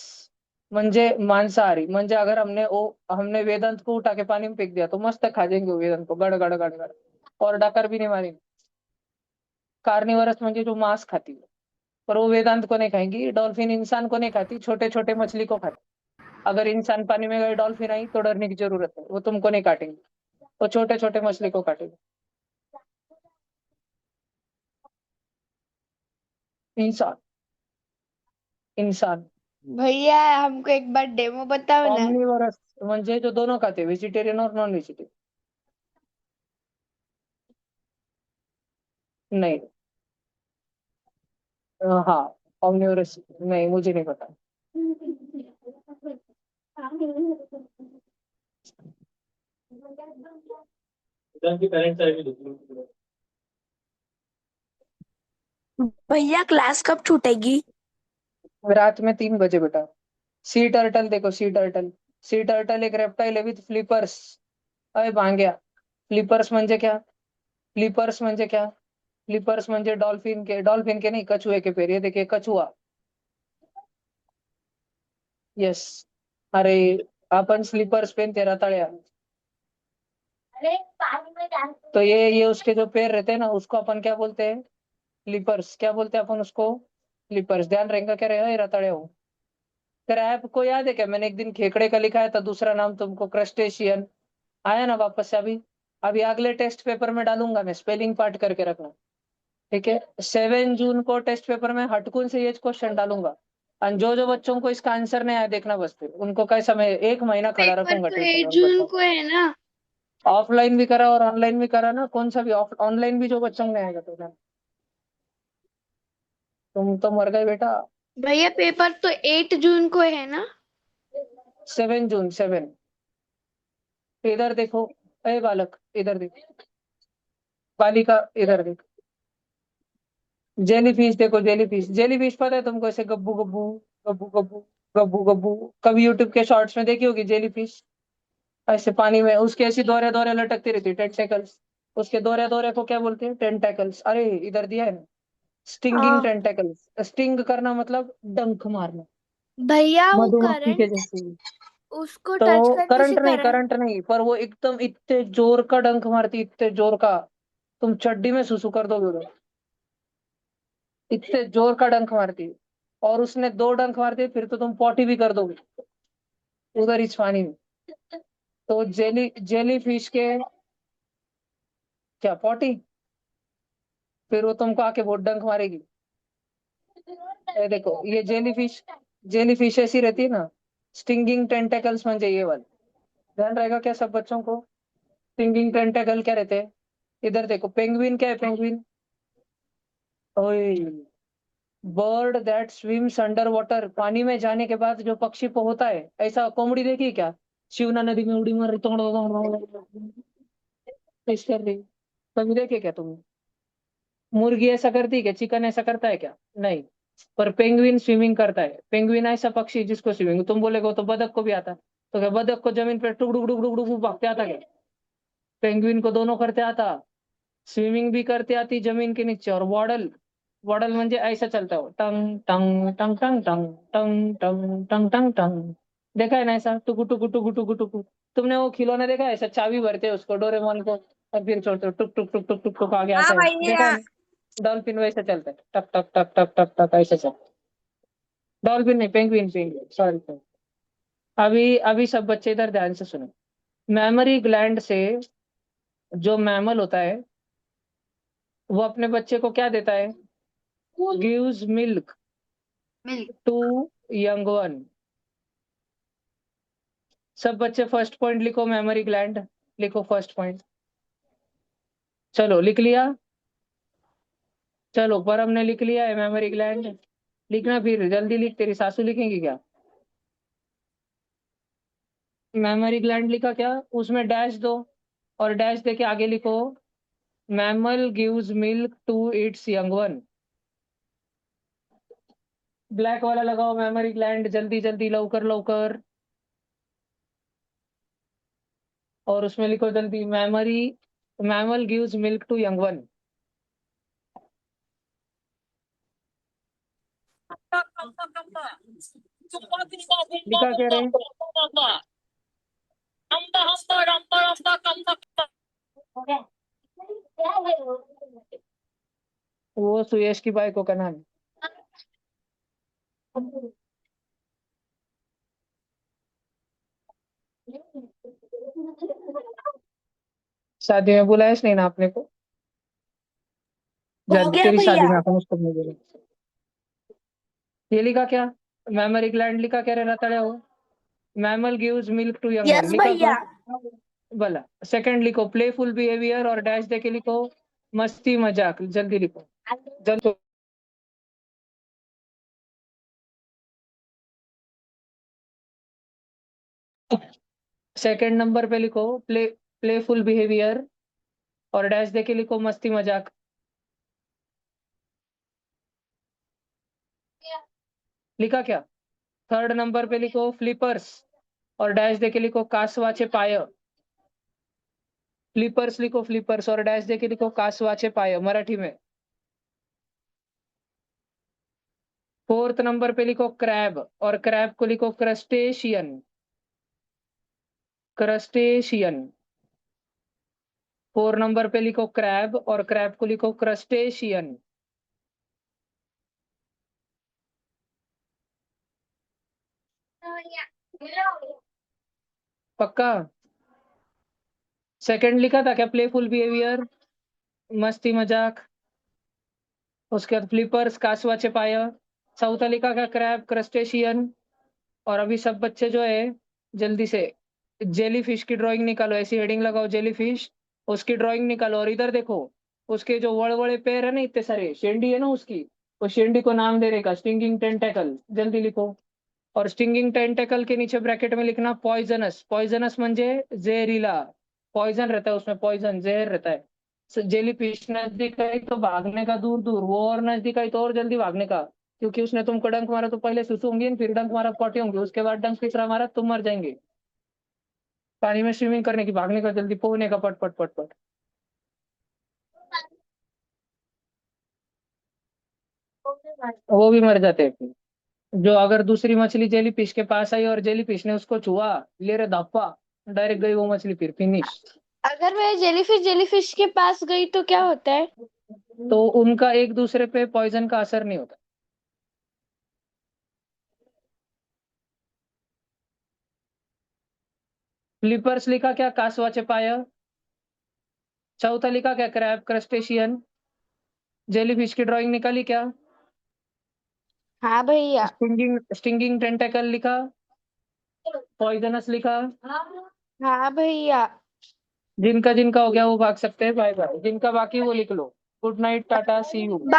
म्हणजे मांसाहारी, म्हणजे अगर हमने वेदांत को उठा के पानी में फेंक दिया तो मस्त खा जाएंगे वो वेदांत को, गड़ गड़ गड़ गड़, और डकर भी नहीं मारेंगे। कार्निवरस म्हणजे जो मांस खाती है, पर वो वेदांत को नहीं खाएंगी। डॉल्फिन इंसान को नहीं खाती, छोटे छोटे मछली को खाती। अगर इंसान पानी में गए, डॉल्फिन आई तो डरने की जरूरत है, वो तुमको नहीं काटेंगे, वो छोटे छोटे मछली को काटेंगे। इंसान, इंसान भैया हमको एक बार डेमो बताओ ना। ऑमनिवरस म्हणजे जो दोनों खाते, वेजिटेरियन और नॉन वेजिटेरियन। नहीं, हाँ, ऑमनिवरस नहीं, मुझे नहीं पता। भैया क्लास कब छूटेगी? रात में 3 बजे बेटा। सी टर्टल देखो, सी टर्टल, सी टर्टल एक रेप्टाइल है विथ फ्लिपर्स। अरे भांग्या, फ्लिपर्स म्हणजे क्या? फ्लिपर्स म्हणजे क्या? फ्लिपर्स म्हणजे डॉल्फिन के नहीं, कछुए के पैर। ये देखिए कछुआ, यस। अरे अपन स्लीपर्स पहनते रताड़िया, तो ये उसके जो पैर रहते हैं ना, उसको अपन क्या बोलते हैं? स्लीपर्स। क्या बोलते हैं अपन उसको? स्लीपर्स। ध्यान रहेगा क्या रहेगा? ये रताड़े हो। तेरा ऐप को याद है क्या? मैंने एक दिन खेकड़े का लिखा है था, दूसरा नाम तुमको क्रस्टेशियन आया ना वापस से। अभी अभी अगले टेस्ट पेपर में डालूंगा मैं, स्पेलिंग पार्ट करके रखना, ठीक है? 7 जून को टेस्ट पेपर में हटकुन से ये क्वेश्चन डालूंगा, और जो बच्चों को इसका आंसर नहीं आया देखना, बस फिर उनको कैसा मैं 1 महीना खड़ा पेपर रखूंगा तो ट्यूशन 8 में उन जून बच्चों को को। है ना? ऑफलाइन भी करा और ऑनलाइन भी करा ना, कौन सा भी ऑनलाइन भी जो बच्चों को नहीं आएगा तो तुम तो मर गए बेटा। भैया पेपर तो 8 जून को है ना? 7 जून, 7। इधर देखो, अरे बालक इधर देख, बालिका इधर देख, जेली फिश देखो, जेली फिश। जेली फिश पता है तुमको? ऐसे गब्बू गब्बू गब्बू गब्बू गब्बू गब्बू, कभी यूट्यूब के शॉर्ट्स में देखी होगी जेली फिश। ऐसे पानी में उसके ऐसी दोरे दोरे लटकती रहती है, टेंटेकल्स। उसके दोरे दोरे को क्या बोलते हैं? टेंटेकल्स। अरे इधर दिया है ना, स्टिंगिंग हाँ टेंटेकल्स। स्टिंग करना मतलब डंक मारना, भैया वो मधुमक्खी के करंट, जैसे। उसको टच तो करने से करंट नहीं, करंट। करंट नहीं, पर वो एकदम इतने जोर का डंक मारती, इतने जोर का, तुम चड्डी में सुसु कर दोगे उधर। इतने जोर का डंक मारती, और उसने 2 डंक मार दिए फिर तो तुम पॉटी भी कर दोगे उधर इस पानी में। तो जेली फिश के क्या पॉटी? फिर वो तुमको आके बहुत डंक मारेगी। ये देखो, ये जेली फिश ऐसी रहती है ना, स्टिंगिंग टेंटेकल्स म्हणजे ये वाले। ध्यान रहेगा क्या सब बच्चों को? स्टिंगिंग टेंटेकल क्या रहते हैं? इधर देखो, पेंगुइन क्या है? पेंगुइन, ओए, bird that swims under water. पानी में जाने के बाद जो पक्षी को होता है, ऐसा कॉमेडी देखी क्या? शिवना नदी में उड़ी मार इस कर रही, कभी देखे क्या तुमने? मुर्गी ऐसा करती है क्या? चिकन ऐसा करता है क्या? नहीं। पर पेंगुइन स्विमिंग करता है। पेंगुइन ऐसा पक्षी जिसको स्विमिंग, तुम बोलेगे वो तो बतख को भी आता है, तो क्या बतख को जमीन पे टुक टुक टुक टुक टुक भागते आता क्या? पेंगुइन को दोनों करते आता, स्विमिंग भी करते आती जमीन के नीचे। और वॉडल, वॉडल म्हणजे ऐसा चलता हो, टंग टंग टंग टंग टंग टंग टंग टंग टंग टंग। देखा है ना ऐसा टुकु टुकु टुकु टुकु टुकु? तुमने वो खिलौना देखा है ऐसा चाबी भरते हैं उसको डोरेमोन को, और फिर छोड़ते हो, टुक टुक टुक टुक टुक टुक आगे हाँ आता है, देखा है भैया। ना? डॉल्फिन वैसे चलता है, टक टक टक टक टक टक ऐसे चलता है। डॉल्फिन नहीं, पेंगुइन, पेंगुइन, सॉरी। अभी अभी सब बच्चे इधर ध्यान से सुनो। मैमरी ग्लैंड से जो मैमल होता है, वो अपने बच्चे को क्या देता है? Gives milk to young one. सब बच्चे फर्स्ट पॉइंट लिखो, मेमोरी ग्लैंड लिखो फर्स्ट पॉइंट। चलो लिख लिया? चलो, पर हमने लिख लिया है मेमोरी ग्लैंड। लिखना फिर जल्दी लिख, तेरी सासू लिखेंगी क्या? मेमोरी ग्लैंड लिखा क्या? उसमें डैश दो, और डैश देके आगे लिखो, mammal gives milk to its young one. Black वाला लगाओ मेमोरी ग्लैंड, जल्दी जल्दी, लवकर लवकर। और उसमें लिखो जल्दी, mammal gives milk to young one. लिखा क्या रे? वो सुयश की बाइक का नाम है। शादी में बुलाया नहीं ना आपने को? हो गया तेरी शादी भैया। में अपन उसको नहीं बोले। ये लिखा क्या? मैमरी ग्लैंड लिखा क्या रहता है वो? Mammal gives milk to young one yes लिखा भैया। क्या? भला सेकंड लिखो प्लेफुल बिहेवियर और डैश देके लिखो मस्ती मजाक। जल्दी लिखो जल्दी। सेकंड नंबर पे लिखो प्लेफुल बिहेवियर और डैश देके लिखो मस्ती मजाक। लिखा क्या? थर्ड नंबर पे लिखो फ्लिपर्स और डैश देके लिखो कासवाचे पाय। फ्लिपर्स लिखो फ्लिपर्स और डैश देके लिखो कासवाचे पाय मराठी में। फोर्थ नंबर पे लिखो क्रैब और क्रैब को लिखो क्रस्टेशियन। क्रस्टेशियन। 4 नंबर पे लिखो क्रैब और क्रैब को लिखो क्रस्टेशियन। पक्का? सेकंड लिखा था क्या प्लेफुल बिहेवियर मस्ती मजाक? उसके बाद फ्लिपर्स कासवाचे पाय। चौथा लिखा क्या क्रैब क्रस्टेशियन। और अभी सब बच्चे जो है जल्दी से जेली फिश की ड्राइंग निकालो। ऐसी हेडिंग लगाओ जेली फिश उसकी ड्राइंग निकालो। और इधर देखो उसके जो वड़वड़े पैर है ना इतने सारे शेंडी है ना उसकी वो शेंडी को नाम देने का स्टिंगिंग टेंटेकल। जल्दी लिखो। और स्टिंगिंग टेंटेकल के नीचे ब्रैकेट में लिखना पॉइजनस। पॉइजनस म्हणजे जहरीला। पॉइजन रहता है उसमें पॉइजन जहर रहता है। जेली फिश नजदीक आई तो भागने का दूर दूर वो और नजदीक आई तो और जल्दी भागने का क्योंकि उसने तुमको डंक मारा तो पहले सुसु होंगी फिर डंक मारा पॉटी होंगी उसके बाद डंक तीसरा मारा तुम मर जाएंगे। पानी में स्विमिंग करने की भागने का जल्दी पोहने का पट पट पट पट। वो भी मर जाते हैं फिर। जो अगर दूसरी मछली जेली फिश के पास आई और जेली फिश ने उसको छुआ ले रे धप्पा डायरेक्ट गई वो मछली फिर फिनिश। अगर मैं जेलीफिश के पास गई तो क्या होता है? तो उनका एक दूसरे पे पॉइजन का असर नहीं होता। फ्लिपर्स लिखा क्या कासवाचे पाय। चौथा लिखा क्या क्रैब क्रस्टेशियन। जेलीफिश की ड्राइंग निकाली क्या? हाँ भैया। स्टिंगिंग स्टिंगिंग टेंटेकल लिखा। पॉइजनस लिखा। हाँ भैया। जिनका जिनका हो गया वो भाग सकते हैं। Bye bye. जिनका बाकी वो लिख लो। Good night tata see you.